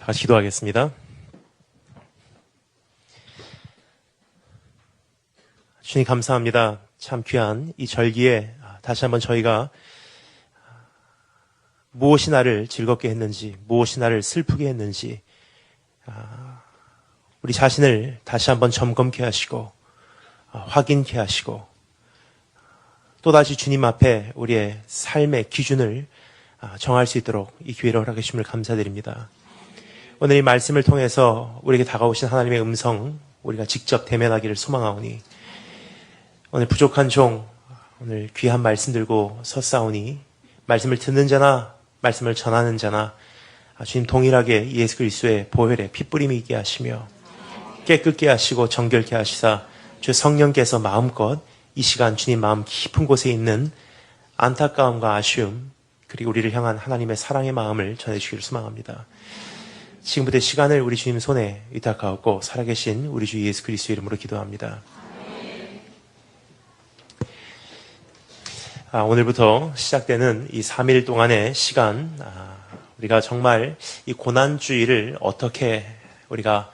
다 같이 기도하겠습니다. 주님 감사합니다. 참 귀한 이 절기에 다시 한번 저희가 무엇이 나를 즐겁게 했는지, 무엇이 나를 슬프게 했는지 우리 자신을 다시 한번 점검케 하시고 확인케 하시고 또다시 주님 앞에 우리의 삶의 기준을 정할 수 있도록 이 기회를 허락해 주심을 감사드립니다. 오늘 이 말씀을 통해서 우리에게 다가오신 하나님의 음성 우리가 직접 대면하기를 소망하오니 오늘 부족한 종 오늘 귀한 말씀 들고 섰사오니 말씀을 듣는 자나 말씀을 전하는 자나 주님 동일하게 예수 그리스도의 보혈에 핏뿌림이 있게 하시며 깨끗게 하시고 정결케 하시사 주 성령께서 마음껏 이 시간 주님 마음 깊은 곳에 있는 안타까움과 아쉬움 그리고 우리를 향한 하나님의 사랑의 마음을 전해주기를 소망합니다. 지금부터 시간을 우리 주님 손에 의탁하옵고 살아계신 우리 주 예수 그리스도 이름으로 기도합니다. 오늘부터 시작되는 이 3일 동안의 시간 우리가 정말 이 고난주의를 어떻게 우리가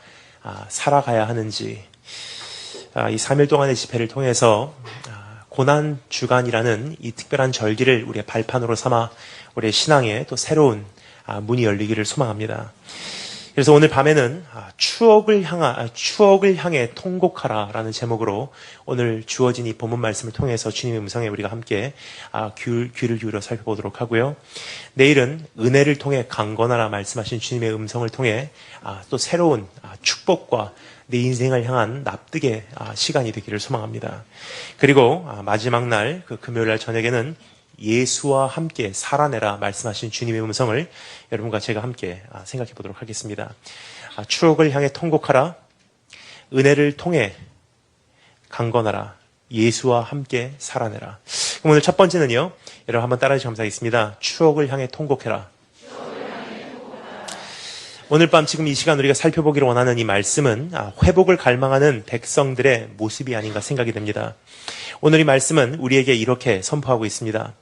살아가야 하는지 이 3일 동안의 집회를 통해서 고난주간이라는 이 특별한 절기를 우리의 발판으로 삼아 우리의 신앙에 또 새로운 문이 열리기를 소망합니다. 그래서 오늘 밤에는 추억을 향해 통곡하라라는 제목으로 오늘 주어진 이 본문 말씀을 통해서 주님의 음성에 우리가 함께 귀를 기울여 살펴보도록 하고요. 내일은 은혜를 통해 강건하라 말씀하신 주님의 음성을 통해 또 새로운 축복과 내 인생을 향한 납득의 시간이 되기를 소망합니다. 그리고 마지막 날 그 금요일 날 저녁에는 예수와 함께 살아내라 말씀하신 주님의 음성을 여러분과 제가 함께 생각해 보도록 하겠습니다. 추억을 향해 통곡하라, 은혜를 통해 강건하라, 예수와 함께 살아내라. 그럼 오늘 첫 번째는요, 여러분 한번 따라해 주시면 감사하겠습니다. 추억을 향해 통곡해라. 오늘 밤 지금 이 시간 우리가 살펴보기를 원하는 이 말씀은 회복을 갈망하는 백성들의 모습이 아닌가 생각이 됩니다. 오늘 이 말씀은 우리에게 이렇게 선포하고 있습니다.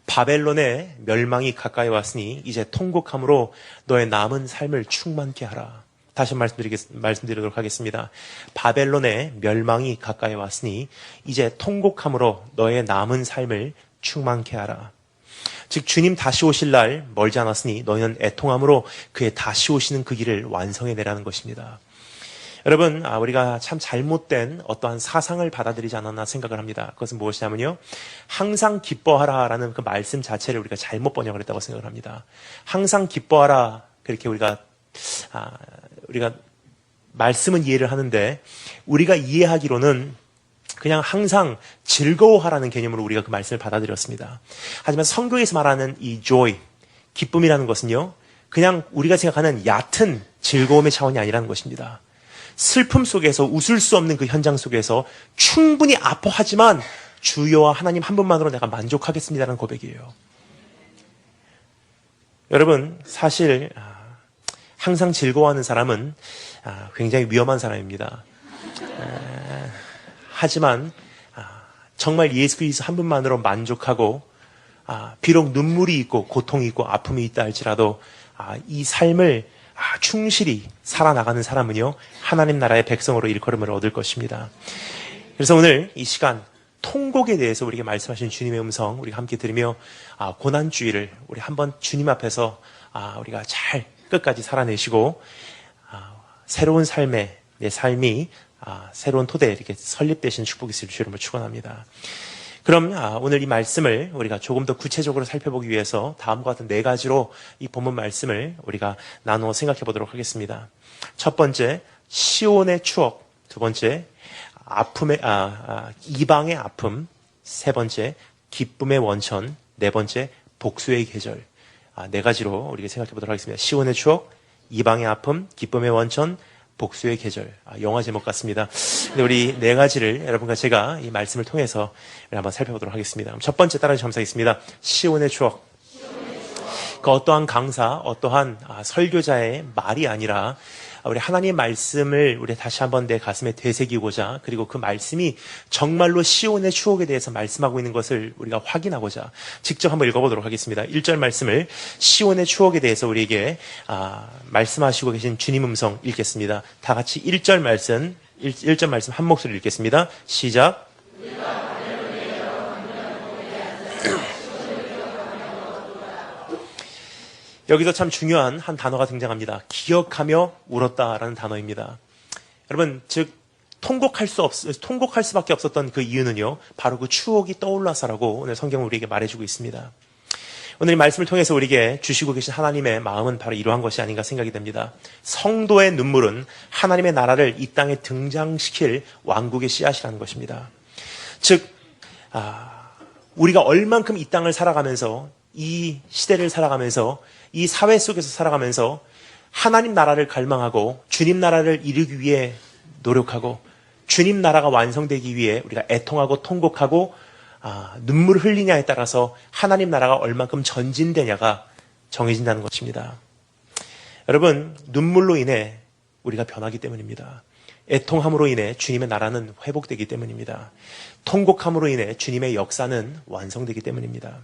바벨론의 멸망이 가까이 왔으니 이제 통곡함으로 너의 남은 삶을 충만케 하라. 다시 말씀드리도록 하겠습니다. 바벨론의 멸망이 가까이 왔으니 이제 통곡함으로 너의 남은 삶을 충만케 하라. 즉 주님 다시 오실 날 멀지 않았으니 너희는 애통함으로 그의 다시 오시는 그 길을 완성해내라는 것입니다. 여러분 우리가 참 잘못된 어떠한 사상을 받아들이지 않았나 생각을 합니다. 그것은 무엇이냐면요, 항상 기뻐하라라는 그 말씀 자체를 우리가 잘못 번역을 했다고 생각을 합니다. 항상 기뻐하라 그렇게 우리가 말씀은 이해를 하는데 우리가 이해하기로는 그냥 항상 즐거워하라는 개념으로 우리가 그 말씀을 받아들였습니다. 하지만 성경에서 말하는 이 joy, 기쁨이라는 것은요, 그냥 우리가 생각하는 얕은 즐거움의 차원이 아니라는 것입니다. 슬픔 속에서 웃을 수 없는 그 현장 속에서 충분히 아파하지만 주여와 하나님 한 분만으로 내가 만족하겠습니다라는 고백이에요. 여러분 사실 항상 즐거워하는 사람은 굉장히 위험한 사람입니다. 하지만 정말 예수 그리스도 한 분만으로 만족하고 비록 눈물이 있고 고통이 있고 아픔이 있다 할지라도 이 삶을 충실히 살아나가는 사람은요, 하나님 나라의 백성으로 일컬음을 얻을 것입니다. 그래서 오늘 이 시간 통곡에 대해서 우리에게 말씀하신 주님의 음성 우리가 함께 들으며 고난주의를 우리 한번 주님 앞에서 우리가 잘 끝까지 살아내시고 새로운 삶의 내 삶이 새로운 토대에 이렇게 설립되신 축복이 있을 주님을 축원합니다. 그럼 오늘 이 말씀을 우리가 조금 더 구체적으로 살펴보기 위해서 다음과 같은 4가지로 이 본문 말씀을 우리가 나누어 생각해 보도록 하겠습니다. 첫 번째, 시온의 추억. 두 번째, 이방의 아픔. 세 번째, 기쁨의 원천. 네 번째, 복수의 계절. 4가지로 우리가 생각해 보도록 하겠습니다. 시온의 추억, 이방의 아픔, 기쁨의 원천, 복수의 계절. 영화 제목 같습니다. 근데 우리 4가지를 여러분과 제가 이 말씀을 통해서 한번 살펴보도록 하겠습니다. 첫 번째 따라서 감사하겠습니다. 시온의 추억. 그 어떠한 강사, 어떠한 설교자의 말이 아니라 우리 하나님의 말씀을 우리 다시 한번 내 가슴에 되새기고자, 그리고 그 말씀이 정말로 시온의 추억에 대해서 말씀하고 있는 것을 우리가 확인하고자 직접 한번 읽어보도록 하겠습니다. 1절 말씀을 시온의 추억에 대해서 우리에게 말씀하시고 계신 주님 음성 읽겠습니다. 다 같이 1절 말씀 한 목소리 읽겠습니다. 시작. 여기서 참 중요한 한 단어가 등장합니다. 기억하며 울었다라는 단어입니다. 여러분, 즉 통곡할 수밖에 없었던 그 이유는요, 바로 그 추억이 떠올라서라고 오늘 성경은 우리에게 말해주고 있습니다. 오늘 이 말씀을 통해서 우리에게 주시고 계신 하나님의 마음은 바로 이러한 것이 아닌가 생각이 됩니다. 성도의 눈물은 하나님의 나라를 이 땅에 등장시킬 왕국의 씨앗이라는 것입니다. 즉, 우리가 얼만큼 이 땅을 살아가면서, 이 시대를 살아가면서, 이 사회 속에서 살아가면서 하나님 나라를 갈망하고 주님 나라를 이루기 위해 노력하고 주님 나라가 완성되기 위해 우리가 애통하고 통곡하고 눈물을 흘리냐에 따라서 하나님 나라가 얼만큼 전진되냐가 정해진다는 것입니다. 여러분, 눈물로 인해 우리가 변하기 때문입니다. 애통함으로 인해 주님의 나라는 회복되기 때문입니다. 통곡함으로 인해 주님의 역사는 완성되기 때문입니다.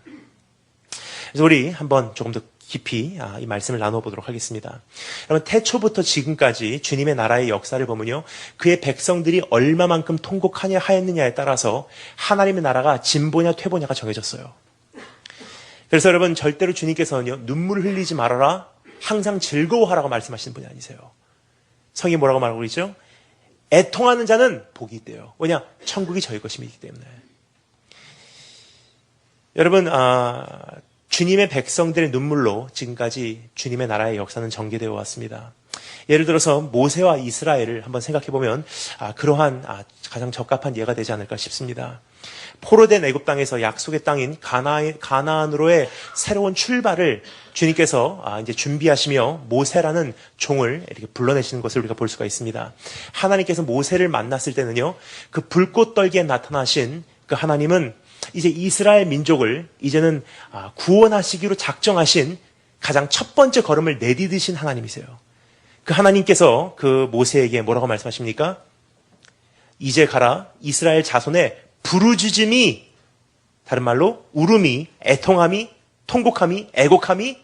그래서 우리 한번 조금 더 깊이 이 말씀을 나눠보도록 하겠습니다. 여러분, 태초부터 지금까지 주님의 나라의 역사를 보면요, 그의 백성들이 얼마만큼 통곡하냐 하였느냐에 따라서 하나님의 나라가 진보냐 퇴보냐가 정해졌어요. 그래서 여러분, 절대로 주님께서는요, 눈물을 흘리지 말아라, 항상 즐거워하라고 말씀하시는 분이 아니세요. 성경이 뭐라고 말하고 있죠? 애통하는 자는 복이 있대요. 왜냐? 천국이 저희 것이기 때문에. 여러분, 주님의 백성들의 눈물로 지금까지 주님의 나라의 역사는 전개되어 왔습니다. 예를 들어서 모세와 이스라엘을 한번 생각해보면 그러한 가장 적합한 예가 되지 않을까 싶습니다. 포로된 애굽 땅에서 약속의 땅인 가나안으로의 새로운 출발을 주님께서 이제 준비하시며 모세라는 종을 이렇게 불러내시는 것을 우리가 볼 수가 있습니다. 하나님께서 모세를 만났을 때는요, 그 불꽃 떨기에 나타나신 그 하나님은 이제 이스라엘 민족을 이제는 구원하시기로 작정하신 가장 첫 번째 걸음을 내디디신 하나님이세요. 그 하나님께서 그 모세에게 뭐라고 말씀하십니까? 이제 가라, 이스라엘 자손의 부르짖음이, 다른 말로 울음이, 애통함이, 통곡함이, 애곡함이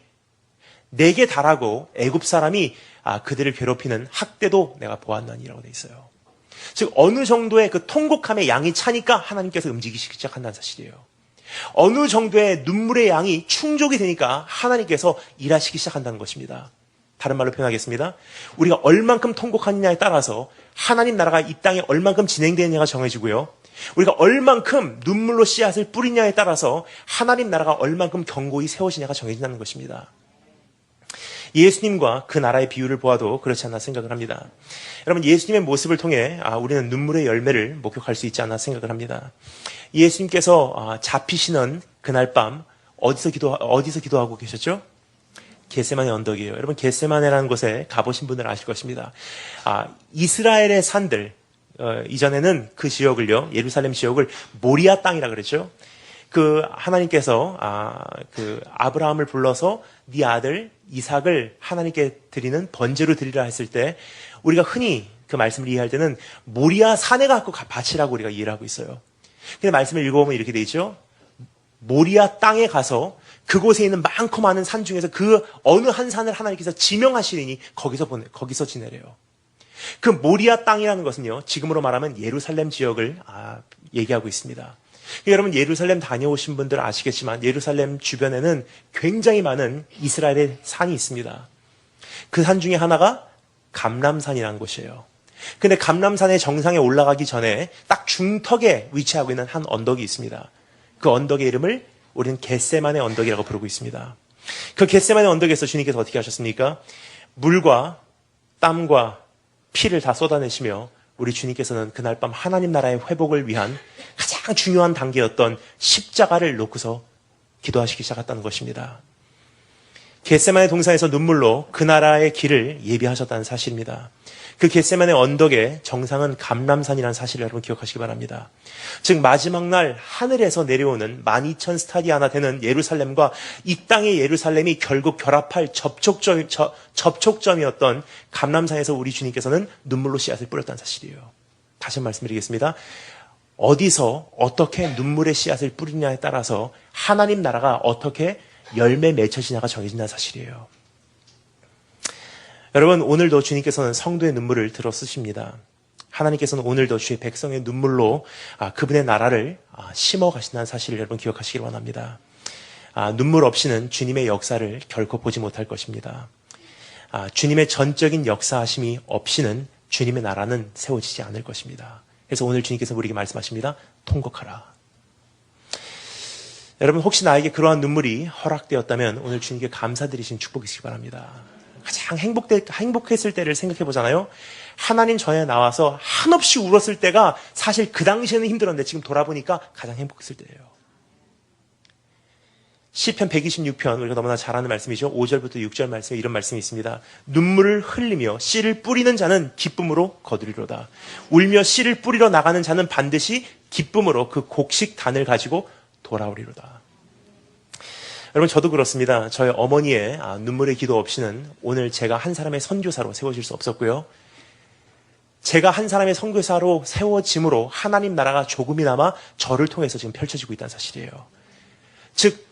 내게 달하고 애굽 사람이 그들을 괴롭히는 학대도 내가 보았나니라고 돼 있어요. 즉 어느 정도의 그 통곡함의 양이 차니까 하나님께서 움직이시기 시작한다는 사실이에요. 어느 정도의 눈물의 양이 충족이 되니까 하나님께서 일하시기 시작한다는 것입니다. 다른 말로 표현하겠습니다. 우리가 얼만큼 통곡하느냐에 따라서 하나님 나라가 이 땅에 얼만큼 진행되느냐가 정해지고요, 우리가 얼만큼 눈물로 씨앗을 뿌리냐에 따라서 하나님 나라가 얼만큼 견고히 세워지냐가 정해진다는 것입니다. 예수님과 그 나라의 비유를 보아도 그렇지 않나 생각을 합니다. 여러분, 예수님의 모습을 통해 우리는 눈물의 열매를 목격할 수 있지 않나 생각을 합니다. 예수님께서 잡히시는 그날 밤 어디서 기도하고 계셨죠? 겟세마네 언덕이에요. 여러분, 겟세마네라는 곳에 가보신 분들은 아실 것입니다. 이스라엘의 산들, 이전에는 그 지역을요, 예루살렘 지역을 모리아 땅이라 그랬죠. 그 하나님께서 그 아브라함을 불러서 네 아들 이삭을 하나님께 드리는 번제로 드리라 했을 때, 우리가 흔히 그 말씀을 이해할 때는 모리아 산에 갖고 바치라고 우리가 이해를 하고 있어요. 근데 말씀을 읽어보면 이렇게 돼 있죠. 모리아 땅에 가서 그곳에 있는 많고 많은 산 중에서 그 어느 한 산을 하나님께서 지명하시니 거기서 지내래요. 그 모리아 땅이라는 것은요, 지금으로 말하면 예루살렘 지역을 얘기하고 있습니다. 여러분, 예루살렘 다녀오신 분들 아시겠지만 예루살렘 주변에는 굉장히 많은 이스라엘의 산이 있습니다. 그 산 중에 하나가 감람산이라는 곳이에요. 근데 감람산의 정상에 올라가기 전에 딱 중턱에 위치하고 있는 한 언덕이 있습니다. 그 언덕의 이름을 우리는 겟세마네 언덕이라고 부르고 있습니다. 그 겟세마네 언덕에서 주님께서 어떻게 하셨습니까? 물과 땀과 피를 다 쏟아내시며 우리 주님께서는 그날 밤 하나님 나라의 회복을 위한 가장 중요한 단계였던 십자가를 놓고서 기도하시기 시작했다는 것입니다. 겟세마네 동산에서 눈물로 그 나라의 길을 예비하셨다는 사실입니다. 그 겟세마네 언덕의 정상은 감람산이라는 사실을 여러분 기억하시기 바랍니다. 즉 마지막 날 하늘에서 내려오는 12,000 스타디아나 되는 예루살렘과 이 땅의 예루살렘이 결국 결합할 접촉점이었던 감람산에서 우리 주님께서는 눈물로 씨앗을 뿌렸다는 사실이에요. 다시 한번 말씀드리겠습니다. 어디서 어떻게 눈물의 씨앗을 뿌리냐에 따라서 하나님 나라가 어떻게 열매 맺혀지냐가 정해진다는 사실이에요. 여러분, 오늘도 주님께서는 성도의 눈물을 들어 쓰십니다. 하나님께서는 오늘도 주의 백성의 눈물로 그분의 나라를 심어 가신다는 사실을 여러분 기억하시길 원합니다. 눈물 없이는 주님의 역사를 결코 보지 못할 것입니다. 주님의 전적인 역사하심이 없이는 주님의 나라는 세워지지 않을 것입니다. 그래서 오늘 주님께서 우리에게 말씀하십니다. 통곡하라. 여러분, 혹시 나에게 그러한 눈물이 허락되었다면 오늘 주님께 감사드리신 축복이시기 바랍니다. 가장 행복했을 때를 생각해 보잖아요. 하나님 전에 나와서 한없이 울었을 때가 사실 그 당시에는 힘들었는데 지금 돌아보니까 가장 행복했을 때예요. 시편 126편, 우리가 너무나 잘 아는 말씀이죠. 5절부터 6절 말씀에 이런 말씀이 있습니다. 눈물을 흘리며 씨를 뿌리는 자는 기쁨으로 거두리로다. 울며 씨를 뿌리러 나가는 자는 반드시 기쁨으로 그 곡식 단을 가지고 돌아오리로다. 여러분, 저도 그렇습니다. 저희 어머니의 눈물의 기도 없이는 오늘 제가 한 사람의 선교사로 세워질 수 없었고요. 제가 한 사람의 선교사로 세워짐으로 하나님 나라가 조금이나마 저를 통해서 지금 펼쳐지고 있다는 사실이에요. 즉,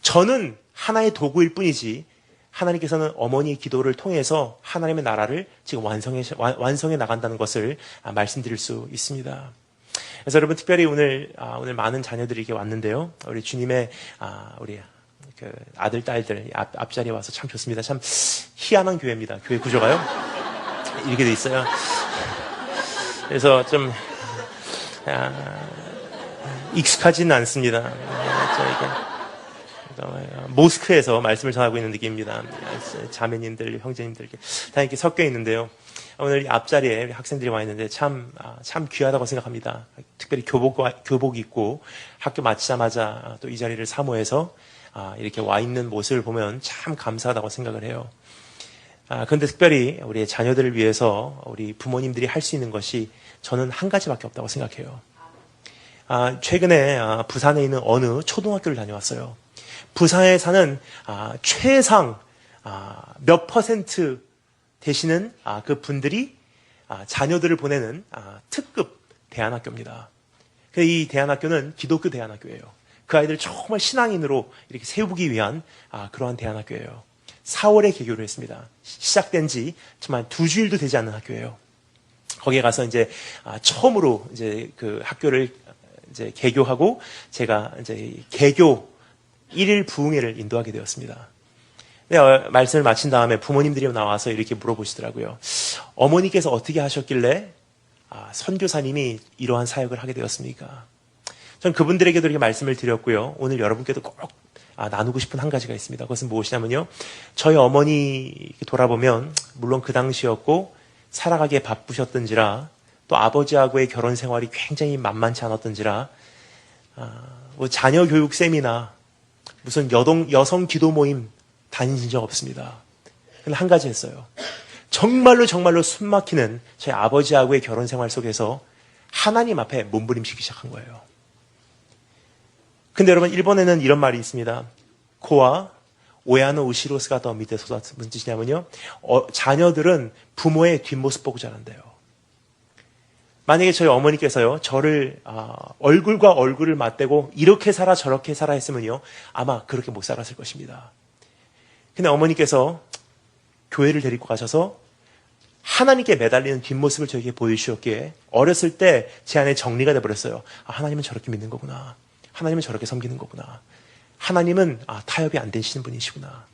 저는 하나의 도구일 뿐이지 하나님께서는 어머니의 기도를 통해서 하나님의 나라를 지금 완성해 나간다는 것을 말씀드릴 수 있습니다. 그래서 여러분, 특별히 오늘 많은 자녀들이 이렇게 왔는데요. 우리 주님의 우리 그 아들, 딸들 앞자리에 와서 참 좋습니다. 참 희한한 교회입니다. 교회 구조가요. 이렇게 돼 있어요. 그래서 좀 익숙하지는 않습니다. 모스크에서 말씀을 전하고 있는 느낌입니다. 자매님들, 형제님들 다 이렇게 섞여 있는데요. 오늘 앞자리에 우리 학생들이 와 있는데 참 귀하다고 생각합니다. 특별히 교복 입고 학교 마치자마자 또 이 자리를 사모해서 이렇게 와 있는 모습을 보면 참 감사하다고 생각을 해요. 그런데 특별히 우리 자녀들을 위해서 우리 부모님들이 할 수 있는 것이 저는 한 가지밖에 없다고 생각해요. 최근에 부산에 있는 어느 초등학교를 다녀왔어요. 부산에 사는 최상 몇 퍼센트 되시는 그 분들이 자녀들을 보내는 특급 대안학교입니다. 이 대안학교는 기독교 대안학교예요. 그 아이들 정말 신앙인으로 이렇게 세우기 위한 그러한 대안학교예요. 4월에 개교를 했습니다. 시작된 지 정말 2주일도 되지 않는 학교예요. 거기에 가서 이제 처음으로 이제 그 학교를 이제 개교하고 제가 이제 개교 1일 부흥회를 인도하게 되었습니다. 말씀을 마친 다음에 부모님들이 나와서 이렇게 물어보시더라고요. 어머니께서 어떻게 하셨길래 선교사님이 이러한 사역을 하게 되었습니까? 전 그분들에게도 이렇게 말씀을 드렸고요. 오늘 여러분께도 꼭 나누고 싶은 한 가지가 있습니다. 그것은 무엇이냐면요. 저희 어머니 돌아보면 물론 그 당시였고 살아가기에 바쁘셨던지라 또 아버지하고의 결혼 생활이 굉장히 만만치 않았던지라 뭐 자녀 교육 세미나 무슨 여성 기도 모임 다니신 적 없습니다. 근데 한 가지 했어요. 정말로 숨막히는 저희 아버지하고의 결혼 생활 속에서 하나님 앞에 몸부림치기 시작한 거예요. 근데 여러분, 일본에는 이런 말이 있습니다. 고와 오야노 우시로스가 더 밑에 솟아. 무슨 뜻이냐면요. 자녀들은 부모의 뒷모습 보고 자란대요. 만약에 저희 어머니께서요, 저를 얼굴과 얼굴을 맞대고 이렇게 살아 저렇게 살아 했으면요, 아마 그렇게 못 살았을 것입니다. 근데 어머니께서 교회를 데리고 가셔서 하나님께 매달리는 뒷모습을 저에게 보여주셨기에 어렸을 때 제 안에 정리가 돼버렸어요. 하나님은 저렇게 믿는 거구나. 하나님은 저렇게 섬기는 거구나. 하나님은 타협이 안 되시는 분이시구나.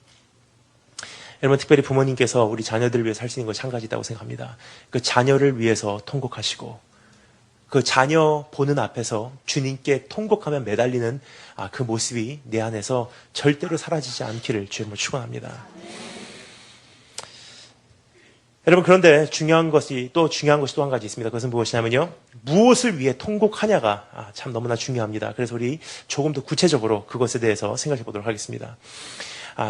여러분, 특별히 부모님께서 우리 자녀들을 위해서 할 수 있는 것이 한 가지 있다고 생각합니다. 그 자녀를 위해서 통곡하시고 그 자녀 보는 앞에서 주님께 통곡하며 매달리는 그 모습이 내 안에서 절대로 사라지지 않기를 주님으로 축원합니다. 여러분, 그런데 중요한 것이 또 한 가지 있습니다. 그것은 무엇이냐면요. 무엇을 위해 통곡하냐가 참 너무나 중요합니다. 그래서 우리 조금 더 구체적으로 그것에 대해서 생각해 보도록 하겠습니다.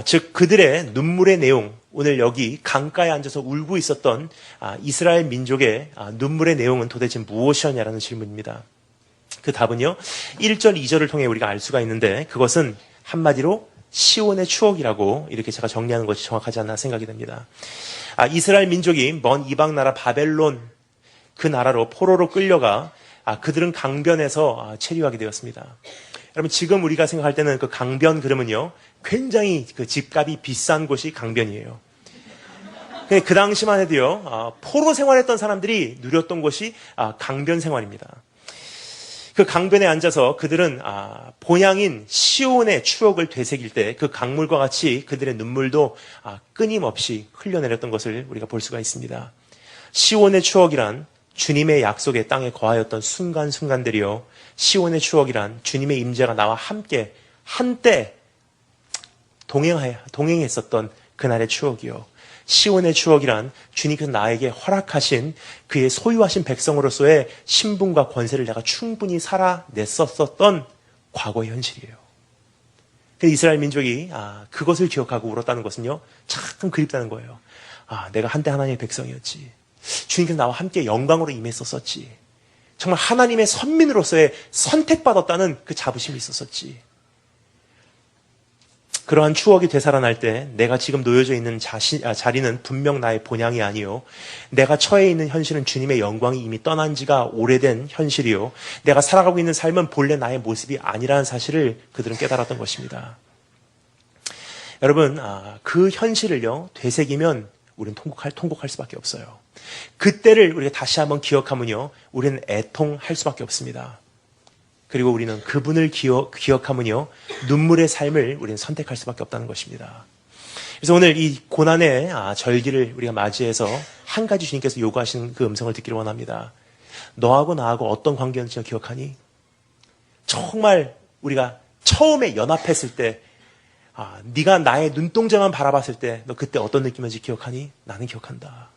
즉 그들의 눈물의 내용, 오늘 여기 강가에 앉아서 울고 있었던 이스라엘 민족의 눈물의 내용은 도대체 무엇이었냐라는 질문입니다. 그 답은요, 1절, 2절을 통해 우리가 알 수가 있는데 그것은 한마디로 시온의 추억이라고 이렇게 제가 정리하는 것이 정확하지 않나 생각이 됩니다. 이스라엘 민족이 먼 이방 나라 바벨론 그 나라로 포로로 끌려가 그들은 강변에서 체류하게 되었습니다. 여러분 지금 우리가 생각할 때는 그 강변 그러면요 굉장히 그 집값이 비싼 곳이 강변이에요. 그 당시만 해도요 포로 생활했던 사람들이 누렸던 곳이 강변 생활입니다. 그 강변에 앉아서 그들은 본향인 시온의 추억을 되새길 때 그 강물과 같이 그들의 눈물도 끊임없이 흘려내렸던 것을 우리가 볼 수가 있습니다. 시온의 추억이란 주님의 약속의 땅에 거하였던 순간순간들이요. 시온의 추억이란 주님의 임재가 나와 함께 한때 동행했었던 그날의 추억이요. 시온의 추억이란 주님께서 나에게 허락하신 그의 소유하신 백성으로서의 신분과 권세를 내가 충분히 살아냈었던 과거의 현실이에요. 이스라엘 민족이 그것을 기억하고 울었다는 것은요. 참 그립다는 거예요. 내가 한때 하나님의 백성이었지. 주님께서 나와 함께 영광으로 임했었지. 정말 하나님의 선민으로서의 선택받았다는 그 자부심이 있었었지. 그러한 추억이 되살아날 때 내가 지금 놓여져 있는 자리는 분명 나의 본향이 아니요. 내가 처해 있는 현실은 주님의 영광이 이미 떠난 지가 오래된 현실이요. 내가 살아가고 있는 삶은 본래 나의 모습이 아니라는 사실을 그들은 깨달았던 것입니다. 여러분, 그 현실을요, 되새기면 우리는 통곡할 수밖에 없어요. 그때를 우리가 다시 한번 기억하면요, 우리는 애통할 수밖에 없습니다. 그리고 우리는 그분을 기억하면요, 눈물의 삶을 우리는 선택할 수밖에 없다는 것입니다. 그래서 오늘 이 고난의 절기를 우리가 맞이해서 한 가지 주님께서 요구하시는 그 음성을 듣기를 원합니다. 너하고 나하고 어떤 관계였는지 기억하니? 정말 우리가 처음에 연합했을 때, 네가 나의 눈동자만 바라봤을 때 너 그때 어떤 느낌인지 기억하니? 나는 기억한다.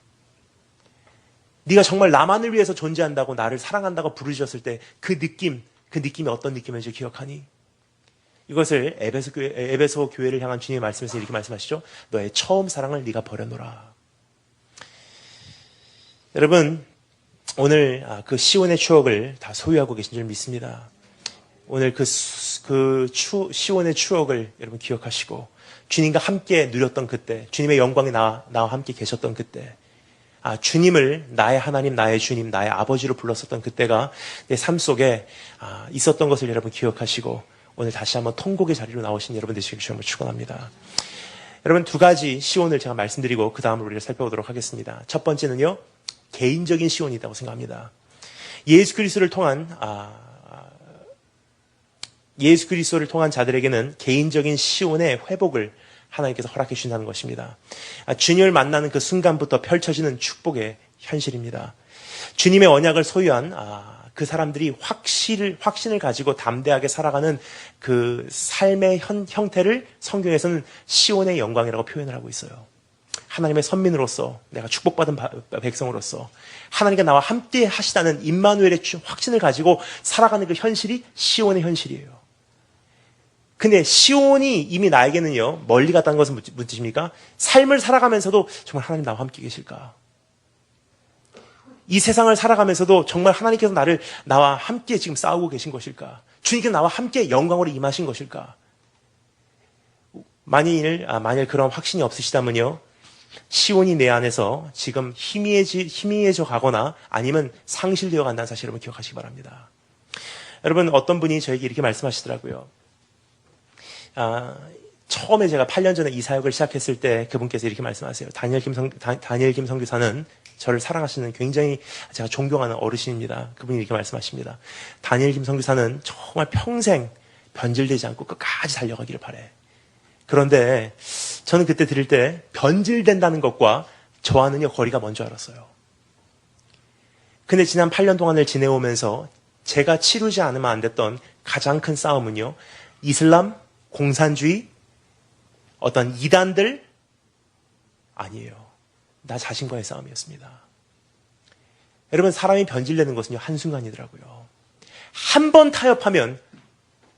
네가 정말 나만을 위해서 존재한다고 나를 사랑한다고 부르셨을 때 그 느낌이 어떤 느낌인지 기억하니? 이것을 에베소 교회를 향한 주님의 말씀에서 이렇게 말씀하시죠. 너의 처음 사랑을 네가 버려놓으라. 여러분, 오늘 그 시온의 추억을 다 소유하고 계신 줄 믿습니다. 오늘 그 시온의 추억을 여러분 기억하시고 주님과 함께 누렸던 그때, 주님의 영광이 나와 함께 계셨던 그때, 주님을 나의 하나님, 나의 주님, 나의 아버지로 불렀었던 그때가 내 삶 속에 있었던 것을 여러분 기억하시고 오늘 다시 한번 통곡의 자리로 나오신 여러분 되시길 주님을 축원합니다. 여러분 두 가지 시온을 제가 말씀드리고 그 다음으로 우리가 살펴보도록 하겠습니다. 첫 번째는요, 개인적인 시온이 있다고 생각합니다. 예수 그리스도를 통한 자들에게는 개인적인 시온의 회복을 하나님께서 허락해 주신다는 것입니다. 주님을 만나는 그 순간부터 펼쳐지는 축복의 현실입니다. 주님의 언약을 소유한 그 사람들이 확신을 가지고 담대하게 살아가는 그 삶의 형태를 성경에서는 시온의 영광이라고 표현을 하고 있어요. 하나님의 선민으로서, 내가 축복받은 백성으로서 하나님과 나와 함께 하시다는 임마누엘의 확신을 가지고 살아가는 그 현실이 시온의 현실이에요. 근데 시온이 이미 나에게는요, 멀리 갔다는 것은 무엇입니까? 삶을 살아가면서도 정말 하나님 나와 함께 계실까? 이 세상을 살아가면서도 정말 하나님께서 나와 함께 지금 싸우고 계신 것일까? 주님께서 나와 함께 영광으로 임하신 것일까? 만일 그런 확신이 없으시다면요, 시온이 내 안에서 지금 희미해져 가거나 아니면 상실되어 간다는 사실 여러분 기억하시기 바랍니다. 여러분, 어떤 분이 저에게 이렇게 말씀하시더라고요. 처음에 제가 8년 전에 이 사역을 시작했을 때 그분께서 이렇게 말씀하세요. 다니엘 김 선교사는 저를 사랑하시는 굉장히 제가 존경하는 어르신입니다. 그분이 이렇게 말씀하십니다. 다니엘 김 선교사는 정말 평생 변질되지 않고 끝까지 달려가기를 바래. 그런데 저는 그때 들을 때 변질된다는 것과 저와는요 거리가 먼 줄 알았어요. 근데 지난 8년 동안을 지내오면서 제가 치르지 않으면 안 됐던 가장 큰 싸움은요, 이슬람, 공산주의, 어떤 이단들 아니에요. 나 자신과의 싸움이었습니다. 여러분, 사람이 변질되는 것은요, 한순간이더라고요. 한 번 타협하면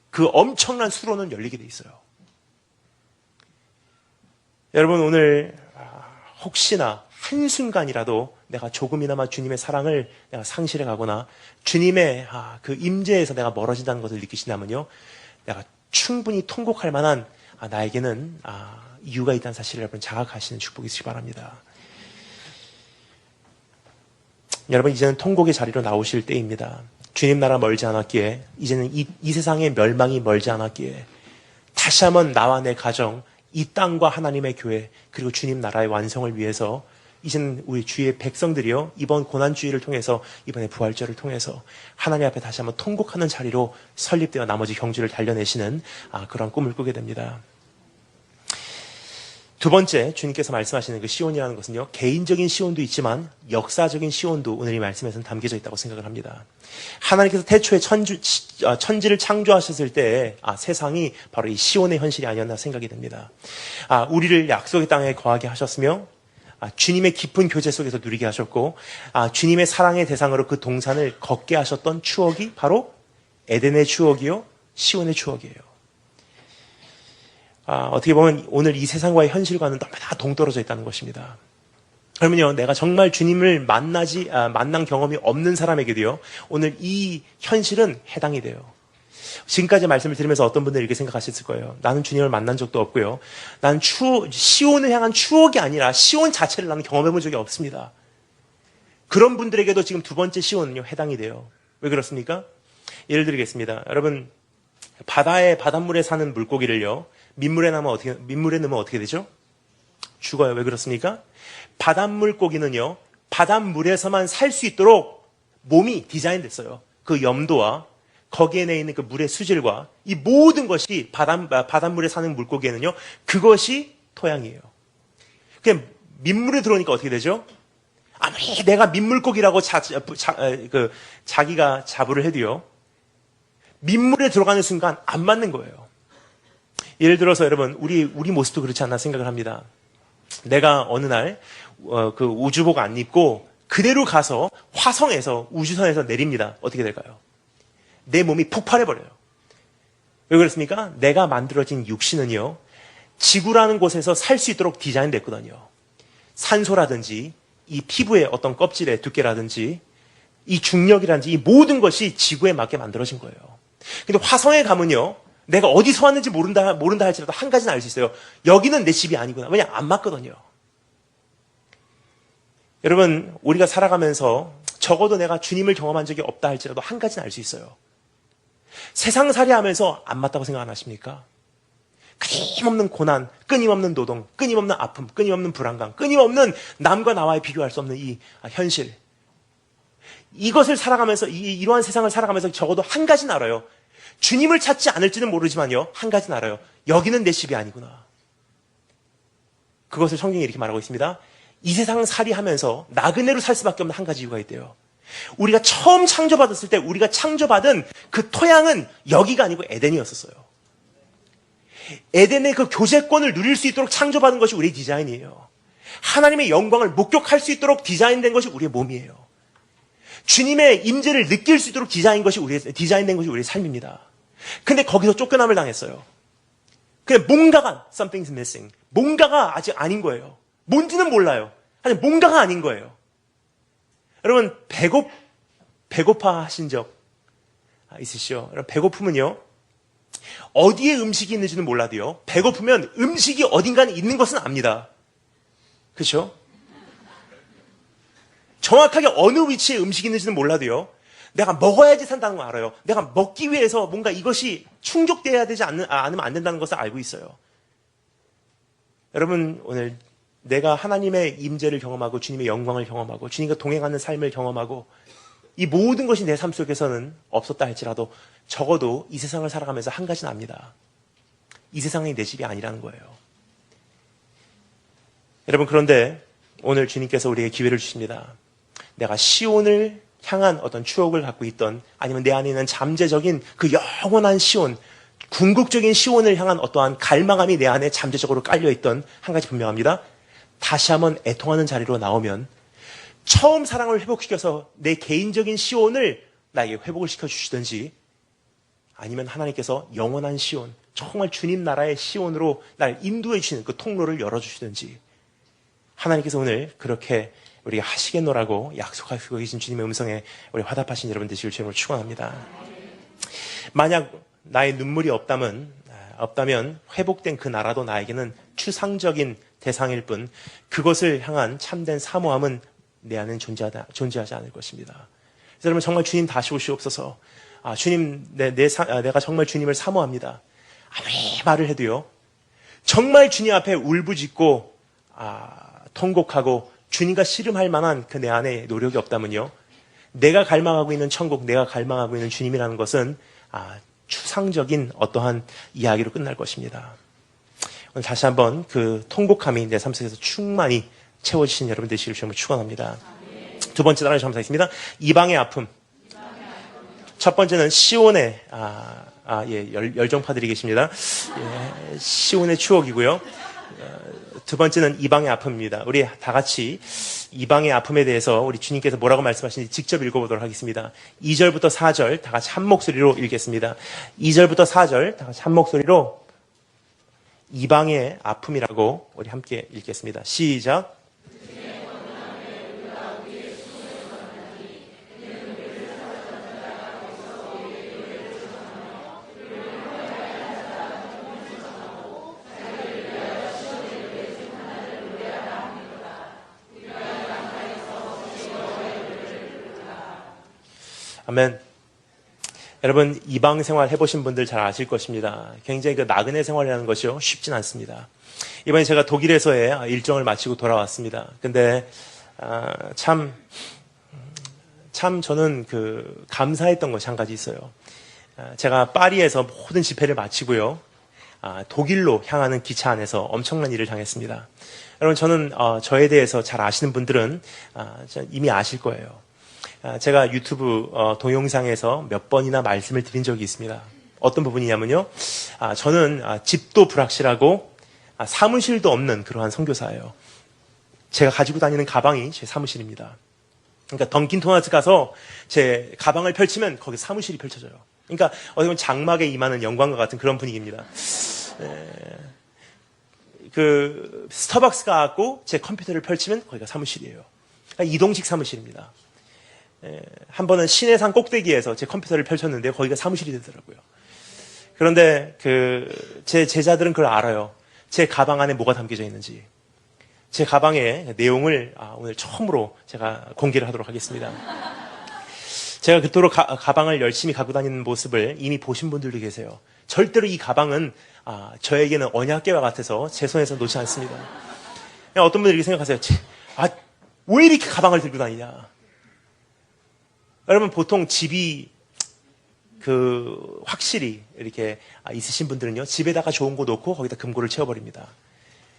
그 엄청난 수로는 열리게 돼 있어요. 여러분 오늘 혹시나 한순간이라도 내가 조금이나마 주님의 사랑을 내가 상실해 가거나 주님의 그 임재에서 내가 멀어진다는 것을 느끼신다면요, 내가 충분히 통곡할 만한 나에게는 이유가 있다는 사실을 여러분 자각하시는 축복이 있으시기 바랍니다. 여러분 이제는 통곡의 자리로 나오실 때입니다. 주님 나라 멀지 않았기에, 이제는 이 세상의 멸망이 멀지 않았기에 다시 한번 나와 내 가정, 이 땅과 하나님의 교회, 그리고 주님 나라의 완성을 위해서 이제는 우리 주의 백성들이요, 이번 고난주의를 통해서, 이번에 부활절을 통해서 하나님 앞에 다시 한번 통곡하는 자리로 설립되어 나머지 경주를 달려내시는 그런 꿈을 꾸게 됩니다. 두 번째, 주님께서 말씀하시는 그 시온이라는 것은요, 개인적인 시온도 있지만 역사적인 시온도 오늘 이 말씀에서는 담겨져 있다고 생각을 합니다. 하나님께서 태초에 천지를 창조하셨을 때 세상이 바로 이 시온의 현실이 아니었나 생각이 됩니다. 우리를 약속의 땅에 거하게 하셨으며 주님의 깊은 교제 속에서 누리게 하셨고, 주님의 사랑의 대상으로 그 동산을 걷게 하셨던 추억이 바로 에덴의 추억이요, 시온의 추억이에요. 어떻게 보면 오늘 이 세상과의 현실과는 너무나 동떨어져 있다는 것입니다. 그러면요, 내가 정말 주님을 만난 경험이 없는 사람에게도요, 오늘 이 현실은 해당이 돼요. 지금까지 말씀을 들으면서 어떤 분들이 이렇게 생각하셨을 거예요. 나는 주님을 만난 적도 없고요, 나는 시온을 향한 추억이 아니라 시온 자체를 나는 경험해 본 적이 없습니다. 그런 분들에게도 지금 두 번째 시온은요, 해당이 돼요. 왜 그렇습니까? 예를 들겠습니다. 여러분, 바닷물에 사는 물고기를요, 민물에 넣으면 어떻게 되죠? 죽어요. 왜 그렇습니까? 바닷물고기는요, 바닷물에서만 살 수 있도록 몸이 디자인됐어요. 그 염도와 거기에 내 있는 그 물의 수질과 이 모든 것이 바닷물에 사는 물고기에는요, 그것이 토양이에요. 그냥 민물에 들어오니까 어떻게 되죠? 아무리 내가 민물고기라고 자기가 자부를 해도요, 민물에 들어가는 순간 안 맞는 거예요. 예를 들어서 여러분, 우리 모습도 그렇지 않나 생각을 합니다. 내가 어느 날 그 우주복 안 입고 그대로 가서 화성에서 우주선에서 내립니다. 어떻게 될까요? 내 몸이 폭발해버려요. 왜 그렇습니까? 내가 만들어진 육신은요, 지구라는 곳에서 살 수 있도록 디자인됐거든요. 산소라든지 이 피부의 어떤 껍질의 두께라든지 이 중력이라든지 이 모든 것이 지구에 맞게 만들어진 거예요. 근데 화성에 가면요, 내가 어디서 왔는지 모른다 할지라도 한 가지는 알 수 있어요. 여기는 내 집이 아니구나. 왜냐, 안 맞거든요. 여러분, 우리가 살아가면서 적어도 내가 주님을 경험한 적이 없다 할지라도 한 가지는 알 수 있어요. 세상살이 하면서 안 맞다고 생각 안 하십니까? 끊임없는 고난, 끊임없는 노동, 끊임없는 아픔, 끊임없는 불안감, 끊임없는 남과 나와의 비교할 수 없는 이 현실. 이것을 살아가면서, 이러한 세상을 살아가면서 적어도 한 가지는 알아요. 주님을 찾지 않을지는 모르지만요, 한 가지는 알아요. 여기는 내 집이 아니구나. 그것을 성경이 이렇게 말하고 있습니다. 이 세상 살이 하면서 나그네로 살 수밖에 없는 한 가지 이유가 있대요. 우리가 처음 창조받았을 때 우리가 창조받은 그 토양은 여기가 아니고 에덴이었었어요. 에덴의 그 교제권을 누릴 수 있도록 창조받은 것이 우리의 디자인이에요. 하나님의 영광을 목격할 수 있도록 디자인된 것이 우리의 몸이에요. 주님의 임재를 느낄 수 있도록 디자인된 것이 우리의 삶입니다. 근데 거기서 쫓겨남을 당했어요. 그냥 뭔가가 something's missing. 뭔가가 아직 아닌 거예요. 뭔지는 몰라요. 아니, 뭔가가 아닌 거예요. 여러분, 배고파 하신 적 있으시죠? 여러분, 배고프면요, 어디에 음식이 있는지는 몰라도요, 배고프면 음식이 어딘가에 있는 것은 압니다. 그렇죠? 정확하게 어느 위치에 음식이 있는지는 몰라도요, 내가 먹어야지 산다는 걸 알아요. 내가 먹기 위해서 뭔가 이것이 충족돼야 되지 않으면 안 된다는 것을 알고 있어요. 여러분, 오늘 내가 하나님의 임재를 경험하고 주님의 영광을 경험하고 주님과 동행하는 삶을 경험하고 이 모든 것이 내 삶 속에서는 없었다 할지라도 적어도 이 세상을 살아가면서 한 가지는 압니다. 이 세상이 내 집이 아니라는 거예요. 여러분, 그런데 오늘 주님께서 우리에게 기회를 주십니다. 내가 시온을 향한 어떤 추억을 갖고 있던, 아니면 내 안에 있는 잠재적인 그 영원한 시온, 궁극적인 시온을 향한 어떠한 갈망함이 내 안에 잠재적으로 깔려있던, 한 가지 분명합니다. 다시 한번 애통하는 자리로 나오면 처음 사랑을 회복시켜서 내 개인적인 시온을 나에게 회복을 시켜주시든지, 아니면 하나님께서 영원한 시온, 정말 주님 나라의 시온으로 날 인도해 주시는 그 통로를 열어주시든지 하나님께서 오늘 그렇게 우리가 하시겠노라고 약속하시고 계신 주님의 음성에 우리 화답하신 여러분 되시길 주님으로 축원합니다. 만약 나의 눈물이 없다면 회복된 그 나라도 나에게는 추상적인 대상일 뿐 그것을 향한 참된 사모함은 내 안엔 존재하지 않을 것입니다. 그래서 여러분 정말 주님 다시 오시옵소서. 주님 내가 정말 주님을 사모합니다. 아무리 말을 해도요. 정말 주님 앞에 울부짖고 통곡하고 주님과 씨름할 만한 그 내 안에 노력이 없다면요. 내가 갈망하고 있는 천국, 내가 갈망하고 있는 주님이라는 것은 추상적인 어떠한 이야기로 끝날 것입니다. 오늘 다시 한번 그 통곡함이 내 삶 속에서 충만히 채워지신 여러분 되시길 주님을 축원합니다. 두 번째 단어를 감사하겠습니다. 이방의 아픔. 첫 번째는 시온의 열정파들이 계십니다. 시온의 추억이고요. 두 번째는 이방의 아픔입니다. 우리 다 같이 이방의 아픔에 대해서 우리 주님께서 뭐라고 말씀하시는지 직접 읽어보도록 하겠습니다. 2절부터 4절 다 같이 한 목소리로 읽겠습니다. 2절부터 4절 다 같이 한 목소리로 이방의 아픔이라고 우리 함께 읽겠습니다. 시작. 아멘. 여러분 이방 생활 해보신 분들 잘 아실 것입니다. 굉장히 그 나그네 생활이라는 것이요 쉽진 않습니다. 이번에 제가 독일에서의 일정을 마치고 돌아왔습니다. 근데 참 저는 그 감사했던 것이 한 가지 있어요. 제가 파리에서 모든 집회를 마치고요. 독일로 향하는 기차 안에서 엄청난 일을 당했습니다. 여러분 저는 저에 대해서 잘 아시는 분들은 이미 아실 거예요. 제가 유튜브 동영상에서 몇 번이나 말씀을 드린 적이 있습니다. 어떤 부분이냐면요. 저는 집도 불확실하고 사무실도 없는 그러한 선교사예요. 제가 가지고 다니는 가방이 제 사무실입니다. 그러니까 던킨 도너츠 가서 제 가방을 펼치면 거기 사무실이 펼쳐져요. 그러니까 어떻게 보면 장막에 임하는 영광과 같은 그런 분위기입니다. 그 스타벅스 가고 제 컴퓨터를 펼치면 거기가 사무실이에요. 그러니까 이동식 사무실입니다. 한 번은 신해산 꼭대기에서 제 컴퓨터를 펼쳤는데 거기가 사무실이 되더라고요. 그런데 제 제자들은 그걸 알아요. 제 가방 안에 뭐가 담겨져 있는지. 제 가방의 내용을 오늘 처음으로 제가 공개를 하도록 하겠습니다. 제가 그토록 가방을 열심히 갖고 다니는 모습을 이미 보신 분들도 계세요. 절대로 이 가방은 저에게는 언약궤와 같아서 제 손에서 놓지 않습니다. 어떤 분들이 이렇게 생각하세요. 왜 이렇게 가방을 들고 다니냐. 여러분 보통 집이 확실히 이렇게 있으신 분들은요. 집에다가 좋은 거 놓고 거기다 금고를 채워버립니다.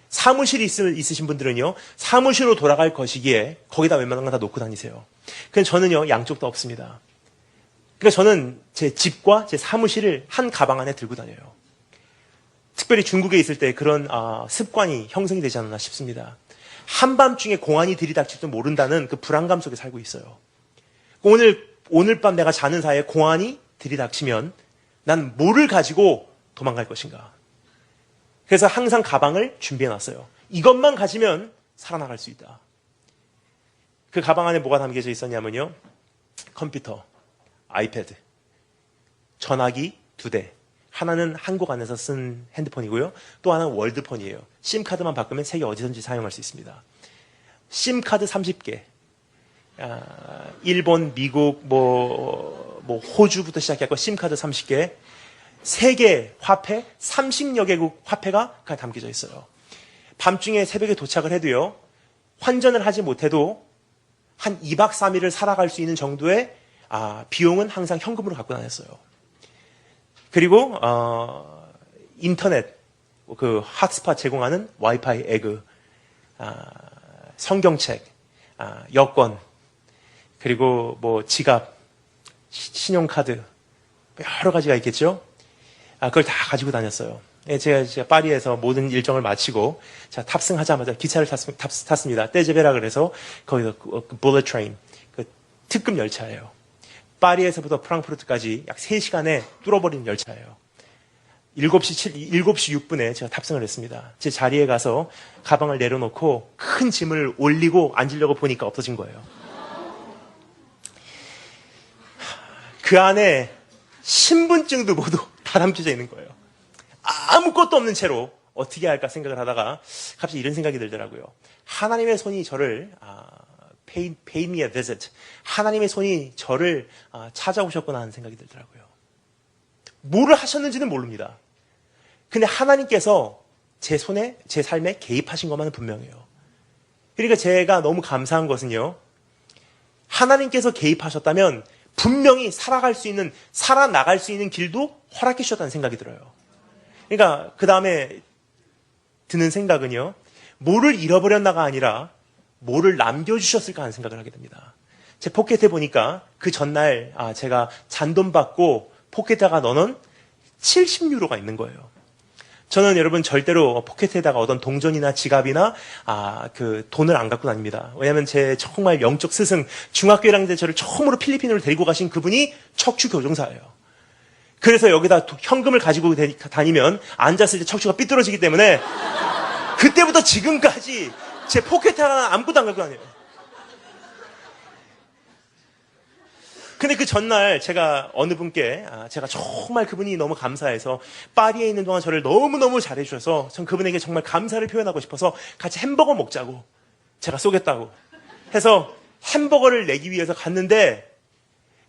사무실이 있으신 분들은요. 사무실로 돌아갈 것이기에 거기다 웬만한 거 다 놓고 다니세요. 그런데 저는요. 양쪽 다 없습니다. 그러니까 저는 제 집과 제 사무실을 한 가방 안에 들고 다녀요. 특별히 중국에 있을 때 그런 습관이 형성이 되지 않았나 싶습니다. 한밤중에 공안이 들이닥칠지도 모른다는 그 불안감 속에 살고 있어요. 오늘 밤 내가 자는 사이에 공안이 들이닥치면 난 뭐를 가지고 도망갈 것인가. 그래서 항상 가방을 준비해놨어요. 이것만 가지면 살아나갈 수 있다. 그 가방 안에 뭐가 담겨져 있었냐면요. 컴퓨터, 아이패드, 전화기 2대. 하나는 한국 안에서 쓴 핸드폰이고요. 또 하나는 월드폰이에요. 심카드만 바꾸면 세계 어디든지 사용할 수 있습니다. 심카드 30개. 일본, 미국, 호주부터 시작해서 심카드 30개, 세계 화폐 30여 개국 화폐가 담겨져 있어요. 밤중에 새벽에 도착을 해도요, 환전을 하지 못해도 한 2박 3일을 살아갈 수 있는 정도의 비용은 항상 현금으로 갖고 다녔어요. 그리고 인터넷 그 핫스팟 제공하는 와이파이 에그, 성경책, 여권, 그리고 지갑, 신용카드 여러 가지가 있겠죠. 그걸 다 가지고 다녔어요. 제가 파리에서 모든 일정을 마치고 탑승하자마자 기차를 탔습니다. 떼제베라 그래서 거기서 bullet train, 그 특급 열차예요. 파리에서부터 프랑크푸르트까지 약 3시간에 뚫어버리는 열차예요. 7시 6분에 제가 탑승을 했습니다. 제 자리에 가서 가방을 내려놓고 큰 짐을 올리고 앉으려고 보니까 없어진 거예요. 그 안에 신분증도 모두 다 담겨져 있는 거예요. 아무것도 없는 채로 어떻게 할까 생각을 하다가 갑자기 이런 생각이 들더라고요. 하나님의 손이 저를 paid me a visit. 하나님의 손이 저를 찾아오셨구나 하는 생각이 들더라고요. 뭐를 하셨는지는 모릅니다. 근데 하나님께서 제 손에, 제 삶에 개입하신 것만은 분명해요. 그러니까 제가 너무 감사한 것은요, 하나님께서 개입하셨다면 분명히 살아나갈 수 있는 길도 허락해 주셨다는 생각이 들어요. 그러니까 그 다음에 드는 생각은요, 뭐를 잃어버렸나가 아니라 뭐를 남겨주셨을까 하는 생각을 하게 됩니다. 제 포켓에 보니까 그 전날 제가 잔돈 받고 포켓에다가 넣어놓은 70유로가 있는 거예요. 저는 여러분 절대로 포켓에다가 어떤 동전이나 지갑이나 그 돈을 안 갖고 다닙니다. 왜냐하면 제 정말 영적 스승, 중학교 1학년 때 저를 처음으로 필리핀으로 데리고 가신 그분이 척추 교정사예요. 그래서 여기다 현금을 가지고 다니면 앉았을 때 척추가 삐뚤어지기 때문에 그때부터 지금까지 제 포켓에 하나 아무것도 안 갖고 다녀요. 근데 그 전날 제가 어느 분께 제가 정말 그분이 너무 감사해서 파리에 있는 동안 저를 너무너무 잘해주셔서 전 그분에게 정말 감사를 표현하고 싶어서 같이 햄버거 먹자고 제가 쏘겠다고 해서 햄버거를 내기 위해서 갔는데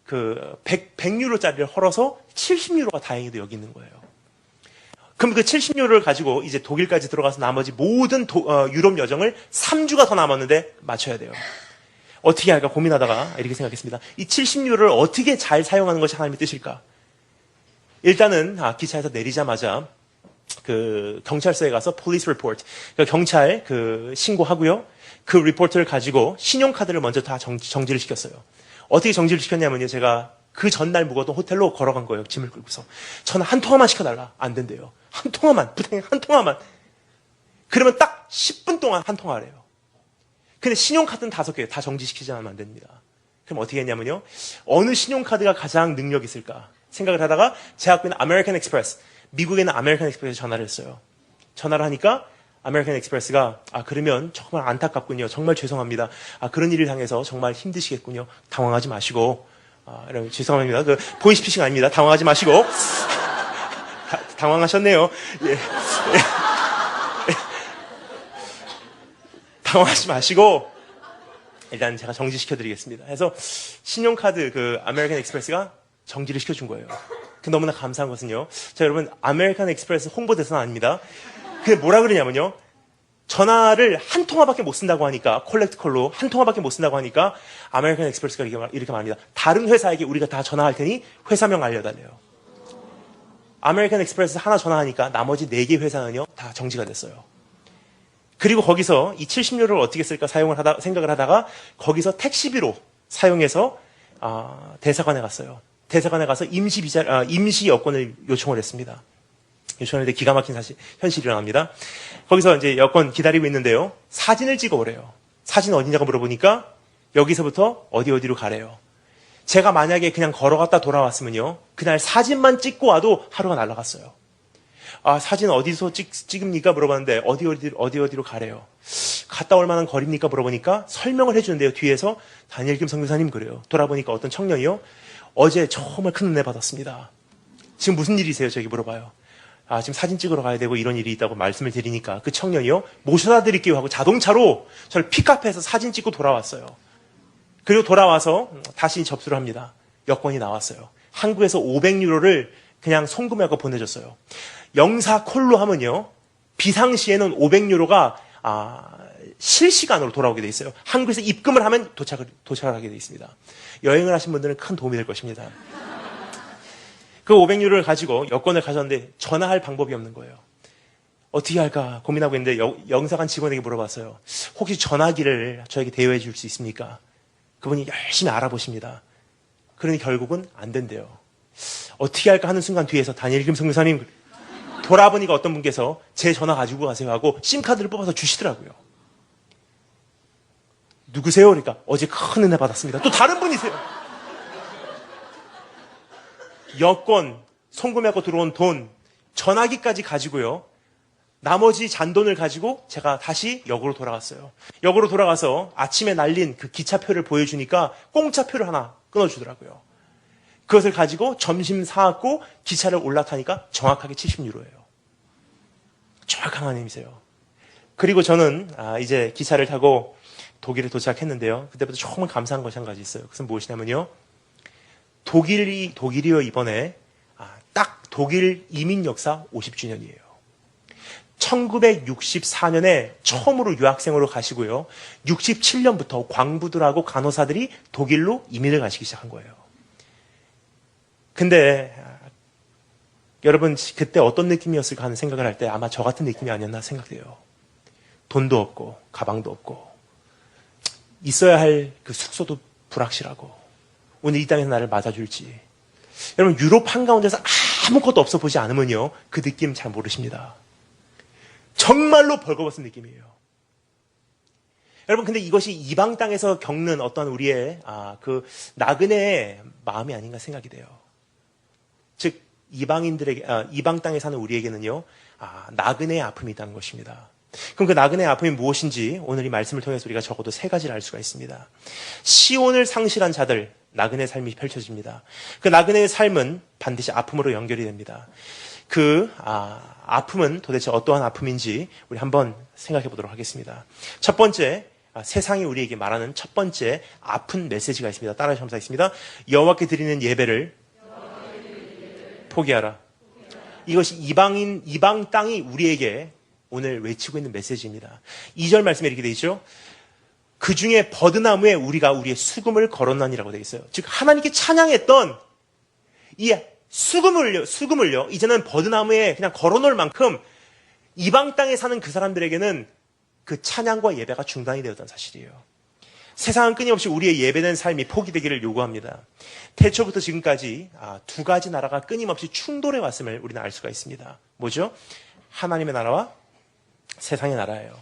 그 100유로짜리를 헐어서 70유로가 다행히도 여기 있는 거예요. 그럼 그 70유로를 가지고 이제 독일까지 들어가서 나머지 모든 유럽 여정을 3주가 더 남았는데 맞춰야 돼요. 어떻게 할까 고민하다가 이렇게 생각했습니다. 이 70유로를 어떻게 잘 사용하는 것이 하나님의 뜻일까? 일단은 기차에서 내리자마자 그 경찰서에 가서 police report, 그러니까 경찰 그 신고하고요. 그 리포트를 가지고 신용카드를 먼저 다 정지를 시켰어요. 어떻게 정지를 시켰냐면요. 제가 그 전날 묵었던 호텔로 걸어간 거예요. 짐을 끌고서. 저는 한 통화만 시켜달라. 안 된대요. 한 통화만, 부탁해 한 통화만. 그러면 딱 10분 동안 한 통화를 해요. 근데 신용카드는 5개 다 정지시키지 않으면 안 됩니다. 그럼 어떻게 했냐면요. 어느 신용카드가 가장 능력 있을까 생각을 하다가 제 앞에 있는 아메리칸 익스프레스, 미국에 있는 아메리칸 익스프레스에 전화를 했어요. 전화를 하니까 아메리칸 익스프레스가 그러면 정말 안타깝군요. 정말 죄송합니다. 그런 일을 당해서 정말 힘드시겠군요. 당황하지 마시고 죄송합니다. 그 보이스피싱 아닙니다. 당황하지 마시고 당황하셨네요. 예. 당황하지 마시고 일단 제가 정지시켜드리겠습니다. 해서 신용카드 그 아메리칸 익스프레스가 정지를 시켜준 거예요. 그 너무나 감사한 것은요. 자 여러분 아메리칸 익스프레스 홍보대사는 아닙니다. 그게 뭐라 그러냐면요. 전화를 한 통화밖에 못 쓴다고 하니까 콜렉트 콜로 한 통화밖에 못 쓴다고 하니까 아메리칸 익스프레스가 이렇게 말합니다. 다른 회사에게 우리가 다 전화할 테니 회사명 알려달래요. 아메리칸 익스프레스 하나 전화하니까 나머지 4개 회사는요 다 정지가 됐어요. 그리고 거기서 이 70유로를 어떻게 쓸까 생각을 하다가 거기서 택시비로 사용해서 대사관에 갔어요. 대사관에 가서 임시 여권을 요청을 했습니다. 요청했는데 기가 막힌 현실이 일어납니다. 거기서 이제 여권 기다리고 있는데요. 사진을 찍어 오래요. 사진 어디냐고 물어보니까 여기서부터 어디로 가래요. 제가 만약에 그냥 걸어갔다 돌아왔으면요. 그날 사진만 찍고 와도 하루가 날아갔어요. 사진 어디서 찍습니까? 물어봤는데 어디로 가래요. 갔다 올 만한 거리입니까? 물어보니까 설명을 해주는데요. 뒤에서 다니엘 김 선교사님 그래요. 돌아보니까 어떤 청년이요. 어제 정말 큰 은혜 받았습니다. 지금 무슨 일이세요? 저에게 물어봐요. 지금 사진 찍으러 가야 되고 이런 일이 있다고 말씀을 드리니까 그 청년이요. 모셔다 드릴게요 하고 자동차로 저를 픽업해서 사진 찍고 돌아왔어요. 그리고 돌아와서 다시 접수를 합니다. 여권이 나왔어요. 한국에서 500유로를 그냥 송금하고 보내줬어요. 영사 콜로 하면요. 비상시에는 500유로가 실시간으로 돌아오게 돼 있어요. 한국에서 입금을 하면 도착을 하게 돼 있습니다. 여행을 하신 분들은 큰 도움이 될 것입니다. 그 500유로를 가지고 여권을 가졌는데 전화할 방법이 없는 거예요. 어떻게 할까 고민하고 있는데 영사관 직원에게 물어봤어요. 혹시 전화기를 저에게 대여해 줄 수 있습니까? 그분이 열심히 알아보십니다. 그러니 결국은 안 된대요. 어떻게 할까 하는 순간 뒤에서 다니엘 김 선교사님 돌아보니까 어떤 분께서 제 전화 가지고 가세요 하고 심카드를 뽑아서 주시더라고요. 누구세요? 그러니까 어제 큰 은혜 받았습니다. 또 다른 분이세요. 여권, 송금하고 들어온 돈, 전화기까지 가지고요. 나머지 잔돈을 가지고 제가 다시 역으로 돌아갔어요. 역으로 돌아가서 아침에 날린 그 기차표를 보여주니까 공짜표를 하나 끊어주더라고요. 그것을 가지고 점심 사왔고 기차를 올라타니까 정확하게 70유로예요. 정확한 하나님이세요. 그리고 저는 이제 기차를 타고 독일에 도착했는데요. 그때부터 정말 감사한 것이 한 가지 있어요. 그것은 무엇이냐면요. 독일이요 이번에 딱 독일 이민 역사 50주년이에요. 1964년에 처음으로 유학생으로 가시고요. 67년부터 광부들하고 간호사들이 독일로 이민을 가시기 시작한 거예요. 근데 여러분 그때 어떤 느낌이었을까 하는 생각을 할 때 아마 저 같은 느낌이 아니었나 생각돼요. 돈도 없고 가방도 없고 있어야 할 그 숙소도 불확실하고 오늘 이 땅에서 나를 맞아줄지. 여러분 유럽 한가운데서 아무것도 없어 보지 않으면요. 그 느낌 잘 모르십니다. 정말로 벌거벗은 느낌이에요. 여러분 근데 이것이 이방 땅에서 겪는 어떤 우리의 그 나그네의 마음이 아닌가 생각이 돼요. 즉 이방인들에게 이방 땅에 사는 우리에게는요. 나그네의 아픔이 있다는 것입니다. 그럼 그 나그네의 아픔이 무엇인지 오늘 이 말씀을 통해서 우리가 적어도 세 가지를 알 수가 있습니다. 시온을 상실한 자들 나그네의 삶이 펼쳐집니다. 그 나그네의 삶은 반드시 아픔으로 연결이 됩니다. 그 아픔은 도대체 어떠한 아픔인지 우리 한번 생각해 보도록 하겠습니다. 첫 번째 세상이 우리에게 말하는 첫 번째 아픈 메시지가 있습니다. 따라서 감사하겠습니다. 여호와께 드리는 예배를 포기하라. 이것이 이방 땅이 우리에게 오늘 외치고 있는 메시지입니다. 2절 말씀에 이렇게 되어 있죠. 그 중에 버드나무에 우리가 우리의 수금을 걸어놨니라고 되어 있어요. 즉 하나님께 찬양했던 이 수금을요, 이제는 버드나무에 그냥 걸어놓을 만큼 이방 땅에 사는 그 사람들에게는 그 찬양과 예배가 중단이 되었다는 사실이에요. 세상은 끊임없이 우리의 예배된 삶이 포기되기를 요구합니다. 태초부터 지금까지 두 가지 나라가 끊임없이 충돌해 왔음을 우리는 알 수가 있습니다. 뭐죠? 하나님의 나라와 세상의 나라예요.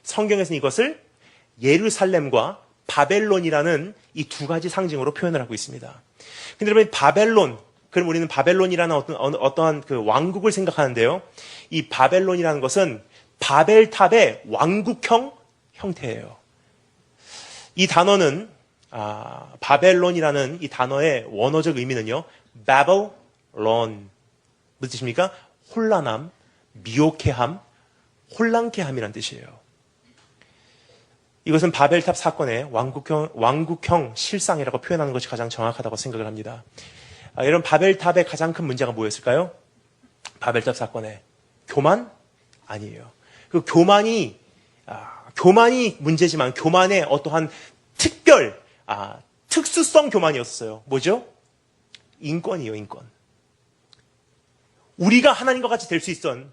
성경에서는 이것을 예루살렘과 바벨론이라는 이 두 가지 상징으로 표현을 하고 있습니다. 근데 여러분 바벨론, 그럼 우리는 바벨론이라는 어떠한 그 왕국을 생각하는데요. 이 바벨론이라는 것은 바벨탑의 왕국형 형태예요. 이 단어는 바벨론이라는 이 단어의 원어적 의미는요. 바벨론 무슨 뜻입니까? 혼란함, 미혹해함, 혼란케함이라는 뜻이에요. 이것은 바벨탑 사건의 왕국형 실상이라고 표현하는 것이 가장 정확하다고 생각을 합니다. 여러분 바벨탑의 가장 큰 문제가 뭐였을까요? 바벨탑 사건의 교만? 아니에요. 그 교만이 문제지만 교만의 어떠한 특수성 교만이었어요. 뭐죠? 인권이에요, 인권. 우리가 하나님과 같이 될 수 있던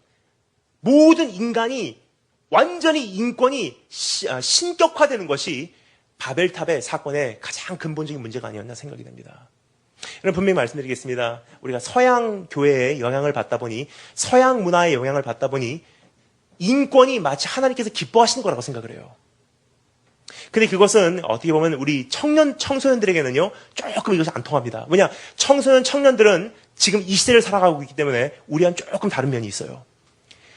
모든 인간이 완전히 인권이 신격화되는 것이 바벨탑의 사건의 가장 근본적인 문제가 아니었나 생각이 됩니다. 여러분 분명히 말씀드리겠습니다. 우리가 서양 교회의 영향을 받다 보니 서양 문화의 영향을 받다 보니 인권이 마치 하나님께서 기뻐하시는 거라고 생각을 해요. 근데 그것은 어떻게 보면 우리 청소년들에게는요 조금 이것이 안 통합니다. 왜냐? 청년들은 지금 이 시대를 살아가고 있기 때문에 우리와는 조금 다른 면이 있어요.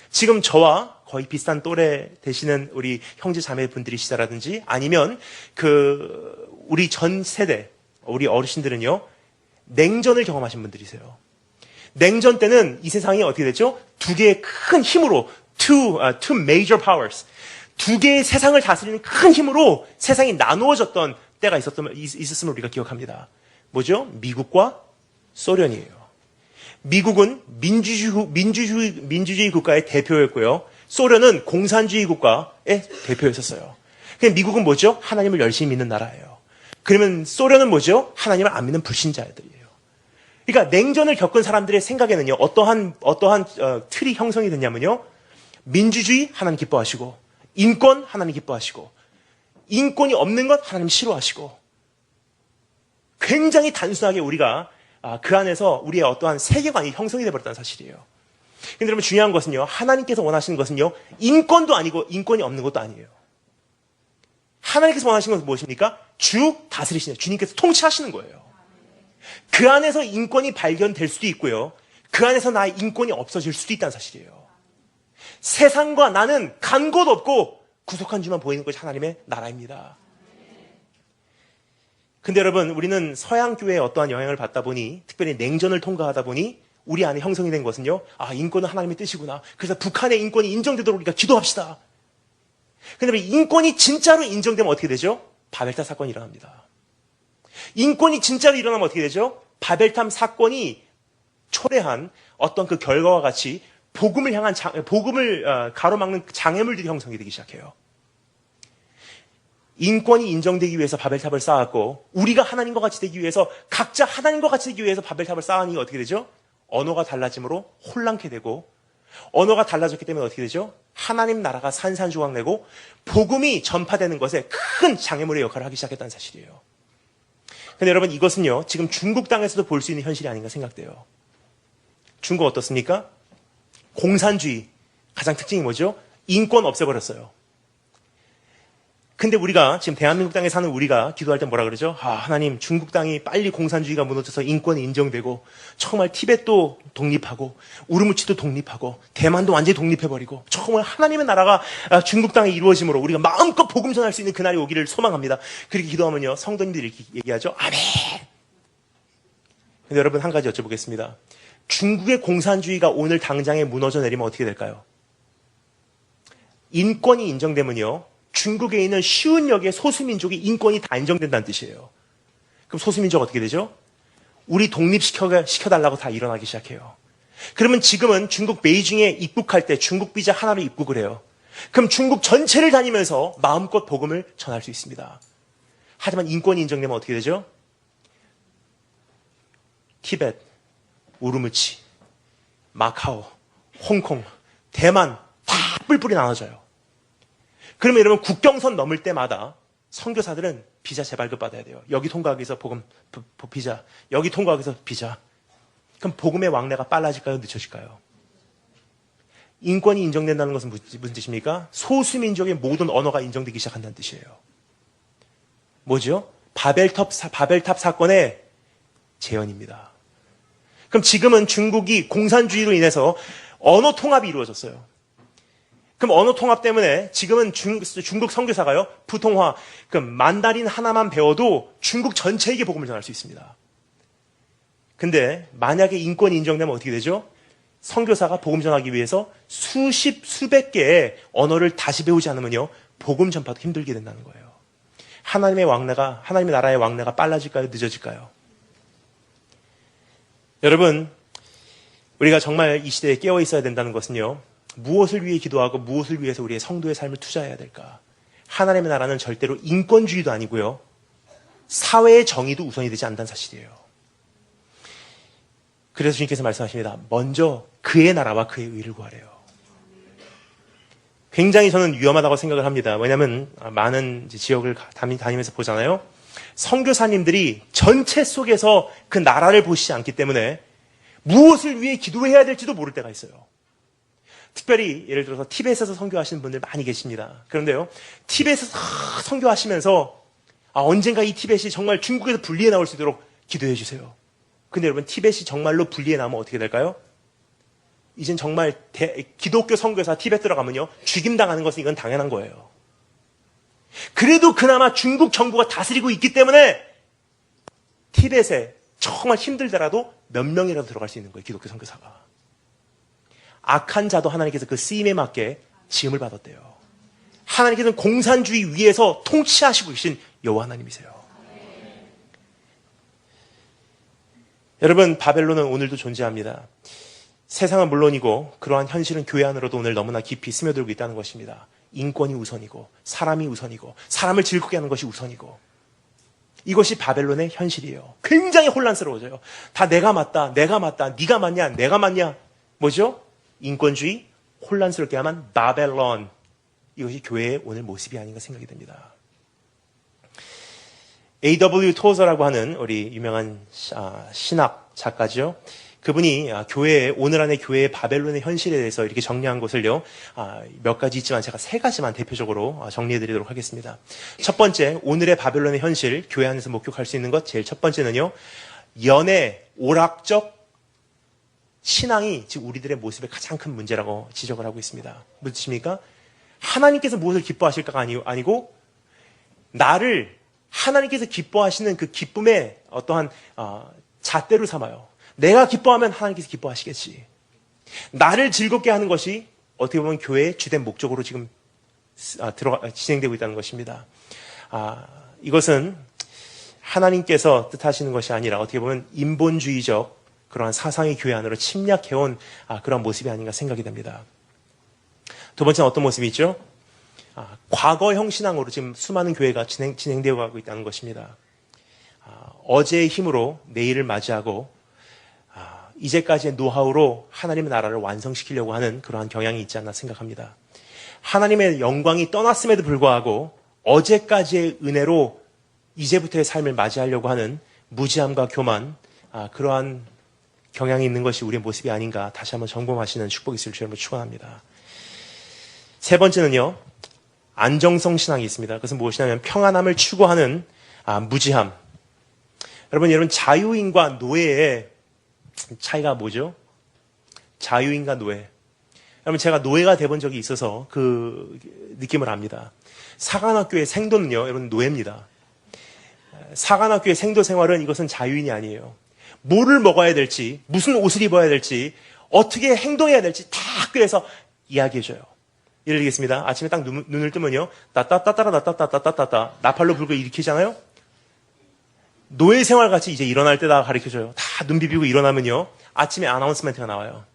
지금 저와 거의 비슷한 또래 되시는 우리 형제 자매분들이시다라든지 아니면 우리 전 세대 우리 어르신들은요 냉전을 경험하신 분들이세요. 냉전 때는 이 세상이 어떻게 됐죠? 두 개의 큰 힘으로 two major powers 두 개의 세상을 다스리는 큰 힘으로 세상이 나누어졌던 때가 있었음을 우리가 기억합니다. 뭐죠? 미국과 소련이에요. 미국은 민주주의 국가의 대표였고요. 소련은 공산주의 국가의 대표였었어요. 그럼 미국은 뭐죠? 하나님을 열심히 믿는 나라예요. 그러면 소련은 뭐죠? 하나님을 안 믿는 불신자들이에요. 그러니까 냉전을 겪은 사람들의 생각에는요, 어떠한 틀이 형성이 됐냐면요, 민주주의 하나님 기뻐하시고, 인권 하나님 기뻐하시고, 인권이 없는 것 하나님 싫어하시고, 굉장히 단순하게 우리가 그 안에서 우리의 어떠한 세계관이 형성이 되어버렸다는 사실이에요. 근데 여러분 중요한 것은요, 하나님께서 원하시는 것은요, 인권도 아니고 인권이 없는 것도 아니에요. 하나님께서 원하시는 것은 무엇입니까? 주 다스리시는, 주님께서 통치하시는 거예요. 그 안에서 인권이 발견될 수도 있고요. 그 안에서 나의 인권이 없어질 수도 있다는 사실이에요. 세상과 나는 간 곳 없고 구속한 주만 보이는 것이 하나님의 나라입니다. 근데 여러분, 우리는 서양 교회에 어떠한 영향을 받다 보니, 특별히 냉전을 통과하다 보니 우리 안에 형성이 된 것은요, 인권은 하나님의 뜻이구나. 그래서 북한의 인권이 인정되도록 우리가 기도합시다. 근데 인권이 진짜로 인정되면 어떻게 되죠? 바벨탑 사건이 일어납니다. 인권이 진짜로 일어나면 어떻게 되죠? 바벨탑 사건이 초래한 어떤 그 결과와 같이 복음을 가로막는 장애물들이 형성이 되기 시작해요. 인권이 인정되기 위해서 바벨탑을 쌓았고, 우리가 하나님과 같이 되기 위해서, 각자 하나님과 같이 되기 위해서 바벨탑을 쌓으니 어떻게 되죠? 언어가 달라짐으로 혼란케 되고, 언어가 달라졌기 때문에 어떻게 되죠? 하나님 나라가 산산조각내고 복음이 전파되는 것에 큰 장애물의 역할을 하기 시작했다는 사실이에요. 근데 여러분, 이것은요, 지금 중국 땅에서도 볼 수 있는 현실이 아닌가 생각돼요. 중국 어떻습니까? 공산주의. 가장 특징이 뭐죠? 인권 없애버렸어요. 근데 우리가 지금 대한민국 땅에 사는 우리가 기도할 때 뭐라 그러죠? 하나님, 중국 땅이 빨리 공산주의가 무너져서 인권이 인정되고 정말 티벳도 독립하고 우르무치도 독립하고 대만도 완전히 독립해버리고 정말 하나님의 나라가 중국 땅에 이루어짐으로 우리가 마음껏 복음 전할 수 있는 그날이 오기를 소망합니다. 그렇게 기도하면요, 성도님들이 이렇게 얘기하죠. 아멘. 근데 여러분, 한 가지 여쭤보겠습니다. 중국의 공산주의가 오늘 당장에 무너져 내리면 어떻게 될까요? 인권이 인정되면요, 중국에 있는 쉬운 역의 소수민족이 인권이 다 인정된다는 뜻이에요. 그럼 소수민족 어떻게 되죠? 우리 독립시켜달라고 다 일어나기 시작해요. 그러면 지금은 중국 베이징에 입국할 때 중국 비자 하나로 입국을 해요. 그럼 중국 전체를 다니면서 마음껏 복음을 전할 수 있습니다. 하지만 인권이 인정되면 어떻게 되죠? 티벳, 우르무치, 마카오, 홍콩, 대만 다 뿔뿔이 나눠져요. 그러면 여러분, 국경선 넘을 때마다 선교사들은 비자 재발급 받아야 돼요. 여기 통과하기 위해서 비자, 여기 통과하기 위해서 비자. 그럼 복음의 왕래가 빨라질까요? 늦춰질까요? 인권이 인정된다는 것은 무슨 뜻입니까? 소수민족의 모든 언어가 인정되기 시작한다는 뜻이에요. 뭐죠? 바벨탑 사건의 재현입니다. 그럼 지금은 중국이 공산주의로 인해서 언어 통합이 이루어졌어요. 그럼 언어 통합 때문에 지금은 중국 선교사가요, 부통화, 만다린 하나만 배워도 중국 전체에게 복음을 전할 수 있습니다. 근데 만약에 인권이 인정되면 어떻게 되죠? 선교사가 복음 전하기 위해서 수백 개의 언어를 다시 배우지 않으면요, 복음 전파도 힘들게 된다는 거예요. 하나님의 나라의 왕래가 빨라질까요? 늦어질까요? 여러분, 우리가 정말 이 시대에 깨어 있어야 된다는 것은요, 무엇을 위해 기도하고 무엇을 위해서 우리의 성도의 삶을 투자해야 될까? 하나님의 나라는 절대로 인권주의도 아니고요, 사회의 정의도 우선이 되지 않는다는 사실이에요. 그래서 주님께서 말씀하십니다. 먼저 그의 나라와 그의 의를 구하래요. 굉장히 저는 위험하다고 생각을 합니다. 왜냐하면 많은 지역을 다니면서 보잖아요. 선교사님들이 전체 속에서 그 나라를 보시지 않기 때문에 무엇을 위해 기도해야 될지도 모를 때가 있어요. 특별히 예를 들어서 티벳에서 선교하시는 분들 많이 계십니다. 그런데요, 티벳에서 선교하시면서 언젠가 이 티벳이 정말 중국에서 분리해 나올 수 있도록 기도해 주세요. 근데 여러분, 티벳이 정말로 분리해 나오면 어떻게 될까요? 이젠 정말 기독교 선교사 티벳 들어가면요, 죽임당하는 것은 이건 당연한 거예요. 그래도 그나마 중국 정부가 다스리고 있기 때문에 티벳에 정말 힘들더라도 몇 명이라도 들어갈 수 있는 거예요, 기독교 선교사가. 악한 자도 하나님께서 그 쓰임에 맞게 지음을 받았대요. 하나님께서는 공산주의 위에서 통치하시고 계신 여호와 하나님이세요. 여러분, 바벨론은 오늘도 존재합니다. 세상은 물론이고 그러한 현실은 교회 안으로도 오늘 너무나 깊이 스며들고 있다는 것입니다. 인권이 우선이고 사람이 우선이고 사람을 즐겁게 하는 것이 우선이고, 이것이 바벨론의 현실이에요. 굉장히 혼란스러워져요. 다 내가 맞다, 네가 맞냐, 내가 맞냐. 뭐죠? 인권주의, 혼란스럽게 하면 바벨론. 이것이 교회의 오늘 모습이 아닌가 생각이 됩니다. A.W. 토저라고 하는 우리 유명한 신학 작가죠. 그분이 오늘 안의 교회의 바벨론의 현실에 대해서 이렇게 정리한 것을요, 몇 가지 있지만 제가 3가지만 대표적으로 정리해드리도록 하겠습니다. 첫 번째, 오늘의 바벨론의 현실, 교회 안에서 목격할 수 있는 것, 제일 첫 번째는요, 연애, 오락적 신앙이 지금 우리들의 모습의 가장 큰 문제라고 지적을 하고 있습니다. 무슨 뜻입니까? 하나님께서 무엇을 기뻐하실까가 아니고 나를 하나님께서 기뻐하시는 그 기쁨의 어떠한 잣대로 삼아요. 내가 기뻐하면 하나님께서 기뻐하시겠지. 나를 즐겁게 하는 것이 어떻게 보면 교회의 주된 목적으로 지금 진행되고 있다는 것입니다. 이것은 하나님께서 뜻하시는 것이 아니라 어떻게 보면 인본주의적 그러한 사상이 교회 안으로 침략해온 그런 모습이 아닌가 생각이 됩니다. 두 번째는 어떤 모습이 있죠? 과거형 신앙으로 지금 수많은 교회가 진행되어 가고 있다는 것입니다. 어제의 힘으로 내일을 맞이하고 이제까지의 노하우로 하나님의 나라를 완성시키려고 하는 그러한 경향이 있지 않나 생각합니다. 하나님의 영광이 떠났음에도 불구하고 어제까지의 은혜로 이제부터의 삶을 맞이하려고 하는 무지함과 교만, 그러한 경향이 있는 것이 우리의 모습이 아닌가 다시 한번 점검하시는 축복이 있을 줄 축원합니다. 세 번째는요, 안정성 신앙이 있습니다. 그것은 무엇이냐면 평안함을 추구하는 무지함. 여러분 자유인과 노예의 차이가 뭐죠? 자유인과 노예. 여러분 제가 노예가 돼본 적이 있어서 그 느낌을 압니다. 사관학교의 생도는요, 여러분 노예입니다. 사관학교의 생도 생활은 이것은 자유인이 아니에요. 뭐를 먹어야 될지, 무슨 옷을 입어야 될지, 어떻게 행동해야 될지 다 학교에서 이야기해줘요. 예를 들겠습니다. 아침에 딱 눈을 뜨면요, 따따따따라 나팔로 불고 일으키잖아요. 노예 생활 같이 이제 일어날 때다 가르쳐줘요. 다 눈 비비고 일어나면요, 아침에 아나운스멘트가 나와요.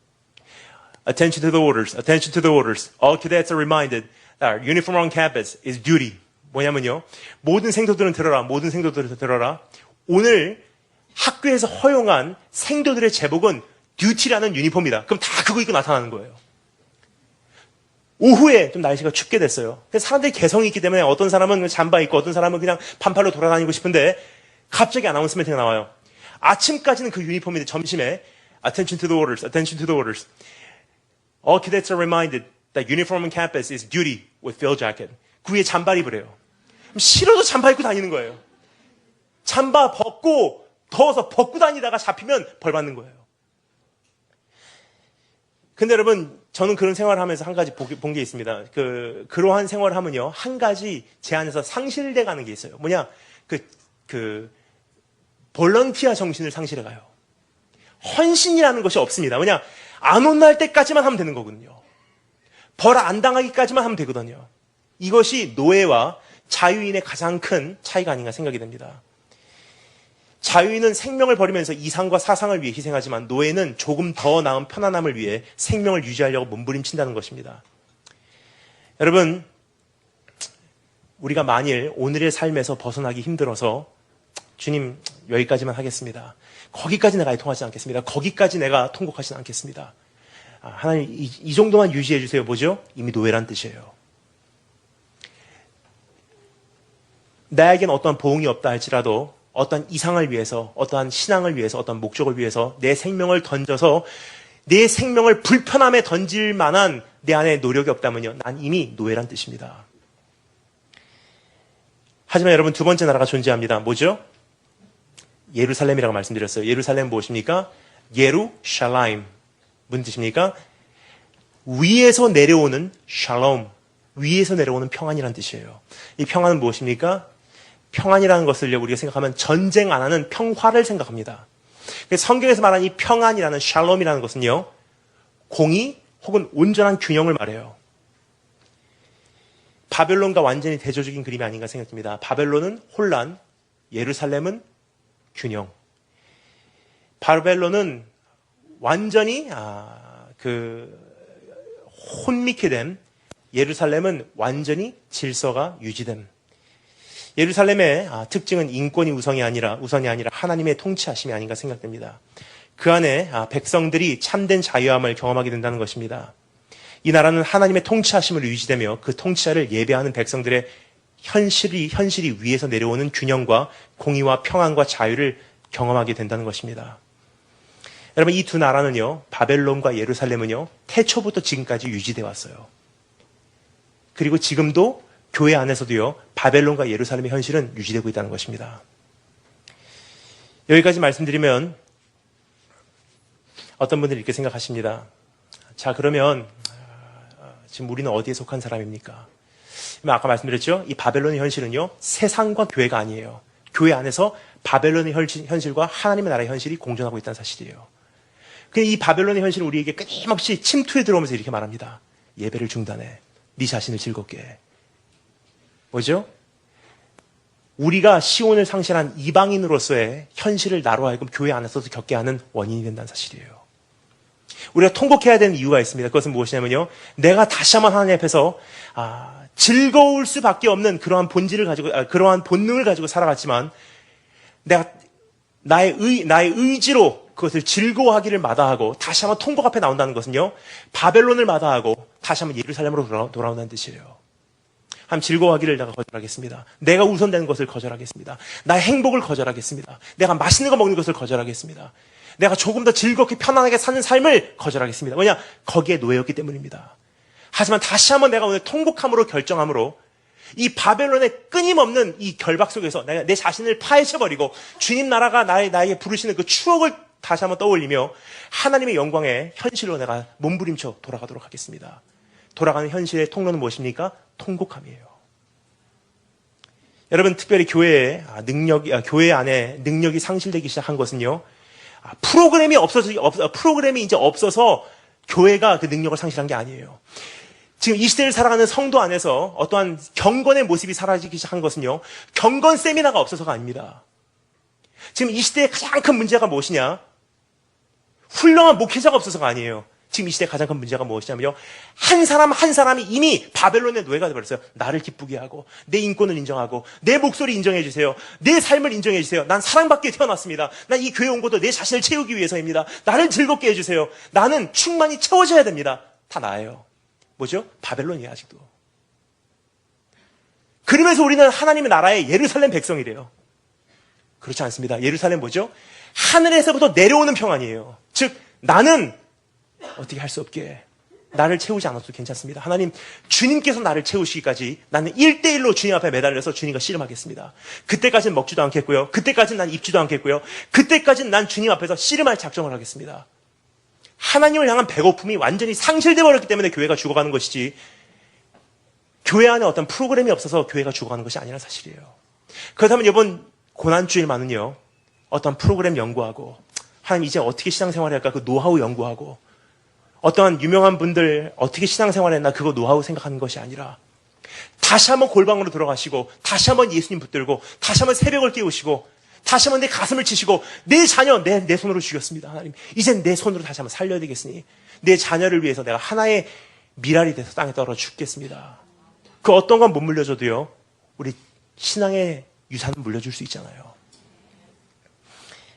Attention to the orders. Attention to the orders. All cadets are reminded that uniform on campus is duty. 뭐냐면요, 모든 생도들은 들어라. 모든 생도들은 들어라. 오늘 학교에서 허용한 생도들의 제복은 듀티라는 유니폼이다. 그럼 다 그거 입고 나타나는 거예요. 오후에 좀 날씨가 춥게 됐어요. 그래서 사람들이 개성이 있기 때문에 어떤 사람은 잠바 입고 어떤 사람은 그냥 반팔로 돌아다니고 싶은데 갑자기 아나운스멘트가 나와요. 아침까지는 그 유니폼인데 점심에 Attention to the orders. Attention to the orders. All cadets are reminded that uniform on campus is duty with field jacket. 그 위에 잠바 입으래요. 싫어도 잠바 입고 다니는 거예요. 잠바 벗고 더워서 벗고 다니다가 잡히면 벌 받는 거예요. 근데 여러분, 저는 그런 생활을 하면서 한 가지 본 게 있습니다. 그러한 생활을 하면요, 한 가지 제 안에서 상실돼 가는 게 있어요. 뭐냐, 볼런티어 정신을 상실해 가요. 헌신이라는 것이 없습니다. 뭐냐, 안 혼날 때까지만 하면 되는 거거든요. 벌 안 당하기까지만 하면 되거든요. 이것이 노예와 자유인의 가장 큰 차이가 아닌가 생각이 됩니다. 자유인은 생명을 버리면서 이상과 사상을 위해 희생하지만 노예는 조금 더 나은 편안함을 위해 생명을 유지하려고 몸부림친다는 것입니다. 여러분, 우리가 만일 오늘의 삶에서 벗어나기 힘들어서 주님 여기까지만 하겠습니다. 거기까지 내가 통하지 않겠습니다. 거기까지 내가 통곡하지 않겠습니다. 하나님 이 정도만 유지해 주세요. 뭐죠? 이미 노예란 뜻이에요. 나에겐 어떤 보응이 없다 할지라도 어떤 이상을 위해서, 어떠한 신앙을 위해서, 어떤 목적을 위해서 내 생명을 던져서 내 생명을 불편함에 던질 만한 내 안에 노력이 없다면요, 난 이미 노예란 뜻입니다. 하지만 여러분, 두 번째 나라가 존재합니다. 뭐죠? 예루살렘이라고 말씀드렸어요. 예루살렘은 무엇입니까? 예루샬라임. 무슨 뜻입니까? 위에서 내려오는 샬롬, 위에서 내려오는 평안이라는 뜻이에요. 이 평안은 무엇입니까? 평안이라는 것을 우리가 생각하면 전쟁 안 하는 평화를 생각합니다. 성경에서 말하는 이 평안이라는 샬롬이라는 것은요, 공의 혹은 온전한 균형을 말해요. 바벨론과 완전히 대조적인 그림이 아닌가 생각됩니다. 바벨론은 혼란, 예루살렘은 균형. 바벨론은 완전히 혼미케 됨, 예루살렘은 완전히 질서가 유지됨. 예루살렘의 특징은 인권이 우선이 아니라 하나님의 통치하심이 아닌가 생각됩니다. 그 안에 백성들이 참된 자유함을 경험하게 된다는 것입니다. 이 나라는 하나님의 통치하심을 유지되며 그 통치자를 예배하는 백성들의 현실이 위에서 내려오는 균형과 공의와 평안과 자유를 경험하게 된다는 것입니다. 여러분, 이 두 나라는요, 바벨론과 예루살렘은요, 태초부터 지금까지 유지되어 왔어요. 그리고 지금도 교회 안에서도요, 바벨론과 예루살렘의 현실은 유지되고 있다는 것입니다. 여기까지 말씀드리면 어떤 분들이 이렇게 생각하십니다. 자, 그러면 지금 우리는 어디에 속한 사람입니까? 아까 말씀드렸죠? 이 바벨론의 현실은요, 세상과 교회가 아니에요. 교회 안에서 바벨론의 현실과 하나님의 나라의 현실이 공존하고 있다는 사실이에요. 근데 이 바벨론의 현실은 우리에게 끊임없이 침투해 들어오면서 이렇게 말합니다. 예배를 중단해. 네 자신을 즐겁게 해. 뭐죠? 우리가 시온을 상실한 이방인으로서의 현실을 나로 하여금 교회 안에서도 겪게 하는 원인이 된다는 사실이에요. 우리가 통곡해야 되는 이유가 있습니다. 그것은 무엇이냐면요, 내가 다시 한번 하나님 앞에서 즐거울 수밖에 없는 그러한 본질을 가지고, 그러한 본능을 가지고 살아갔지만, 내가 나의 의지로 그것을 즐거워하기를 마다하고 다시 한번 통곡 앞에 나온다는 것은요, 바벨론을 마다하고 다시 한번 예루살렘으로 돌아온다는 뜻이에요. 한번 즐거워하기를 내가 거절하겠습니다. 내가 우선되는 것을 거절하겠습니다. 나의 행복을 거절하겠습니다. 내가 맛있는 거 먹는 것을 거절하겠습니다. 내가 조금 더 즐겁게 편안하게 사는 삶을 거절하겠습니다. 왜냐? 거기에 노예였기 때문입니다. 하지만 다시 한번 내가 오늘 통곡함으로 결정함으로 이 바벨론의 끊임없는 이 결박 속에서 내 자신을 파헤쳐버리고 주님 나라가 나에게 부르시는 그 추억을 다시 한번 떠올리며 하나님의 영광의 현실로 내가 몸부림쳐 돌아가도록 하겠습니다. 돌아가는 현실의 통로는 무엇입니까? 통곡함이에요. 여러분, 특별히 교회 안에 능력이 상실되기 시작한 것은요, 프로그램이 이제 없어서 교회가 그 능력을 상실한 게 아니에요. 지금 이 시대를 살아가는 성도 안에서 어떠한 경건의 모습이 사라지기 시작한 것은요, 경건 세미나가 없어서가 아닙니다. 지금 이 시대의 가장 큰 문제가 무엇이냐? 훌륭한 목회자가 없어서가 아니에요. 지금 이 시대의 가장 큰 문제가 무엇이냐면요, 한 사람 한 사람이 이미 바벨론의 노예가 되어버렸어요. 나를 기쁘게 하고, 내 인권을 인정하고, 내 목소리 인정해 주세요. 내 삶을 인정해 주세요. 난 사랑받기에 태어났습니다. 난 이 교회 온 것도 내 자신을 채우기 위해서입니다. 나를 즐겁게 해주세요. 나는 충만히 채워져야 됩니다. 다 나예요. 뭐죠? 바벨론이에요, 아직도. 그러면서 우리는 하나님의 나라의 예루살렘 백성이래요. 그렇지 않습니다. 예루살렘 뭐죠? 하늘에서부터 내려오는 평안이에요. 즉, 나는 어떻게 할 수 없게, 나를 채우지 않아도 괜찮습니다. 하나님, 주님께서 나를 채우시기까지 나는 1대1로 주님 앞에 매달려서 주님과 씨름하겠습니다. 그때까지는 먹지도 않겠고요. 그때까지는 난 입지도 않겠고요. 그때까지는 난 주님 앞에서 씨름할 작정을 하겠습니다. 하나님을 향한 배고픔이 완전히 상실되어 버렸기 때문에 교회가 죽어가는 것이지, 교회 안에 어떤 프로그램이 없어서 교회가 죽어가는 것이 아니라는 사실이에요. 그렇다면 이번 고난주일만은요, 어떤 프로그램 연구하고, 하나님 이제 어떻게 신앙생활을 할까 그 노하우 연구하고, 어떠한 유명한 분들 어떻게 신앙생활했나 그거 노하우 생각하는 것이 아니라, 다시 한번 골방으로 들어가시고, 다시 한번 예수님 붙들고, 다시 한번 새벽을 깨우시고, 다시 한번 내 가슴을 치시고, 내 자녀 내 손으로 죽였습니다. 하나님, 이젠 내 손으로 다시 한번 살려야 되겠으니 내 자녀를 위해서 내가 하나의 미랄이 돼서 땅에 떨어 죽겠습니다. 그 어떤 건 못 물려줘도요, 우리 신앙의 유산은 물려줄 수 있잖아요.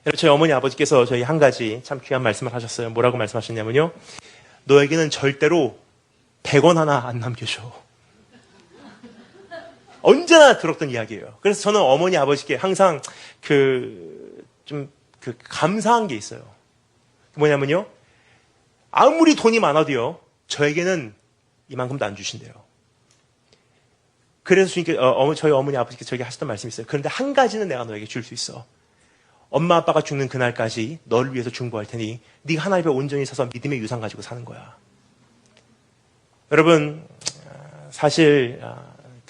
여러분, 저희 어머니 아버지께서 저희 한 가지 참 귀한 말씀을 하셨어요. 뭐라고 말씀하셨냐면요, 너에게는 절대로 100원 하나 안 남겨줘. 언제나 들었던 이야기예요. 그래서 저는 어머니 아버지께 항상 감사한 게 있어요. 뭐냐면요, 아무리 돈이 많아도요, 저에게는 이만큼도 안 주신대요. 그래서 주님께서 저희 어머니 아버지께서 저에게 하셨던 말씀이 있어요. 그런데 한 가지는 내가 너에게 줄 수 있어. 엄마 아빠가 죽는 그날까지 너를 위해서 중보할 테니 네가 하나님 앞에 온전히 서서 믿음의 유산 가지고 사는 거야. 여러분, 사실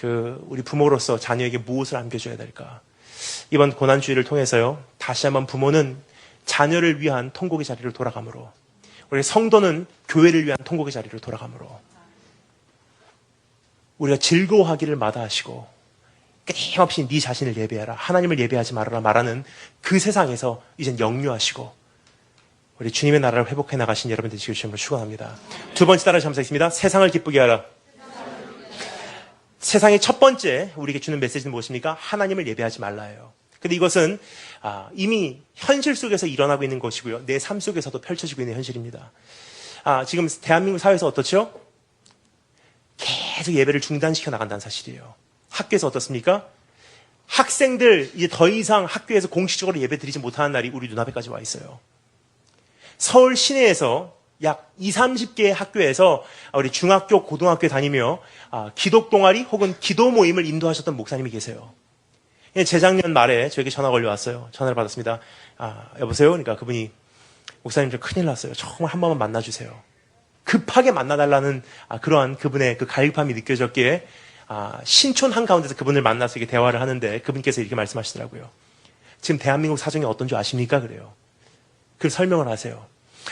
우리 부모로서 자녀에게 무엇을 안겨줘야 될까? 이번 고난주의를 통해서요, 다시 한번 부모는 자녀를 위한 통곡의 자리로 돌아가므로, 우리 성도는 교회를 위한 통곡의 자리로 돌아가므로, 우리가 즐거워하기를 마다하시고 끊임없이 네 자신을 예배하라, 하나님을 예배하지 말아라 말하는 그 세상에서 이젠 역류하시고 우리 주님의 나라를 회복해 나가신 여러분 되시길 주님으로 축원합니다. 두 번째 따라 잠시겠습니다. 세상을 기쁘게 하라. 세상의 첫 번째 우리에게 주는 메시지는 무엇입니까? 하나님을 예배하지 말라예요. 근데 이것은 이미 현실 속에서 일어나고 있는 것이고요, 내 삶 속에서도 펼쳐지고 있는 현실입니다. 지금 대한민국 사회에서 어떻죠? 계속 예배를 중단시켜 나간다는 사실이에요. 학교에서 어떻습니까? 학생들 이제 더 이상 학교에서 공식적으로 예배 드리지 못하는 날이 우리 눈앞에까지 와 있어요. 서울 시내에서 약 20-30개의 학교에서 우리 중학교, 고등학교에 다니며 기독 동아리 혹은 기도 모임을 인도하셨던 목사님이 계세요. 재작년 말에 저에게 전화 걸려왔어요. 전화를 받았습니다. 여보세요? 그러니까 그분이 목사님 좀 큰일 났어요. 정말 한 번만 만나주세요. 급하게 만나달라는 그러한 그분의 그 갈급함이 느껴졌기에 신촌 한가운데서 그분을 만나서 이렇게 대화를 하는데 그분께서 이렇게 말씀하시더라고요. 지금 대한민국 사정이 어떤 줄 아십니까? 그래요. 그 설명을 하세요.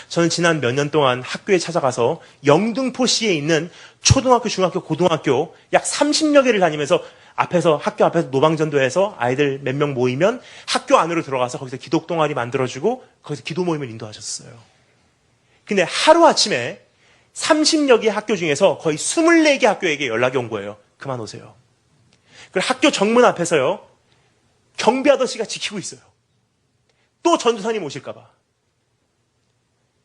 저는 지난 몇 년 동안 학교에 찾아가서 영등포시에 있는 초등학교, 중학교, 고등학교 약 30여 개를 다니면서 학교 앞에서 노방전도해서 아이들 몇 명 모이면 학교 안으로 들어가서 거기서 기독 동아리 만들어주고 거기서 기도 모임을 인도하셨어요. 근데 하루아침에 30여 개 학교 중에서 거의 24개 학교에게 연락이 온 거예요. 그만 오세요. 그리고 학교 정문 앞에서요. 경비 아저씨가 지키고 있어요. 또 전도사님 오실까봐.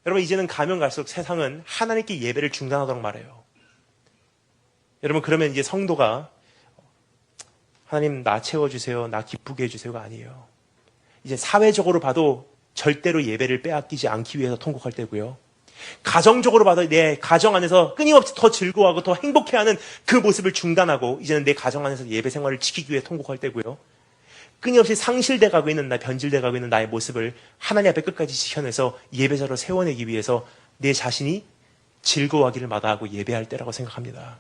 여러분 이제는 가면 갈수록 세상은 하나님께 예배를 중단하도록 말해요. 여러분 그러면 이제 성도가 하나님 나 채워주세요. 나 기쁘게 해주세요가 아니에요. 이제 사회적으로 봐도 절대로 예배를 빼앗기지 않기 위해서 통곡할 때고요. 가정적으로 봐도 내 가정 안에서 끊임없이 더 즐거워하고 더 행복해하는 그 모습을 중단하고 이제는 내 가정 안에서 예배 생활을 지키기 위해 통곡할 때고요. 끊임없이 상실돼 가고 있는 변질돼 가고 있는 나의 모습을 하나님 앞에 끝까지 지켜내서 예배자로 세워내기 위해서 내 자신이 즐거워하기를 마다하고 예배할 때라고 생각합니다.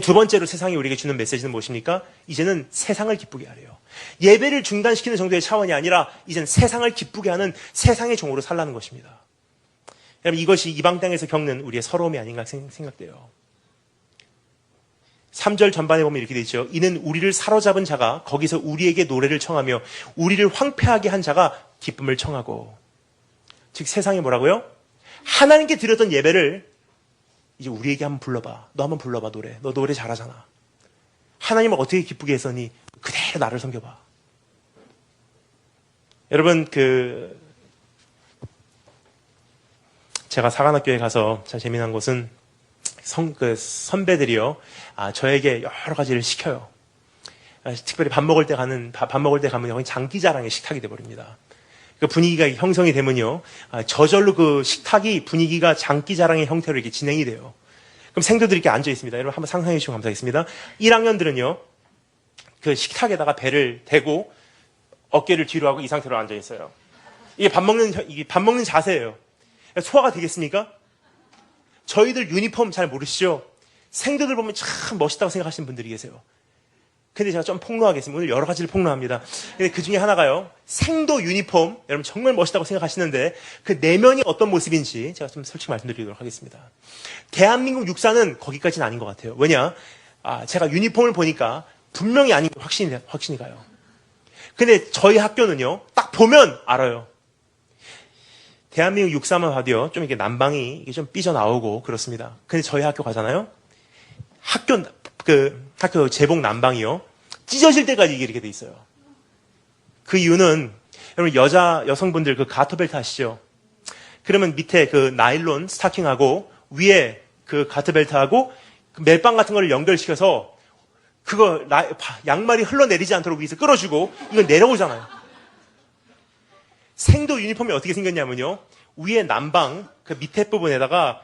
두 번째로 세상이 우리에게 주는 메시지는 무엇입니까? 이제는 세상을 기쁘게 하래요. 예배를 중단시키는 정도의 차원이 아니라 이제는 세상을 기쁘게 하는 세상의 종으로 살라는 것입니다. 여러분 이것이 이방 땅에서 겪는 우리의 서러움이 아닌가 생각돼요. 3절 전반에 보면 이렇게 되어 있죠. 이는 우리를 사로잡은 자가 거기서 우리에게 노래를 청하며 우리를 황폐하게 한 자가 기쁨을 청하고. 즉 세상이 뭐라고요? 하나님께 드렸던 예배를 이제 우리에게 한번 불러봐. 너 한번 불러봐 노래. 너 노래 잘하잖아. 하나님을 어떻게 기쁘게 했으니 그대로 나를 섬겨봐. 여러분 제가 사관학교에 가서 참 재미난 것은 선배들이요, 저에게 여러 가지를 시켜요. 특별히 밥 먹을 때 가면 거의 장기자랑의 식탁이 돼버립니다. 그 분위기가 형성이 되면요, 저절로 그 식탁이 분위기가 장기자랑의 형태로 이렇게 진행이 돼요. 그럼 생도들이 이렇게 앉아 있습니다. 여러분 한번 상상해 주시면 감사하겠습니다. 1학년들은요, 그 식탁에다가 배를 대고 어깨를 뒤로 하고 이 상태로 앉아 있어요. 이게 밥 먹는 자세예요. 소화가 되겠습니까? 저희들 유니폼 잘 모르시죠? 생도들 보면 참 멋있다고 생각하시는 분들이 계세요. 근데 제가 좀 폭로하겠습니다. 오늘 여러 가지를 폭로합니다. 근데 그 중에 하나가요, 생도 유니폼, 여러분 정말 멋있다고 생각하시는데 그 내면이 어떤 모습인지 제가 좀 솔직히 말씀드리도록 하겠습니다. 대한민국 육사는 거기까지는 아닌 것 같아요. 왜냐? 제가 유니폼을 보니까 분명히 아닌 게 확신이 가요. 근데 저희 학교는요, 딱 보면 알아요. 대한민국 육사만 봐도요, 좀 이렇게 난방이 이게 좀 삐져나오고 그렇습니다. 근데 저희 학교 가잖아요? 학교 제복 난방이요, 찢어질 때까지 이렇게 돼 있어요. 그 이유는, 여러분 여성분들 그 가터벨트 아시죠? 그러면 밑에 그 나일론 스타킹하고 위에 그 가터벨트하고 그 멜빵 같은 거를 연결시켜서 그거 양말이 흘러내리지 않도록 위에서 끌어주고 이건 내려오잖아요. 생도 유니폼이 어떻게 생겼냐면요, 위에 난방 그 밑에 부분에다가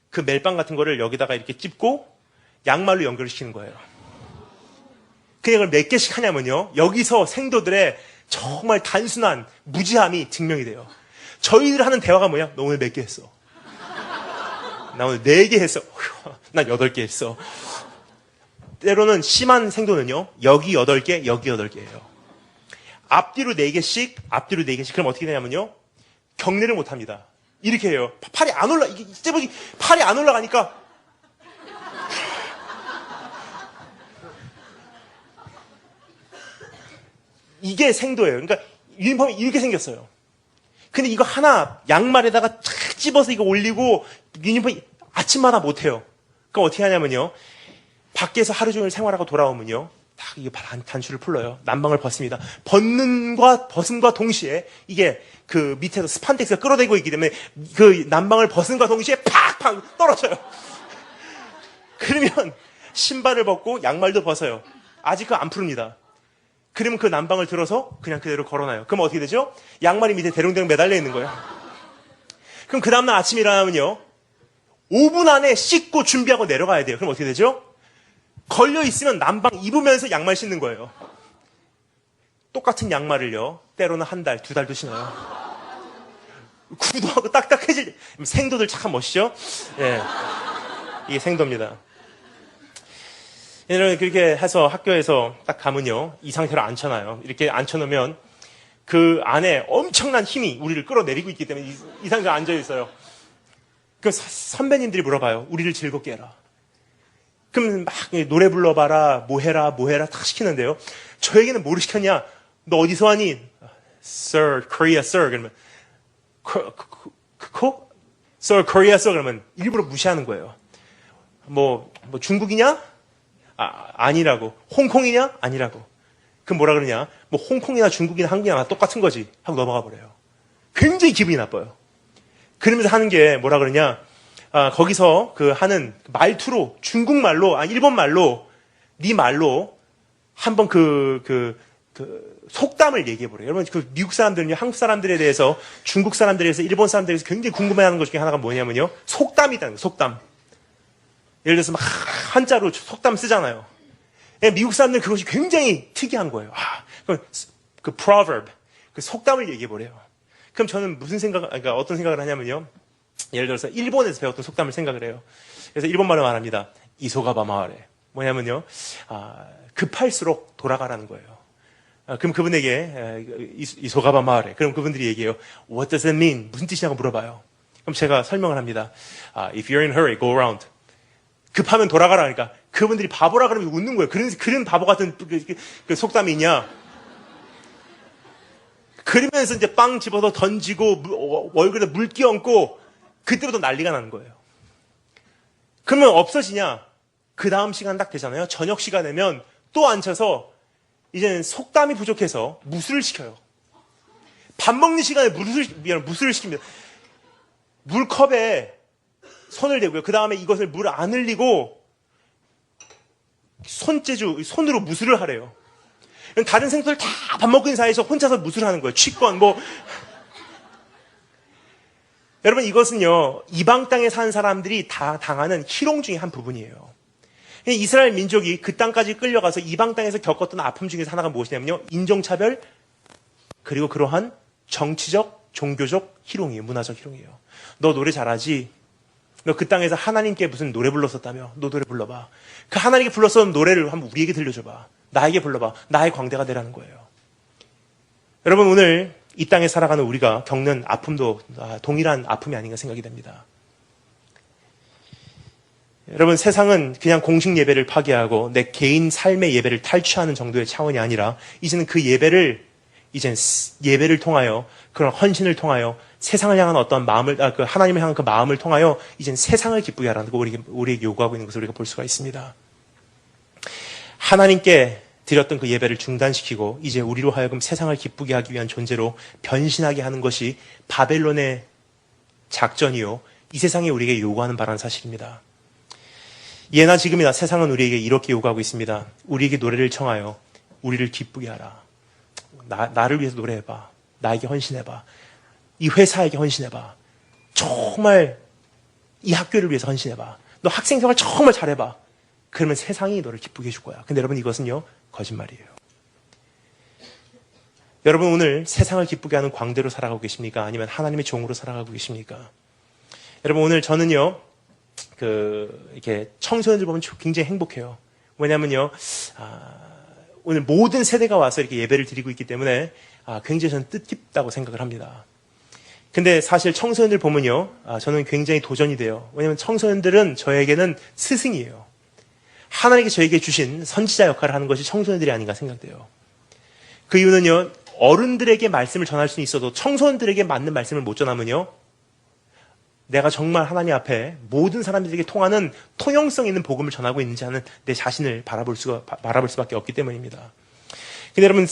그 멜빵 같은 거를 여기다가 이렇게 찝고 양말로 연결시키는 거예요. 그냥 그걸 몇 개씩 하냐면요, 여기서 생도들의 정말 단순한 무지함이 증명이 돼요. 저희들 하는 대화가 뭐냐? 너 오늘 몇 개 했어? 나 오늘 4개 했어. 나 8개 했어. 때로는 심한 생도는요, 여기 8개, 여기 8개예요. 앞뒤로 4개씩, 앞뒤로 4개씩. 그럼 어떻게 되냐면요, 경례를 못 합니다. 이렇게 해요. 팔이 안 올라가니까. 이게 생도예요. 그러니까 유니폼이 이렇게 생겼어요. 근데 이거 하나 양말에다가 탁 집어서 이거 올리고 유니폼 아침마다 못 해요. 그럼 어떻게 하냐면요, 밖에서 하루 종일 생활하고 돌아오면요, 딱 이게 단추를 풀러요. 난방을 벗습니다. 벗음과 동시에 이게 그 밑에서 스판덱스가 끌어대고 있기 때문에 그 난방을 벗음과 동시에 팍팍 떨어져요. 그러면 신발을 벗고 양말도 벗어요. 아직 그거 안 푸릅니다. 그러면 그 난방을 들어서 그냥 그대로 걸어놔요. 그럼 어떻게 되죠? 양말이 밑에 대롱대롱 매달려 있는 거예요. 그럼 그 다음날 아침에 일어나면요, 5분 안에 씻고 준비하고 내려가야 돼요. 그럼 어떻게 되죠? 걸려있으면 난방 입으면서 양말 신는 거예요. 똑같은 양말을요, 때로는 1달, 2달도 신어요. 구도하고 딱딱해질 때. 생도들 참 멋있죠? 예. 이게 생도입니다. 예를 그렇게 해서 학교에서 딱 가면요. 이 상태로 앉혀놔요. 이렇게 앉혀놓으면 그 안에 엄청난 힘이 우리를 끌어내리고 있기 때문에 이 상태로 앉아있어요. 그 선배님들이 물어봐요. 우리를 즐겁게 해라. 그럼 막 노래 불러봐라, 뭐 해라 다 시키는데요. 저에게는 뭐를 시켰냐? 너 어디서 왔니? Sir, Korea, sir. 그러면 Sir, Korea, sir. 그러면 일부러 무시하는 거예요. 뭐 중국이냐? 아니라고. 홍콩이냐? 아니라고. 그럼 뭐라 그러냐? 뭐 홍콩이나 중국이나 한국이나 다 똑같은 거지 하고 넘어가 버려요. 굉장히 기분이 나빠요. 그러면서 하는 게 뭐라 그러냐? 거기서 그 하는 말투로 중국말로, 일본말로, 네 말로 한번 그 속담을 얘기해 보래요. 여러분 그 미국 사람들은요, 한국 사람들에 대해서, 중국 사람들에 대해서, 일본 사람들에 대해서 굉장히 궁금해하는 것 중에 하나가 뭐냐면요, 속담이라는 거예요. 속담. 예를 들어서 막 한자로 속담 쓰잖아요. 미국 사람들은 그것이 굉장히 특이한 거예요. 그 proverb, 그 속담을 얘기해 보래요. 그럼 저는 그러니까 어떤 생각을 하냐면요. 예를 들어서 일본에서 배웠던 속담을 생각을 해요. 그래서 일본말로 말합니다. 이소가바 마을에. 뭐냐면요. 급할수록 돌아가라는 거예요. 그럼 그분에게 이소가바 마을에. 그럼 그분들이 얘기해요. What does it mean? 무슨 뜻이냐고 물어봐요. 그럼 제가 설명을 합니다. If you're in a hurry, go around. 급하면 돌아가라. 그러니까 그분들이 바보라 그러면 웃는 거예요. 그런 바보 같은 그 속담이 있냐? 그러면서 이제 빵 집어서 던지고 얼굴에 물 끼얹고 그때부터 난리가 나는 거예요. 그러면 없어지냐? 그 다음 시간 딱 되잖아요. 저녁 시간 되면 또 앉혀서 이제는 속담이 부족해서 무술을 시켜요. 밥 먹는 시간에 무술을 시킵니다. 물컵에 손을 대고요. 그 다음에 이것을 물 안 흘리고 손으로 무술을 하래요. 다른 생徒들 다 밥 먹고 있는 사이에서 혼자서 무술을 하는 거예요. 취권 여러분 이것은요, 이방 땅에 사는 사람들이 다 당하는 희롱 중에 한 부분이에요. 이스라엘 민족이 그 땅까지 끌려가서 이방 땅에서 겪었던 아픔 중에서 하나가 무엇이냐면요, 인종차별, 그리고 그러한 정치적, 종교적 희롱이에요. 문화적 희롱이에요. 너 노래 잘하지? 너 그 땅에서 하나님께 무슨 노래 불렀었다며? 너 노래 불러봐. 그 하나님께 불렀던 노래를 한번 우리에게 들려줘봐. 나에게 불러봐. 나의 광대가 되라는 거예요. 여러분 오늘 이 땅에 살아가는 우리가 겪는 아픔도 동일한 아픔이 아닌가 생각이 됩니다. 여러분 세상은 그냥 공식 예배를 파괴하고 내 개인 삶의 예배를 탈취하는 정도의 차원이 아니라 이제는 그 예배를 통하여 그런 헌신을 통하여 세상을 향한 어떤 마음을 그 하나님을 향한 그 마음을 통하여 이제는 세상을 기쁘게 하라는 거 우리에게 요구하고 있는 것을 우리가 볼 수가 있습니다. 하나님께 드렸던 그 예배를 중단시키고 이제 우리로 하여금 세상을 기쁘게 하기 위한 존재로 변신하게 하는 것이 바벨론의 작전이요, 이 세상이 우리에게 요구하는 바라는 사실입니다. 예나 지금이나 세상은 우리에게 이렇게 요구하고 있습니다. 우리에게 노래를 청하여 우리를 기쁘게 하라. 나를 위해서 노래해봐. 나에게 헌신해봐. 이 회사에게 헌신해봐. 정말 이 학교를 위해서 헌신해봐. 너 학생생활 정말 잘해봐. 그러면 세상이 너를 기쁘게 해줄 거야. 근데 여러분 이것은요, 거짓말이에요. 여러분 오늘 세상을 기쁘게 하는 광대로 살아가고 계십니까? 아니면 하나님의 종으로 살아가고 계십니까? 여러분 오늘 저는요, 이렇게 청소년들 보면 굉장히 행복해요. 왜냐면요, 오늘 모든 세대가 와서 이렇게 예배를 드리고 있기 때문에 굉장히 저는 뜻깊다고 생각을 합니다. 근데 사실 청소년들 보면요, 저는 굉장히 도전이 돼요. 왜냐면 청소년들은 저에게는 스승이에요. 하나님께 저에게 주신 선지자 역할을 하는 것이 청소년들이 아닌가 생각돼요. 그 이유는요, 어른들에게 말씀을 전할 수는 있어도 청소년들에게 맞는 말씀을 못 전하면요, 내가 정말 하나님 앞에 모든 사람들에게 통하는 통용성 있는 복음을 전하고 있는지 하는 내 자신을 바라볼 수밖에 없기 때문입니다. 근데 여러분,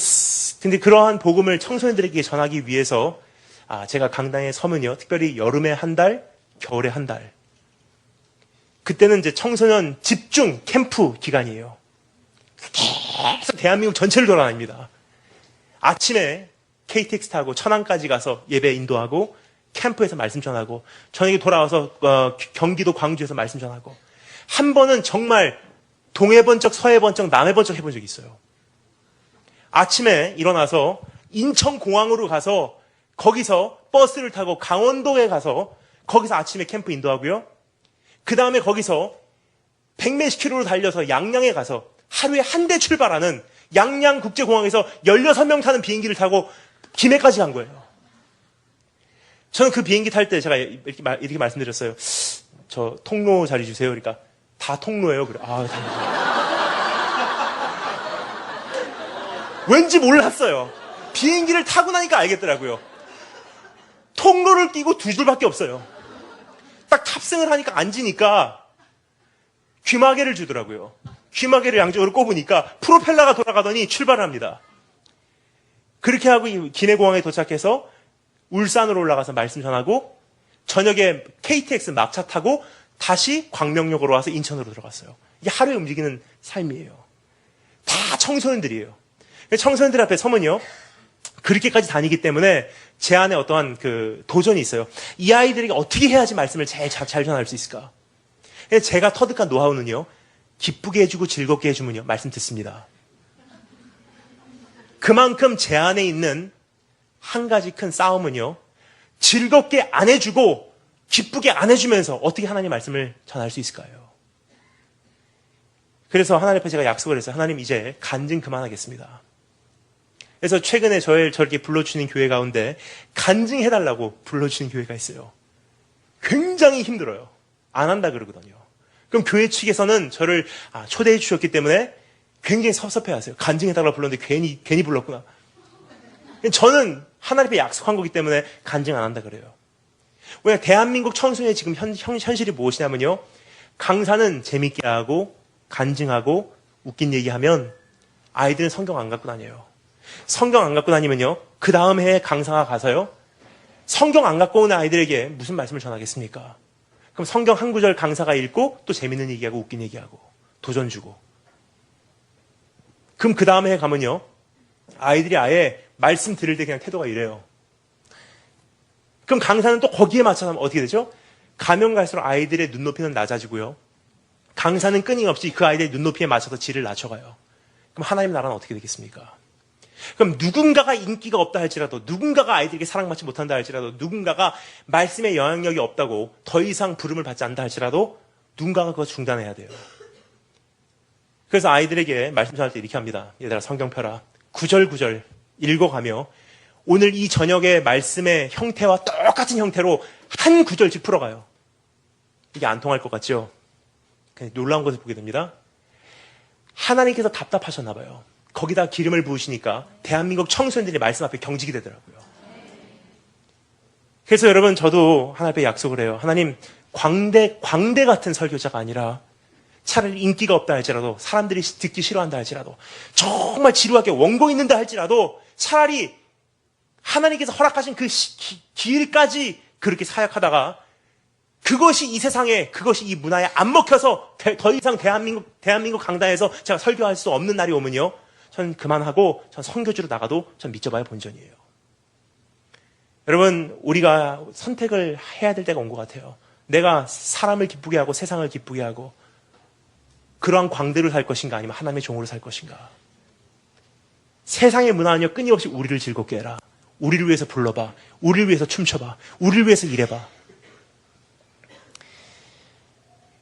그러한 복음을 청소년들에게 전하기 위해서 제가 강당에 서면요, 특별히 여름에 한 달, 겨울에 한 달. 그때는 이제 청소년 집중 캠프 기간이에요. 계속 대한민국 전체를 돌아다닙니다. 아침에 KTX 타고 천안까지 가서 예배 인도하고 캠프에서 말씀 전하고 저녁에 돌아와서 경기도 광주에서 말씀 전하고 한 번은 정말 동해 번쩍 서해 번쩍 남해 번쩍 해본 적이 있어요. 아침에 일어나서 인천공항으로 가서 거기서 버스를 타고 강원도에 가서 거기서 아침에 캠프 인도하고요. 그 다음에 거기서 백몇십 킬로로 달려서 양양에 가서 하루에 한 대 출발하는 양양국제공항에서 16명 타는 비행기를 타고 김해까지 간 거예요. 저는 그 비행기 탈 때 제가 이렇게 말씀드렸어요. 저 통로 자리 주세요. 그러니까 다 통로예요. 그래. 왠지 몰랐어요. 비행기를 타고 나니까 알겠더라고요. 통로를 끼고 두 줄밖에 없어요. 딱 탑승을 하니까 앉으니까 귀마개를 주더라고요. 귀마개를 양쪽으로 꼽으니까 프로펠러가 돌아가더니 출발합니다. 그렇게 하고 기내공항에 도착해서 울산으로 올라가서 말씀 전하고 저녁에 KTX 막차 타고 다시 광명역으로 와서 인천으로 들어갔어요. 이게 하루에 움직이는 삶이에요. 다 청소년들이에요. 청소년들 앞에 서면요. 그렇게까지 다니기 때문에 제 안에 어떠한 그 도전이 있어요. 이 아이들에게 어떻게 해야지 말씀을 잘 전할 수 있을까? 제가 터득한 노하우는요. 기쁘게 해주고 즐겁게 해주면요. 말씀 듣습니다. 그만큼 제 안에 있는 한 가지 큰 싸움은요. 즐겁게 안 해주고 기쁘게 안 해주면서 어떻게 하나님 말씀을 전할 수 있을까요? 그래서 하나님 앞에 제가 약속을 했어요. 하나님 이제 간증 그만하겠습니다. 그래서 최근에 저렇게 불러주시는 교회 가운데 간증해달라고 불러주시는 교회가 있어요. 굉장히 힘들어요. 안 한다 그러거든요. 그럼 교회 측에서는 저를 초대해 주셨기 때문에 굉장히 섭섭해하세요. 간증해달라고 불렀는데 괜히 불렀구나. 저는 하나님 앞에 약속한 거기 때문에 간증 안 한다 그래요. 왜 대한민국 청소년의 지금 현실이 무엇이냐면요. 강사는 재밌게 하고 간증하고 웃긴 얘기하면 아이들은 성경 안 갖고 다녀요. 성경 안 갖고 다니면요. 그 다음 해에 강사가 가서요. 성경 안 갖고 오는 아이들에게 무슨 말씀을 전하겠습니까? 그럼 성경 한 구절 강사가 읽고 또 재밌는 얘기하고 웃긴 얘기하고 도전 주고. 그럼 그 다음 해에 가면요. 아이들이 아예 말씀 들을 때 그냥 태도가 이래요. 그럼 강사는 또 거기에 맞춰서 하면 어떻게 되죠? 가면 갈수록 아이들의 눈높이는 낮아지고요. 강사는 끊임없이 그 아이들의 눈높이에 맞춰서 질을 낮춰가요. 그럼 하나님 나라는 어떻게 되겠습니까? 그럼 누군가가 인기가 없다 할지라도, 누군가가 아이들에게 사랑받지 못한다 할지라도, 누군가가 말씀에 영향력이 없다고 더 이상 부름을 받지 않는다 할지라도 누군가가 그거 중단해야 돼요. 그래서 아이들에게 말씀 전할 때 이렇게 합니다. 얘들아 성경 펴라. 구절구절 읽어가며 오늘 이 저녁의 말씀의 형태와 똑같은 형태로 한 구절씩 풀어가요. 이게 안 통할 것 같죠? 놀라운 것을 보게 됩니다. 하나님께서 답답하셨나 봐요. 거기다 기름을 부으시니까 대한민국 청소년들이 말씀 앞에 경직이 되더라고요. 그래서 여러분 저도 하나님 앞에 약속을 해요. 하나님 광대 같은 설교자가 아니라 차라리 인기가 없다 할지라도 사람들이 듣기 싫어한다 할지라도 정말 지루하게 원고 있는다 할지라도 차라리 하나님께서 허락하신 그 길까지 그렇게 사역하다가 그것이 이 세상에 그것이 이 문화에 안 먹혀서 더 이상 대한민국 강단에서 제가 설교할 수 없는 날이 오면요. 전 그만하고 전 선교주로 나가도 전 믿져봐야 본전이에요. 여러분 우리가 선택을 해야 될 때가 온 것 같아요. 내가 사람을 기쁘게 하고 세상을 기쁘게 하고 그러한 광대로 살 것인가 아니면 하나님의 종으로 살 것인가. 세상의 문화는요 끊임없이 우리를 즐겁게 해라. 우리를 위해서 불러봐. 우리를 위해서 춤춰봐. 우리를 위해서 일해봐.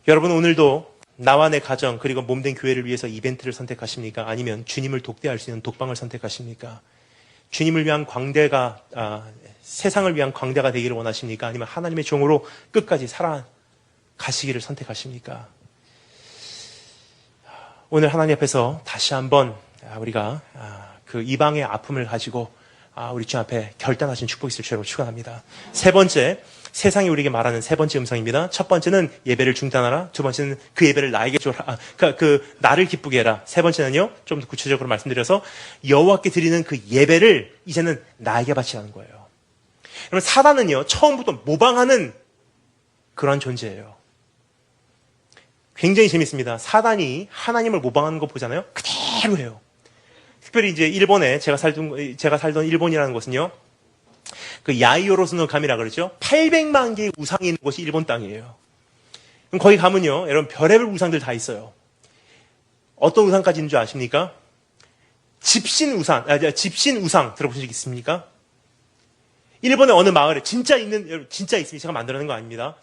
여러분 오늘도 나와 내 가정 그리고 몸된 교회를 위해서 이벤트를 선택하십니까? 아니면 주님을 독대할 수 있는 독방을 선택하십니까? 주님을 위한 광대가 세상을 위한 광대가 되기를 원하십니까? 아니면 하나님의 종으로 끝까지 살아가시기를 선택하십니까? 오늘 하나님 앞에서 다시 한번 우리가 그 이방의 아픔을 가지고 우리 주 앞에 결단하신 축복이 있을 줄 축원합니다. 세 번째, 세상이 우리에게 말하는 세 번째 음성입니다. 첫 번째는 예배를 중단하라. 두 번째는 그 예배를 나에게 줘라. 나를 기쁘게 해라. 세 번째는요, 좀 더 구체적으로 말씀드려서 여호와께 드리는 그 예배를 이제는 나에게 바치라는 거예요. 여러분 사단은요, 처음부터 모방하는 그런 존재예요. 굉장히 재밌습니다. 사단이 하나님을 모방하는 거 보잖아요. 그대로 해요. 특별히 이제 일본에 제가 살던 일본이라는 곳은요. 그 야이오로스노 감이라 그러죠. 800만 개의 우상이 있는 곳이 일본 땅이에요. 그럼 거기 가면요. 여러분 별의별 우상들 다 있어요. 어떤 우상까지 있는 줄 아십니까? 집신 우상 들어보신 적 있습니까? 일본의 어느 마을에 진짜 있으면 제가 만들어낸 거 아닙니다.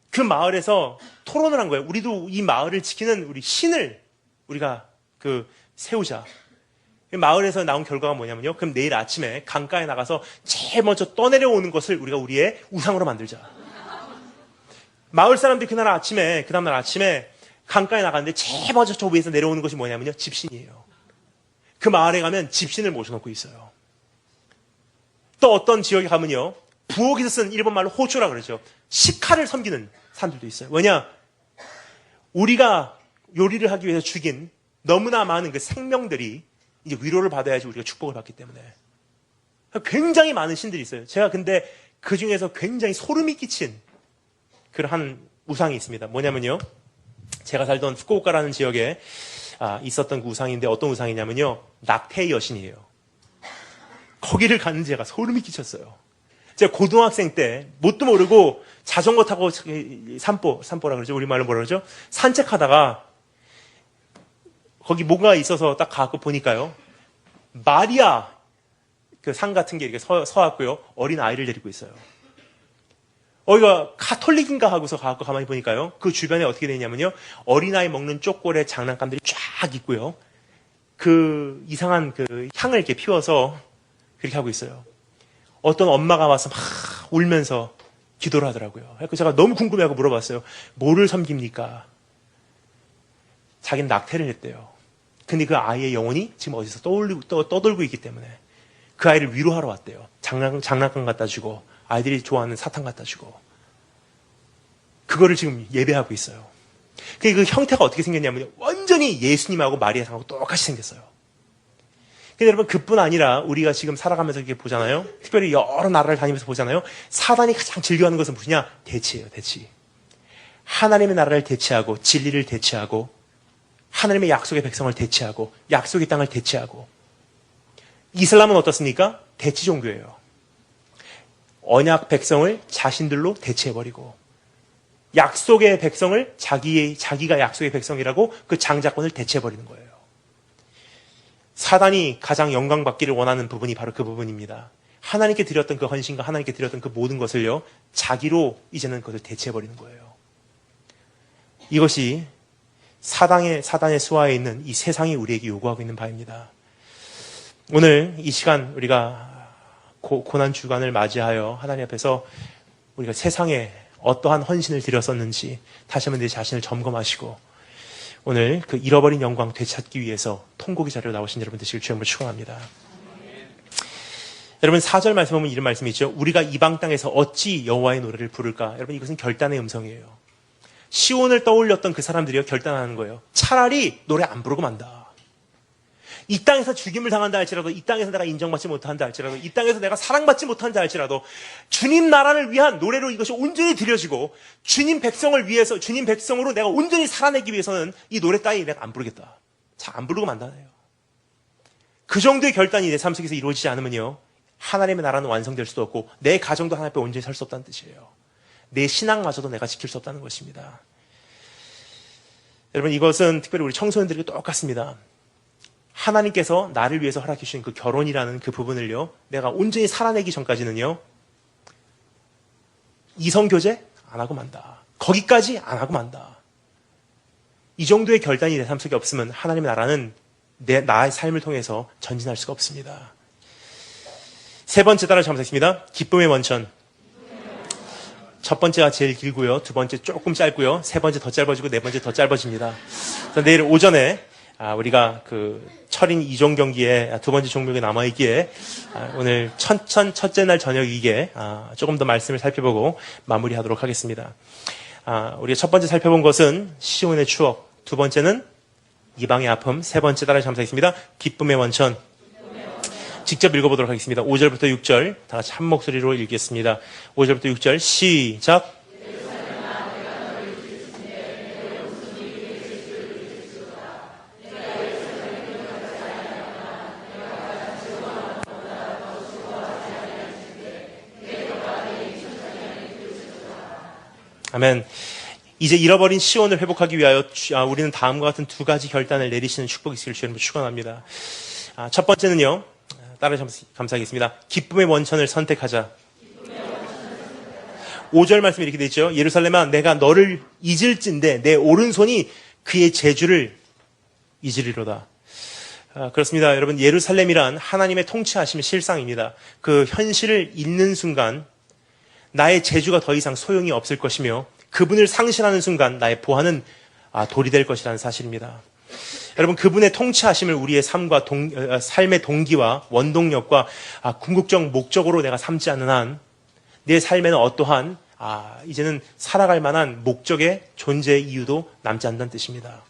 그 마을에서 토론을 한 거예요. 우리도 이 마을을 지키는 우리 신을 우리가 세우자. 마을에서 나온 결과가 뭐냐면요. 그럼 내일 아침에 강가에 나가서 제일 먼저 떠내려오는 것을 우리가 우리의 우상으로 만들자. 마을 사람들이 그 다음날 아침에 강가에 나갔는데 제일 먼저 저 위에서 내려오는 것이 뭐냐면요. 집신이에요. 그 마을에 가면 집신을 모셔놓고 있어요. 또 어떤 지역에 가면요. 부엌에서 쓴 일본 말로 호초라 그러죠. 식칼을 섬기는 사람들도 있어요. 왜냐? 우리가 요리를 하기 위해서 죽인 너무나 많은 그 생명들이 이제 위로를 받아야지 우리가 축복을 받기 때문에. 굉장히 많은 신들이 있어요. 제가 근데 그 중에서 굉장히 소름이 끼친 그러한 우상이 있습니다. 뭐냐면요. 제가 살던 후쿠오카라는 지역에 있었던 그 우상인데 어떤 우상이냐면요. 낙태의 여신이에요. 거기를 가는 제가 소름이 끼쳤어요. 제가 고등학생 때 뭣도 모르고 자전거 타고 산보라 그러죠. 우리말로 뭐라 그러죠? 산책하다가 거기 뭔가 있어서 딱 가고 보니까요. 마리아 그 상 같은 게 이렇게 서왔고요. 어린 아이를 데리고 있어요. 어이가 카톨릭인가 하고서 가고 가만히 보니까요. 그 주변에 어떻게 되냐면요. 어린아이 먹는 쪼꼬레 장난감들이 쫙 있고요. 그 이상한 그 향을 이렇게 피워서 그렇게 하고 있어요. 어떤 엄마가 와서 막 울면서 기도를 하더라고요. 그래서 제가 너무 궁금해하고 물어봤어요. 뭐를 섬깁니까? 자기는 낙태를 했대요. 근데 그 아이의 영혼이 지금 어디서 떠돌고 있기 때문에 그 아이를 위로하러 왔대요. 장난감 갖다 주고 아이들이 좋아하는 사탕 갖다 주고 그거를 지금 예배하고 있어요. 그 형태가 어떻게 생겼냐면 완전히 예수님하고 마리아상하고 똑같이 생겼어요. 근데 여러분 그뿐 아니라 우리가 지금 살아가면서 이렇게 보잖아요. 특별히 여러 나라를 다니면서 보잖아요. 사단이 가장 즐겨하는 것은 무엇이냐? 대치예요. 대치. 하나님의 나라를 대치하고 진리를 대치하고 하나님의 약속의 백성을 대치하고 약속의 땅을 대치하고 이슬람은 어떻습니까? 대치 종교예요. 언약 백성을 자신들로 대치해버리고 약속의 백성을 자기가 약속의 백성이라고 그 장자권을 대체해버리는 거예요. 사단이 가장 영광받기를 원하는 부분이 바로 그 부분입니다. 하나님께 드렸던 그 헌신과 하나님께 드렸던 그 모든 것을요, 자기로 이제는 그것을 대체해버리는 거예요. 이것이 사단의 수하에 있는 이 세상이 우리에게 요구하고 있는 바입니다. 오늘 이 시간 우리가 고난 주간을 맞이하여 하나님 앞에서 우리가 세상에 어떠한 헌신을 드렸었는지 다시 한번 내 자신을 점검하시고 오늘 그 잃어버린 영광 되찾기 위해서 통곡의 자리로 나오신 여러분 되시길 주님으로 축원합니다. 여러분 4절 말씀 보면 이런 말씀이 있죠. 우리가 이방 땅에서 어찌 여호와의 노래를 부를까? 여러분 이것은 결단의 음성이에요. 시온을 떠올렸던 그 사람들이요 결단하는 거예요. 차라리 노래 안 부르고 만다. 이 땅에서 죽임을 당한다 할지라도, 이 땅에서 내가 인정받지 못한다 할지라도, 이 땅에서 내가 사랑받지 못한다 할지라도 주님 나라를 위한 노래로 이것이 온전히 드려지고 주님 백성을 위해서, 주님 백성으로 내가 온전히 살아내기 위해서는 이 노래 따위 내가 안 부르겠다. 자, 안 부르고 만다네요. 그 정도의 결단이 내 삶 속에서 이루어지지 않으면요 하나님의 나라는 완성될 수도 없고 내 가정도 하나님 앞에 온전히 설 수 없다는 뜻이에요. 내 신앙마저도 내가 지킬 수 없다는 것입니다. 여러분 이것은 특별히 우리 청소년들에게 똑같습니다. 하나님께서 나를 위해서 허락해 주신 그 결혼이라는 그 부분을요 내가 온전히 살아내기 전까지는요 이성교제 안 하고 만다. 거기까지 안 하고 만다. 이 정도의 결단이 내 삶 속에 없으면 하나님의 나라는 나의 삶을 통해서 전진할 수가 없습니다. 세 번째 따라 점사했습니다. 기쁨의 원천. 첫 번째가 제일 길고요. 두 번째 조금 짧고요. 세 번째 더 짧아지고 네 번째 더 짧아집니다. 그래서 내일 오전에 우리가 그 철인 2종 경기에 두 번째 종목이 남아있기에 오늘 첫째 날 저녁이기에 조금 더 말씀을 살펴보고 마무리하도록 하겠습니다. 우리가 첫 번째 살펴본 것은 시온의 추억, 두 번째는 이방의 아픔, 세 번째 따라 감사하겠습니다. 기쁨의 원천. 직접 읽어보도록 하겠습니다. 5절부터 6절 다 같이 한 목소리로 읽겠습니다. 5절부터 6절 시작. 아멘. 이제 잃어버린 시온을 회복하기 위하여 우리는 다음과 같은 두 가지 결단을 내리시는 축복이 있기를 주님으로 축원합니다. 첫 번째는요. 따라 감사하겠습니다. 기쁨의 원천을 선택하자. 5절 말씀이 이렇게 되죠. 예루살렘아 내가 너를 잊을진데 내 오른손이 그의 재주를 잊으리로다. 그렇습니다. 여러분, 예루살렘이란 하나님의 통치하심의 실상입니다. 그 현실을 잊는 순간 나의 재주가 더 이상 소용이 없을 것이며 그분을 상실하는 순간 나의 보화는 돌이 될 것이라는 사실입니다. 여러분, 그분의 통치하심을 우리의 삶과 삶의 동기와 원동력과 궁극적 목적으로 내가 삼지 않는 한 내 삶에는 어떠한 이제는 살아갈 만한 목적의 존재의 이유도 남지 않는다는 뜻입니다.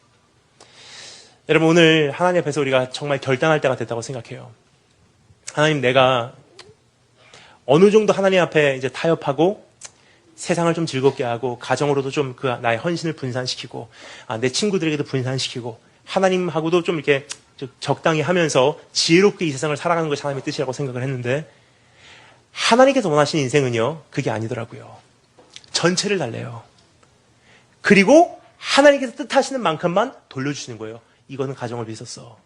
여러분, 오늘 하나님 앞에서 우리가 정말 결단할 때가 됐다고 생각해요. 하나님, 내가 어느 정도 하나님 앞에 이제 타협하고 세상을 좀 즐겁게 하고 가정으로도 좀 그 나의 헌신을 분산시키고 내 친구들에게도 분산시키고 하나님하고도 좀 이렇게 적당히 하면서 지혜롭게 이 세상을 살아가는 것이 하나님의 뜻이라고 생각을 했는데 하나님께서 원하시는 인생은요, 그게 아니더라고요. 전체를 달래요. 그리고 하나님께서 뜻하시는 만큼만 돌려주시는 거예요. 이거는 가정을 위해서 써.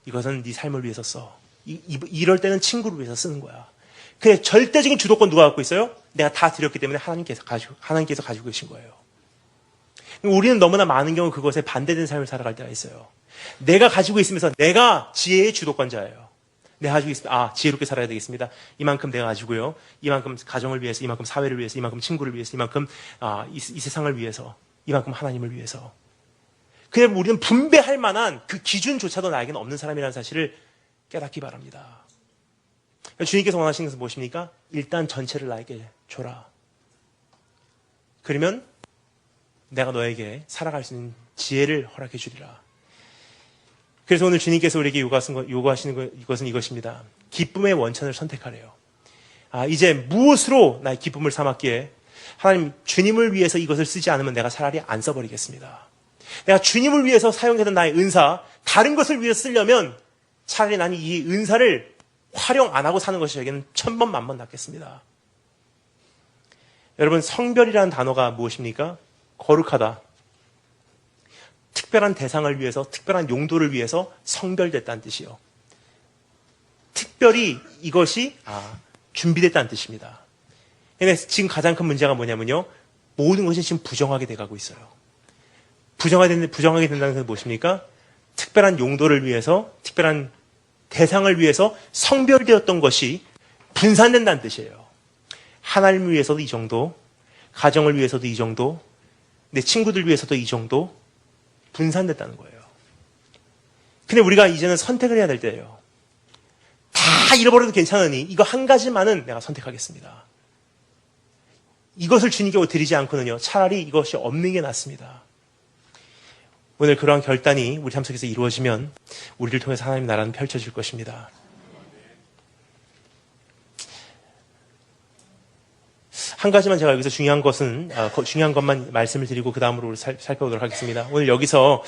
이것은 네 삶을 위해서 써. 이럴 때는 친구를 위해서 쓰는 거야. 그래, 절대적인 주도권 누가 갖고 있어요? 내가 다 드렸기 때문에 하나님께서 가지고 계신 거예요. 우리는 너무나 많은 경우 그것에 반대된 삶을 살아갈 때가 있어요. 내가 가지고 있으면서 내가 지혜의 주도권자예요. 내가 가지고 있으면 지혜롭게 살아야 되겠습니다. 이만큼 내가 가지고요. 이만큼 가정을 위해서, 이만큼 사회를 위해서, 이만큼 친구를 위해서, 이만큼 이 세상을 위해서, 이만큼 하나님을 위해서. 그냥 우리는 분배할 만한 그 기준조차도 나에게는 없는 사람이라는 사실을 깨닫기 바랍니다. 주님께서 원하시는 것은 무엇입니까? 일단 전체를 나에게 줘라. 그러면 내가 너에게 살아갈 수 있는 지혜를 허락해 주리라. 그래서 오늘 주님께서 우리에게 요구하시는 이것은 이것입니다. 기쁨의 원천을 선택하래요. 이제 무엇으로 나의 기쁨을 삼았기에 하나님, 주님을 위해서 이것을 쓰지 않으면 내가 차라리 안 써버리겠습니다. 내가 주님을 위해서 사용했던 나의 은사, 다른 것을 위해서 쓰려면 차라리 나는 이 은사를 활용 안 하고 사는 것이 저에게는 천번 만번 낫겠습니다. 여러분, 성별이라는 단어가 무엇입니까? 거룩하다. 특별한 대상을 위해서, 특별한 용도를 위해서 성별됐다는 뜻이요. 특별히 이것이 준비됐다는 뜻입니다. 근데 지금 가장 큰 문제가 뭐냐면요, 모든 것이 지금 부정하게 돼가고 있어요. 부정하게 된다는 것은 무엇입니까? 특별한 용도를 위해서, 특별한 대상을 위해서 성별되었던 것이 분산된다는 뜻이에요. 하나님을 위해서도 이 정도, 가정을 위해서도 이 정도, 내 친구들 위해서도 이 정도 분산됐다는 거예요. 근데 우리가 이제는 선택을 해야 될 때예요. 다 잃어버려도 괜찮으니 이거 한 가지만은 내가 선택하겠습니다. 이것을 주님께 드리지 않고는요, 차라리 이것이 없는 게 낫습니다. 오늘 그러한 결단이 우리 삶 속에서 이루어지면 우리를 통해서 하나님의 나라는 펼쳐질 것입니다. 한 가지만 제가 여기서 중요한 것만 말씀을 드리고 그 다음으로 살펴보도록 하겠습니다. 오늘 여기서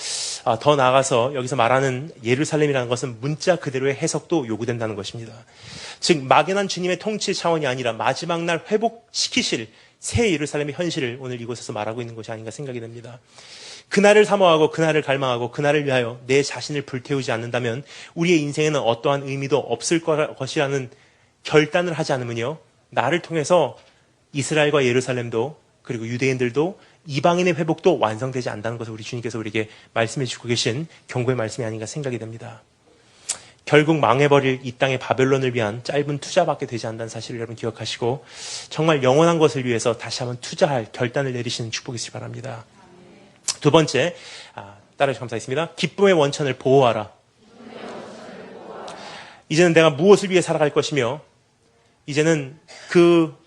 더 나아가서 여기서 말하는 예루살렘이라는 것은 문자 그대로의 해석도 요구된다는 것입니다. 즉 막연한 주님의 통치 차원이 아니라 마지막 날 회복시키실 새 예루살렘의 현실을 오늘 이곳에서 말하고 있는 것이 아닌가 생각이 됩니다. 그날을 사모하고 그날을 갈망하고 그날을 위하여 내 자신을 불태우지 않는다면 우리의 인생에는 어떠한 의미도 없을 것이라는 결단을 하지 않으면요, 나를 통해서 이스라엘과 예루살렘도 그리고 유대인들도 이방인의 회복도 완성되지 않는다는 것을 우리 주님께서 우리에게 말씀해 주고 계신 경고의 말씀이 아닌가 생각이 됩니다. 결국 망해버릴 이 땅의 바벨론을 위한 짧은 투자밖에 되지 않는다는 사실을 여러분 기억하시고 정말 영원한 것을 위해서 다시 한번 투자할 결단을 내리시는 축복이 있으시기 바랍니다. 두 번째, 따라서 감사했습니다. 기쁨의 원천을 보호하라. 이제는 내가 무엇을 위해 살아갈 것이며 이제는 그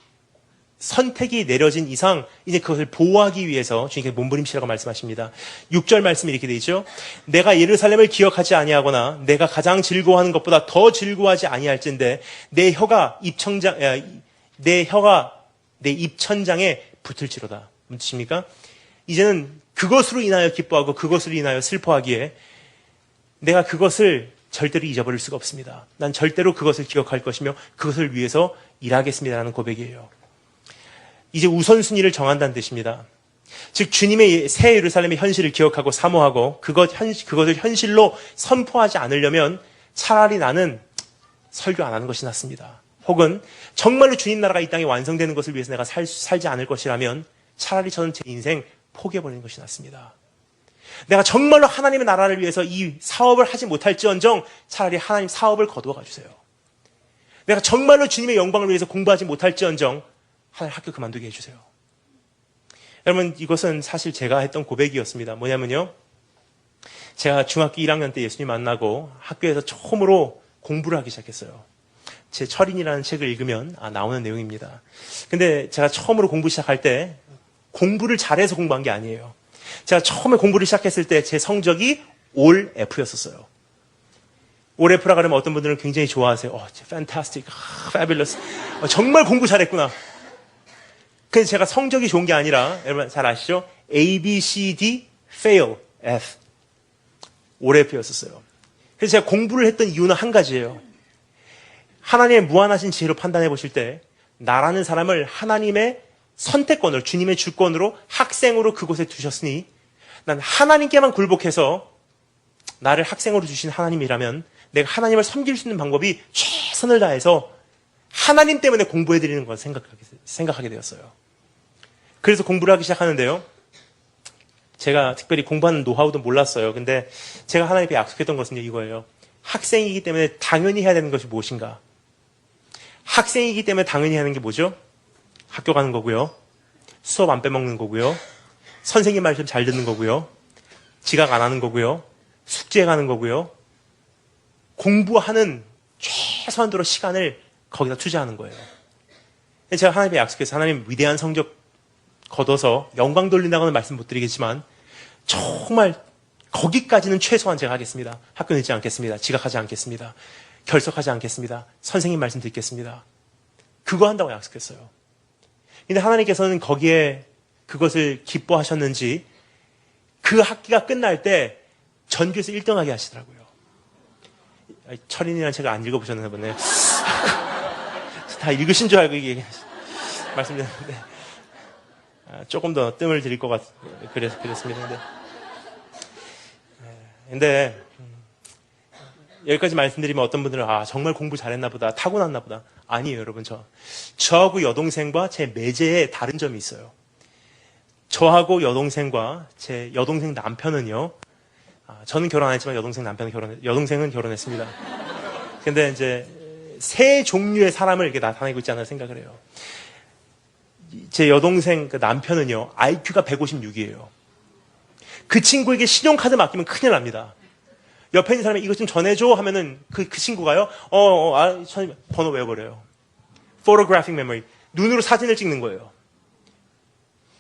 선택이 내려진 이상 이제 그것을 보호하기 위해서 주님께서 몸부림치라고 말씀하십니다. 6절 말씀이 이렇게 되어 있죠. 내가 예루살렘을 기억하지 아니하거나 내가 가장 즐거워하는 것보다 더 즐거워하지 아니할진대 내 혀가 내 입천장에 붙을지로다. 무슨 뜻입니까? 이제는 그것으로 인하여 기뻐하고 그것으로 인하여 슬퍼하기에 내가 그것을 절대로 잊어버릴 수가 없습니다. 난 절대로 그것을 기억할 것이며 그것을 위해서 일하겠습니다라는 고백이에요. 이제 우선순위를 정한다는 뜻입니다. 즉 주님의 새 예루살렘의 현실을 기억하고 사모하고 그것을 현실로 선포하지 않으려면 차라리 나는 설교 안 하는 것이 낫습니다. 혹은 정말로 주님 나라가 이 땅에 완성되는 것을 위해서 내가 살지 않을 것이라면 차라리 저는 제 인생 포기해버리는 것이 낫습니다. 내가 정말로 하나님의 나라를 위해서 이 사업을 하지 못할지언정 차라리 하나님 사업을 거두어 가주세요. 내가 정말로 주님의 영광을 위해서 공부하지 못할지언정 하나님 학교 그만두게 해주세요. 여러분, 이것은 사실 제가 했던 고백이었습니다. 뭐냐면요, 제가 중학교 1학년 때 예수님 만나고 학교에서 처음으로 공부를 하기 시작했어요. 제 철인이라는 책을 읽으면 나오는 내용입니다. 근데 제가 처음으로 공부 시작할 때 공부를 잘해서 공부한 게 아니에요. 제가 처음에 공부를 시작했을 때 제 성적이 올 F였었어요. 올 F라고 하면 어떤 분들은 굉장히 좋아하세요. fantastic, fabulous. 정말 공부 잘했구나. 근데 제가 성적이 좋은 게 아니라, 여러분 잘 아시죠? A, B, C, D, fail, F. 올 F였었어요. 그래서 제가 공부를 했던 이유는 한 가지예요. 하나님의 무한하신 지혜로 판단해 보실 때 나라는 사람을 하나님의 선택권으로, 주님의 주권으로 학생으로 그곳에 두셨으니 난 하나님께만 굴복해서 나를 학생으로 주신 하나님이라면 내가 하나님을 섬길 수 있는 방법이 최선을 다해서 하나님 때문에 공부해드리는 걸 생각하게 되었어요. 그래서 공부를 하기 시작하는데요. 제가 특별히 공부하는 노하우도 몰랐어요. 근데 제가 하나님께 약속했던 것은 이거예요. 학생이기 때문에 당연히 해야 되는 것이 무엇인가? 학생이기 때문에 당연히 하는 게 뭐죠? 학교 가는 거고요. 수업 안 빼먹는 거고요. 선생님 말씀 잘 듣는 거고요. 지각 안 하는 거고요. 숙제 가는 거고요. 공부하는 최소한도로 시간을 거기다 투자하는 거예요. 제가 하나님께 약속해서 하나님 위대한 성적 거둬서 영광 돌린다고는 말씀 못 드리겠지만 정말 거기까지는 최소한 제가 하겠습니다. 학교 늦지 않겠습니다. 지각하지 않겠습니다. 결석하지 않겠습니다. 선생님 말씀 듣겠습니다. 그거 한다고 약속했어요. 근데 하나님께서는 거기에 그것을 기뻐하셨는지 그 학기가 끝날 때 전교에서 1등하게 하시더라고요. 철인이라는 책을 안 읽어보셨나 보네. 다 읽으신 줄 알고 이게 말씀드렸는데 조금 더 뜸을 들일 것 그랬습니다. 근데 여기까지 말씀드리면 어떤 분들은 정말 공부 잘했나 보다, 타고났나 보다. 아니에요, 여러분. 저하고 여동생과 제 매제에 다른 점이 있어요. 저하고 여동생과 제 여동생 남편은요, 저는 결혼 안 했지만 여동생은 결혼했습니다. 근데 이제 세 종류의 사람을 이렇게 나타내고 있지 않나 생각을 해요. 제 여동생 그 남편은요, IQ가 156이에요. 그 친구에게 신용카드 맡기면 큰일 납니다. 옆에 있는 사람이 이것 좀 전해줘 하면은 그 친구가요, 번호 외워버려요. Photographic memory. 눈으로 사진을 찍는 거예요.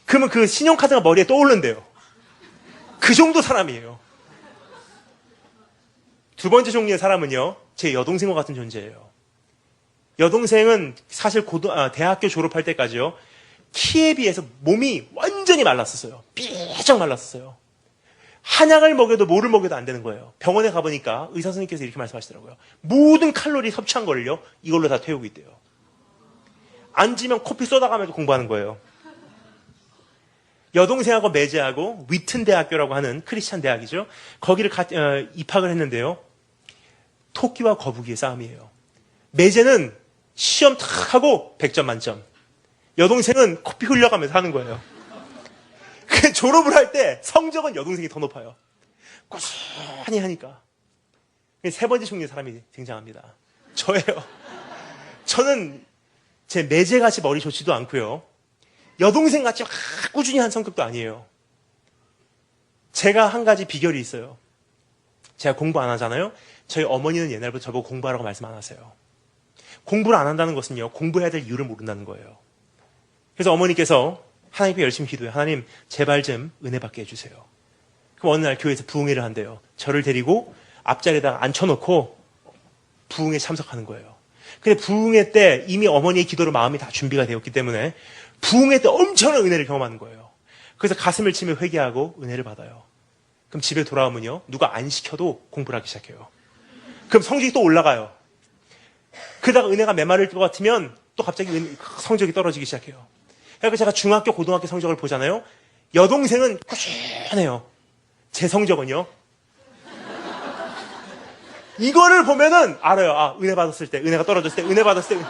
그러면 그 신용카드가 머리에 떠오른대요. 그 정도 사람이에요. 두 번째 종류의 사람은요, 제 여동생과 같은 존재예요. 여동생은 사실 대학교 졸업할 때까지요, 키에 비해서 몸이 완전히 말랐었어요. 삐쩍 말랐었어요. 한약을 먹여도 뭐를 먹여도 안 되는 거예요. 병원에 가보니까 의사 선생님께서 이렇게 말씀하시더라고요. 모든 칼로리 섭취한 거를요, 이걸로 다 태우고 있대요. 앉으면 코피 쏟아가면서 공부하는 거예요. 여동생하고 매제하고 위튼 대학교라고 하는 크리스찬 대학이죠. 거기를 입학을 했는데요. 토끼와 거북이의 싸움이에요. 매제는 시험 탁 하고 100점 만점. 여동생은 코피 흘려가면서 하는 거예요. 졸업을 할 때 성적은 여동생이 더 높아요. 꾸준히 하니까. 세 번째 종류의 사람이 등장합니다. 저예요. 저는 제 매제같이 머리 좋지도 않고요. 여동생같이 꾸준히 한 성격도 아니에요. 제가 한 가지 비결이 있어요. 제가 공부 안 하잖아요. 저희 어머니는 옛날부터 저보고 공부하라고 말씀 안 하세요. 공부를 안 한다는 것은요, 공부해야 될 이유를 모른다는 거예요. 그래서 어머니께서 하나님께 열심히 기도해요. 하나님, 제발 좀 은혜 받게 해주세요. 그럼 어느 날 교회에서 부흥회를 한대요. 저를 데리고 앞자리에다가 앉혀놓고 부흥회에 참석하는 거예요. 근데 부흥회 때 이미 어머니의 기도로 마음이 다 준비가 되었기 때문에 부흥회 때 엄청난 은혜를 경험하는 거예요. 그래서 가슴을 치며 회개하고 은혜를 받아요. 그럼 집에 돌아오면요, 누가 안 시켜도 공부를 하기 시작해요. 그럼 성적이 또 올라가요. 그러다가 은혜가 메마를 것 같으면 또 갑자기 성적이 떨어지기 시작해요. 그러니까 제가 중학교, 고등학교 성적을 보잖아요. 여동생은 꾸준해요. 제 성적은요. 이거를 보면은 알아요. 은혜 받았을 때, 은혜가 떨어졌을 때, 은혜 받았을 때.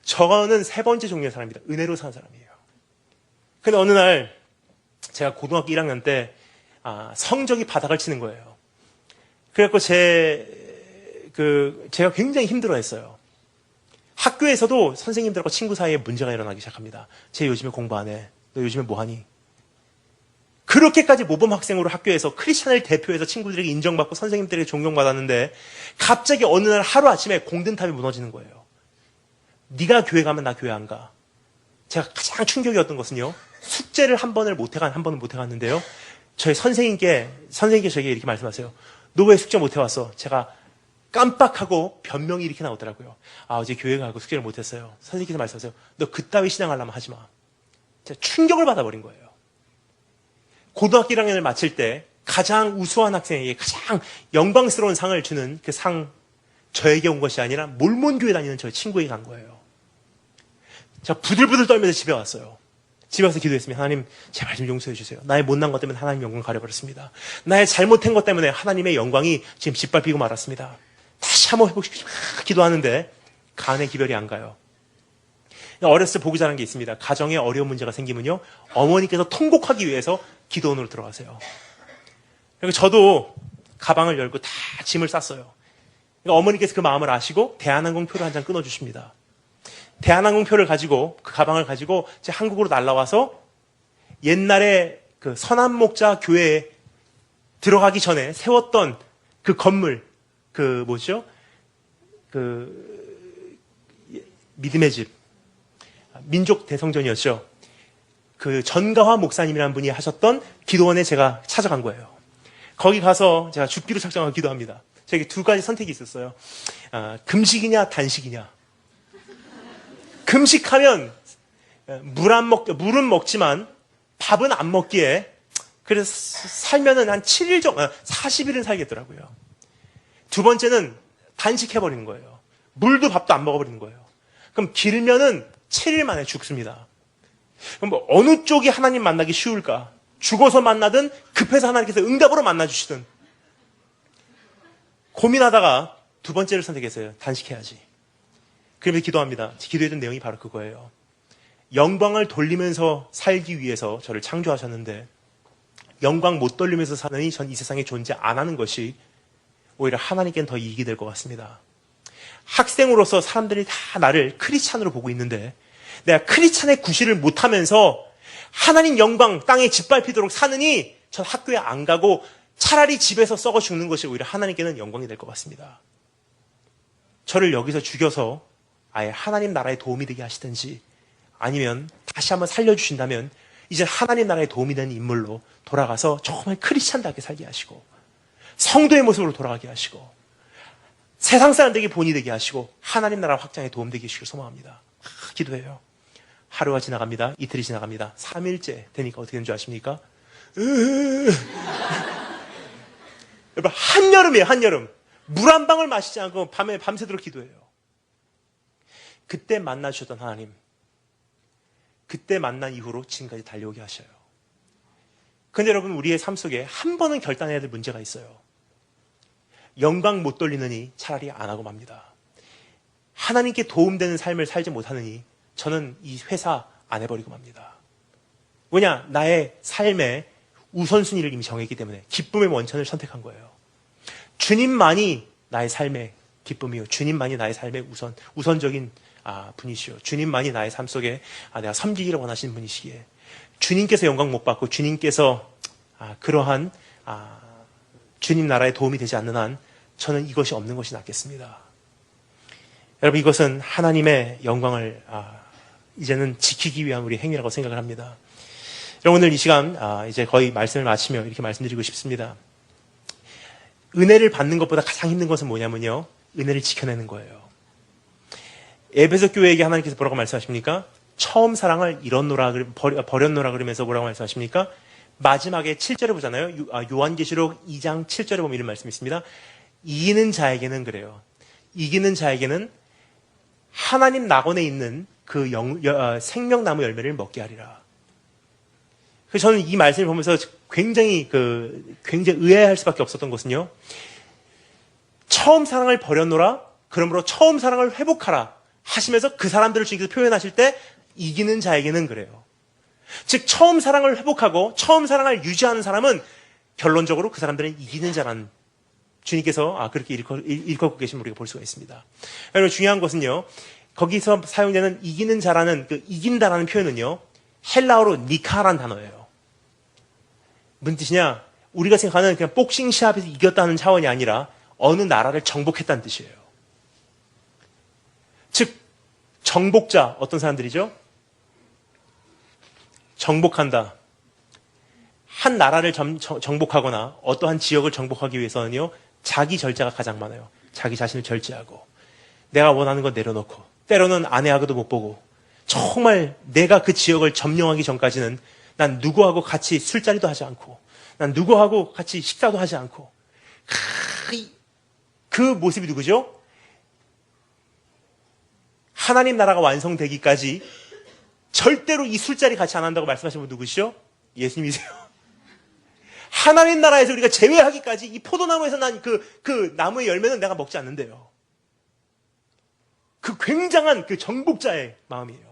저는 세 번째 종류의 사람입니다. 은혜로 사는 사람이에요. 근데 어느 날 제가 고등학교 1학년 때 성적이 바닥을 치는 거예요. 그래갖고 제가 굉장히 힘들어했어요. 학교에서도 선생님들하고 친구 사이에 문제가 일어나기 시작합니다. 쟤 요즘에 공부 안 해. 너 요즘에 뭐 하니? 그렇게까지 모범 학생으로 학교에서 크리스찬을 대표해서 친구들에게 인정받고 선생님들에게 존경받았는데 갑자기 어느 날 하루아침에 공든탑이 무너지는 거예요. 네가 교회 가면 나 교회 안 가. 제가 가장 충격이었던 것은요. 숙제를 한 번은 못 해갔는데요. 저희 선생님께 저에게 이렇게 말씀하세요. 너 왜 숙제 못 해왔어? 제가 깜빡하고 변명이 이렇게 나오더라고요. 어제 교회 가고 숙제를 못 했어요. 선생님께서 말씀하세요. 너 그따위 신앙하려면 하지 마. 제가 충격을 받아버린 거예요. 고등학교 1학년을 마칠 때 가장 우수한 학생에게 가장 영광스러운 상을 주는 그 상, 저에게 온 것이 아니라 몰몬교회 다니는 저희 친구에게 간 거예요. 제가 부들부들 떨면서 집에 왔어요. 집에 와서 기도했습니다. 하나님, 제발 좀 용서해 주세요. 나의 못난 것 때문에 하나님 영광 가려버렸습니다. 나의 잘못한 것 때문에 하나님의 영광이 지금 짓밟히고 말았습니다. 다시 한번 회복시키고 기도하는데 간의 기별이 안 가요. 어렸을 때 보기 잘한 게 있습니다. 가정에 어려운 문제가 생기면요. 어머니께서 통곡하기 위해서 기도원으로 들어가세요. 그리고 저도 가방을 열고 다 짐을 쌌어요. 그러니까 어머니께서 그 마음을 아시고 대한항공표를 한 장 끊어주십니다. 대한항공표를 가지고 그 가방을 가지고 제 한국으로 날라와서 옛날에 그 선한목자 교회에 들어가기 전에 세웠던 그 건물, 믿음의 집, 민족 대성전이었죠. 그 전가화 목사님이라는 분이 하셨던 기도원에 제가 찾아간 거예요. 거기 가서 제가 죽기로 작정하고 기도합니다. 저에게 두 가지 선택이 있었어요. 금식이냐 단식이냐. 금식하면 물은 먹지만 밥은 안 먹기에 그래서 살면은 한 7일 정도, 40일은 살겠더라고요. 두 번째는 단식해버리는 거예요. 물도 밥도 안 먹어버리는 거예요. 그럼 길면은 7일 만에 죽습니다. 그럼 뭐 어느 쪽이 하나님 만나기 쉬울까? 죽어서 만나든 급해서 하나님께서 응답으로 만나주시든. 고민하다가 두 번째를 선택했어요. 단식해야지. 그러면서 기도합니다. 기도했던 내용이 바로 그거예요. 영광을 돌리면서 살기 위해서 저를 창조하셨는데 영광 못 돌리면서 사느니 전 이 세상에 존재 안 하는 것이 오히려 하나님께는 더 이익이 될 것 같습니다. 학생으로서 사람들이 다 나를 크리스찬으로 보고 있는데 내가 크리스찬의 구실을 못하면서 하나님 영광 땅에 짓밟히도록 사느니 전 학교에 안 가고 차라리 집에서 썩어 죽는 것이 오히려 하나님께는 영광이 될 것 같습니다. 저를 여기서 죽여서 아예 하나님 나라에 도움이 되게 하시든지 아니면 다시 한번 살려주신다면 이제 하나님 나라에 도움이 되는 인물로 돌아가서 정말 크리스찬답게 살게 하시고 성도의 모습으로 돌아가게 하시고 세상 사람들에게 본이 되게 하시고 하나님 나라 확장에 도움되게 해주시길 소망합니다. 기도해요. 하루가 지나갑니다. 이틀이 지나갑니다. 3일째 되니까 어떻게 되는 줄 아십니까? 여러분 한여름이에요. 한여름. 물 한 방울 마시지 않고 밤새도록 기도해요. 그때 만나주셨던 하나님, 그때 만난 이후로 지금까지 달려오게 하셔요. 근데 여러분 우리의 삶 속에 한 번은 결단해야 될 문제가 있어요. 영광 못 돌리느니 차라리 안 하고 맙니다. 하나님께 도움되는 삶을 살지 못하느니 저는 이 회사 안 해버리고 맙니다. 왜냐? 나의 삶의 우선순위를 이미 정했기 때문에 기쁨의 원천을 선택한 거예요. 주님만이 나의 삶의 기쁨이요. 주님만이 나의 삶의 우선적인 분이시요. 주님만이 나의 삶 속에 내가 섬기기를 원하시는 분이시기에 주님께서 영광 못 받고 주님께서 그러한 주님 나라에 도움이 되지 않는 한 저는 이것이 없는 것이 낫겠습니다. 여러분 이것은 하나님의 영광을 이제는 지키기 위한 우리 행위라고 생각을 합니다. 여러분 오늘 이 시간 이제 거의 말씀을 마치며 이렇게 말씀드리고 싶습니다. 은혜를 받는 것보다 가장 힘든 것은 뭐냐면요. 은혜를 지켜내는 거예요. 에베소 교회에게 하나님께서 뭐라고 말씀하십니까? 처음 사랑을 버렸노라 그러면서 뭐라고 말씀하십니까? 마지막에 7절에 보잖아요. 요한계시록 2장 7절에 보면 이런 말씀이 있습니다. 이기는 자에게는 그래요. 이기는 자에게는 하나님 낙원에 있는 그 생명나무 열매를 먹게 하리라. 그래서 저는 이 말씀을 보면서 굉장히 의아해할 수밖에 없었던 것은요. 처음 사랑을 버렸노라. 그러므로 처음 사랑을 회복하라. 하시면서 그 사람들을 주님께서 표현하실 때 이기는 자에게는 그래요. 즉 처음 사랑을 회복하고 처음 사랑을 유지하는 사람은 결론적으로 그 사람들은 이기는 자라는 주님께서 그렇게 일컫고 계신 우리가 볼 수가 있습니다. 여러분 중요한 것은요. 거기서 사용되는 이기는 자라는 그 이긴다라는 표현은요. 헬라어로 니카라는 단어예요. 무슨 뜻이냐? 우리가 생각하는 그냥 복싱 시합에서 이겼다는 차원이 아니라 어느 나라를 정복했다는 뜻이에요. 즉 정복자 어떤 사람들이죠? 정복한다. 한 나라를 정복하거나 어떠한 지역을 정복하기 위해서는요. 자기 절제가 가장 많아요. 자기 자신을 절제하고 내가 원하는 건 내려놓고 때로는 아내하고도 못 보고 정말 내가 그 지역을 점령하기 전까지는 난 누구하고 같이 술자리도 하지 않고 난 누구하고 같이 식사도 하지 않고 그 모습이 누구죠? 하나님 나라가 완성되기까지 절대로 이 술자리 같이 안 한다고 말씀하신 분 누구시죠? 예수님이세요. 하나님 나라에서 우리가 제외하기까지 이 포도나무에서 난 그 나무의 열매는 내가 먹지 않는데요. 그 굉장한 그 정복자의 마음이에요.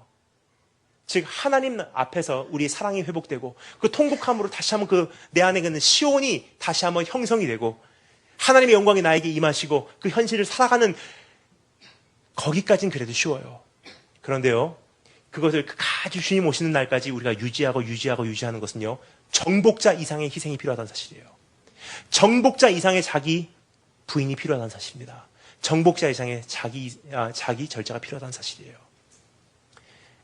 즉 하나님 앞에서 우리의 사랑이 회복되고 그 통곡함으로 다시 한번 그 내 안에 있는 시온이 다시 한번 형성이 되고 하나님의 영광이 나에게 임하시고 그 현실을 살아가는 거기까지는 그래도 쉬워요. 그런데요. 그것을 아주 주님 오시는 날까지 우리가 유지하는 것은요. 정복자 이상의 희생이 필요하다는 사실이에요. 정복자 이상의 자기 부인이 필요하다는 사실입니다. 정복자 이상의 자기 절제가 필요하다는 사실이에요.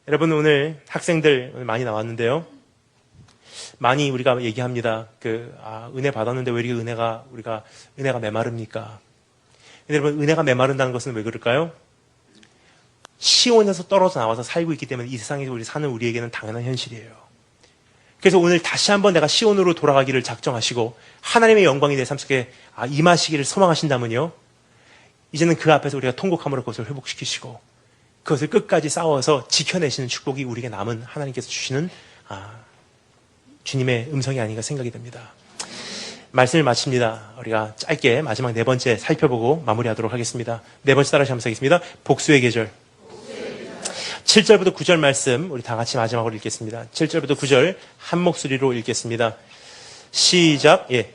여러분 오늘 학생들 오늘 많이 나왔는데요. 많이 우리가 얘기합니다. 은혜 받았는데 왜 이렇게 은혜가 메마릅니까? 여러분 은혜가 메마른다는 것은 왜 그럴까요? 시온에서 떨어져 나와서 살고 있기 때문에 이 세상에서 우리 사는 우리에게는 당연한 현실이에요. 그래서 오늘 다시 한번 내가 시온으로 돌아가기를 작정하시고 하나님의 영광이 내 삶 속에 임하시기를 소망하신다면요. 이제는 그 앞에서 우리가 통곡함으로 그것을 회복시키시고 그것을 끝까지 싸워서 지켜내시는 축복이 우리에게 남은 하나님께서 주시는 주님의 음성이 아닌가 생각이 됩니다. 말씀을 마칩니다. 우리가 짧게 마지막 네 번째 살펴보고 마무리하도록 하겠습니다. 네 번째 따라서 한번 하겠습니다. 복수의 계절. 7절부터 9절 말씀 우리 다 같이 마지막으로 읽겠습니다. 7절부터 9절 한 목소리로 읽겠습니다. 시작. 예.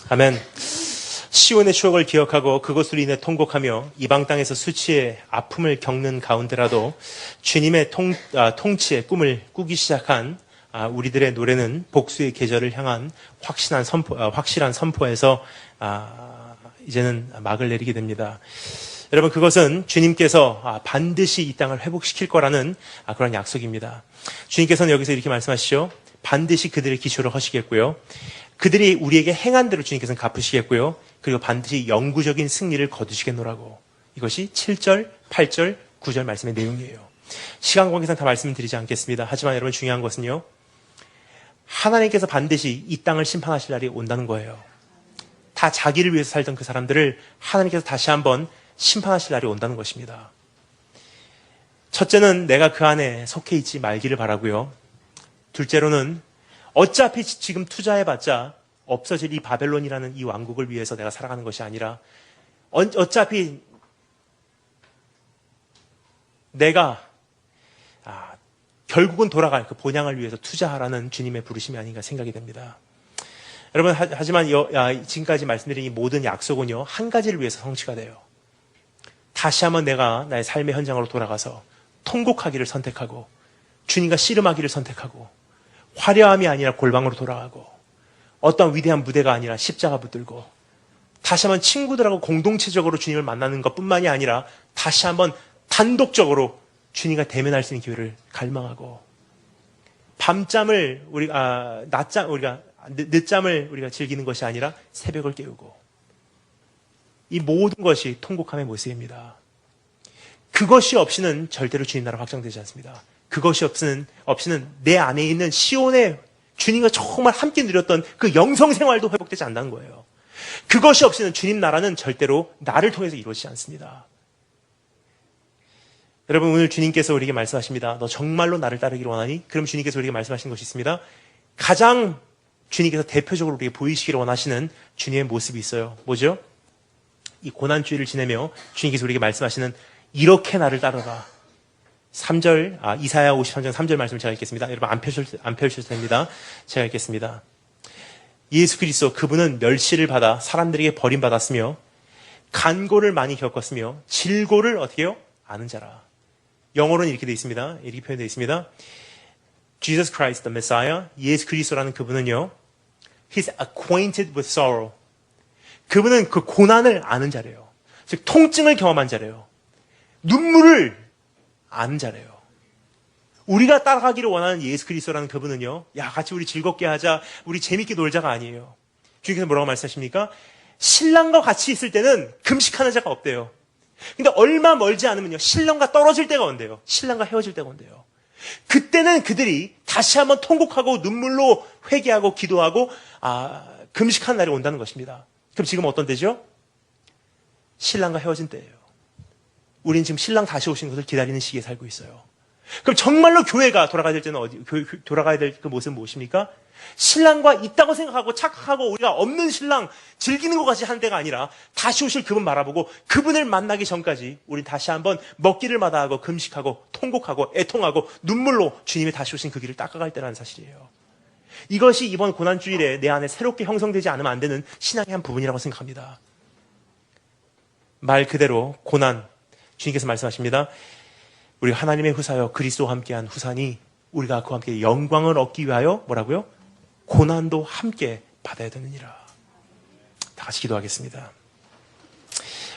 아멘. 시온의 추억을 기억하고 그것으로 인해 통곡하며 이방 땅에서 수치의 아픔을 겪는 가운데라도 주님의 통치의 꿈을 꾸기 시작한 우리들의 노래는 복수의 계절을 향한 확실한 선포에서 이제는 막을 내리게 됩니다. 여러분 그것은 주님께서 반드시 이 땅을 회복시킬 거라는 그런 약속입니다. 주님께서는 여기서 이렇게 말씀하시죠. 반드시 그들의 기초를 허시겠고요. 그들이 우리에게 행한 대로 주님께서는 갚으시겠고요. 그리고 반드시 영구적인 승리를 거두시겠노라고. 이것이 7절, 8절, 9절 말씀의 내용이에요. 시간 관계상 다 말씀을 드리지 않겠습니다. 하지만 여러분 중요한 것은요. 하나님께서 반드시 이 땅을 심판하실 날이 온다는 거예요. 다 자기를 위해서 살던 그 사람들을 하나님께서 다시 한번 심판하실 날이 온다는 것입니다. 첫째는 내가 그 안에 속해 있지 말기를 바라고요. 둘째로는 어차피 지금 투자해봤자 없어질 이 바벨론이라는 이 왕국을 위해서 내가 살아가는 것이 아니라 어차피 내가 결국은 돌아갈 그 본향을 위해서 투자하라는 주님의 부르심이 아닌가 생각이 됩니다. 여러분 하지만 지금까지 말씀드린 이 모든 약속은요 한 가지를 위해서 성취가 돼요. 다시 한번 내가 나의 삶의 현장으로 돌아가서 통곡하기를 선택하고 주님과 씨름하기를 선택하고 화려함이 아니라 골방으로 돌아가고 어떤 위대한 무대가 아니라 십자가 붙들고 다시 한번 친구들하고 공동체적으로 주님을 만나는 것뿐만이 아니라 다시 한번 단독적으로 주님과 대면할 수 있는 기회를 갈망하고 밤잠을 늦잠을 우리가 즐기는 것이 아니라 새벽을 깨우고 이 모든 것이 통곡함의 모습입니다. 그것이 없이는 절대로 주님 나라 확장되지 않습니다. 그것이 없이는 내 안에 있는 시온의 주님과 정말 함께 누렸던 그 영성 생활도 회복되지 않는다는 거예요. 그것이 없이는 주님 나라는 절대로 나를 통해서 이루어지지 않습니다. 여러분, 오늘 주님께서 우리에게 말씀하십니다. 너 정말로 나를 따르기를 원하니? 그럼 주님께서 우리에게 말씀하신 것이 있습니다. 가장 주님께서 대표적으로 우리에게 보이시기를 원하시는 주님의 모습이 있어요. 뭐죠? 이 고난주의를 지내며 주님께서 우리에게 말씀하시는 이렇게 나를 따르라. 3절, 이사야 53장 3절 말씀을 제가 읽겠습니다. 여러분 안 펼쳐도 됩니다. 제가 읽겠습니다. 예수 그리스도 그분은 멸시를 받아 사람들에게 버림받았으며 간고를 많이 겪었으며 질고를 어떻게 해요? 아는 자라. 영어로는 이렇게 되어 있습니다. 이렇게 표현되어 있습니다. Jesus Christ, the Messiah, 예수 그리스도라는 그분은요, He's acquainted with sorrow. 그분은 그 고난을 아는 자래요. 즉 통증을 경험한 자래요. 눈물을 아는 자래요. 우리가 따라가기를 원하는 예수 그리스도라는 그분은요, 야 같이 우리 즐겁게 하자, 우리 재밌게 놀자가 아니에요. 주님께서 뭐라고 말씀하십니까? 신랑과 같이 있을 때는 금식하는 자가 없대요. 근데 얼마 멀지 않으면요, 신랑과 떨어질 때가 온대요. 신랑과 헤어질 때가 온대요. 그때는 그들이 다시 한번 통곡하고 눈물로 회개하고 기도하고 금식하는 날이 온다는 것입니다. 그럼 지금 어떤 때죠? 신랑과 헤어진 때예요. 우리는 지금 신랑 다시 오시는 것을 기다리는 시기에 살고 있어요. 그럼 정말로 교회가 돌아가야 될 때는 돌아가야 될 그 모습은 무엇입니까? 신랑과 있다고 생각하고 착각하고 우리가 없는 신랑 즐기는 것 같이 하는 때가 아니라 다시 오실 그분 바라보고 그분을 만나기 전까지 우린 다시 한번 먹기를 마다하고 금식하고 통곡하고 애통하고 눈물로 주님이 다시 오신 그 길을 닦아갈 때라는 사실이에요. 이것이 이번 고난주일에 내 안에 새롭게 형성되지 않으면 안 되는 신앙의 한 부분이라고 생각합니다. 말 그대로 고난, 주님께서 말씀하십니다. 우리 하나님의 후사여 그리스도와 함께한 후사니 우리가 그와 함께 영광을 얻기 위하여 뭐라고요? 고난도 함께 받아야 되느니라. 다 같이 기도하겠습니다.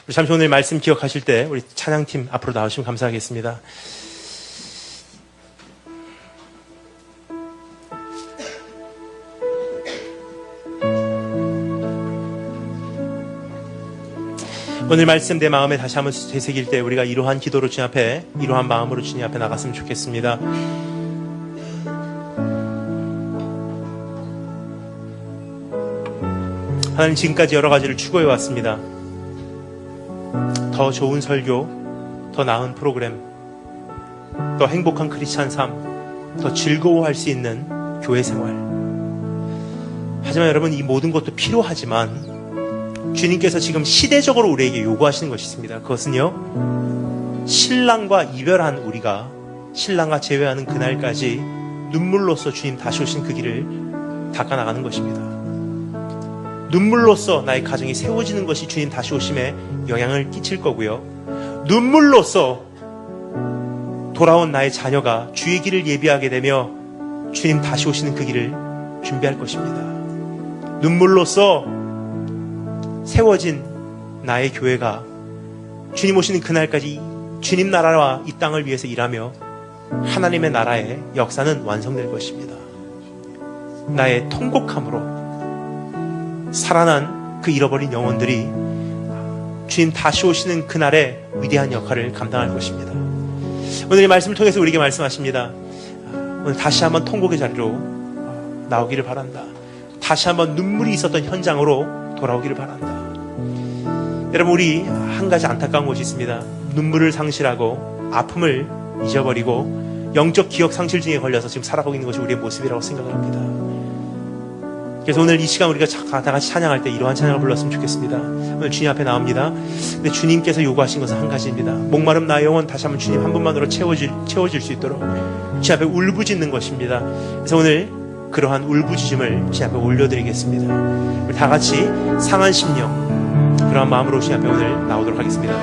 우리 잠시 오늘 말씀 기억하실 때 우리 찬양팀 앞으로 나오시면 감사하겠습니다. 오늘 말씀 내 마음에 다시 한번 되새길 때 우리가 이러한 기도로 주님 앞에, 이러한 마음으로 주님 앞에 나갔으면 좋겠습니다. 하나님, 지금까지 여러 가지를 추구해 왔습니다. 더 좋은 설교, 더 나은 프로그램, 더 행복한 크리스찬 삶, 더 즐거워할 수 있는 교회 생활. 하지만 여러분, 이 모든 것도 필요하지만 주님께서 지금 시대적으로 우리에게 요구하시는 것이 있습니다. 그것은요, 신랑과 이별한 우리가 신랑과 재회하는 그날까지 눈물로써 주님 다시 오신 그 길을 닦아나가는 것입니다. 눈물로써 나의 가정이 세워지는 것이 주님 다시 오심에 영향을 끼칠 거고요. 눈물로써 돌아온 나의 자녀가 주의 길을 예비하게 되며 주님 다시 오시는 그 길을 준비할 것입니다. 눈물로써 세워진 나의 교회가 주님 오시는 그날까지 주님 나라와 이 땅을 위해서 일하며 하나님의 나라의 역사는 완성될 것입니다. 나의 통곡함으로 살아난 그 잃어버린 영혼들이 주님 다시 오시는 그날의 위대한 역할을 감당할 것입니다. 오늘 이 말씀을 통해서 우리에게 말씀하십니다. 오늘 다시 한번 통곡의 자리로 나오기를 바란다. 다시 한번 눈물이 있었던 현장으로 돌아오기를 바란다. 여러분, 우리 한 가지 안타까운 것이 있습니다. 눈물을 상실하고 아픔을 잊어버리고 영적 기억 상실증에 걸려서 지금 살아가고 있는 것이 우리의 모습이라고 생각을 합니다. 그래서 오늘 이 시간 우리가 다 같이 찬양할 때 이러한 찬양을 불렀으면 좋겠습니다. 오늘 주님 앞에 나옵니다. 근데 주님께서 요구하신 것은 한 가지입니다. 목마름 나의 영혼 다시 한번 주님 한 분만으로 채워질 수 있도록 주님 앞에 울부짖는 것입니다. 그래서 오늘 그러한 울부짖음을 주님 앞에 올려드리겠습니다. 우리 다 같이 상한 심령, 그러한 마음으로 주님 앞에 오늘 나오도록 하겠습니다.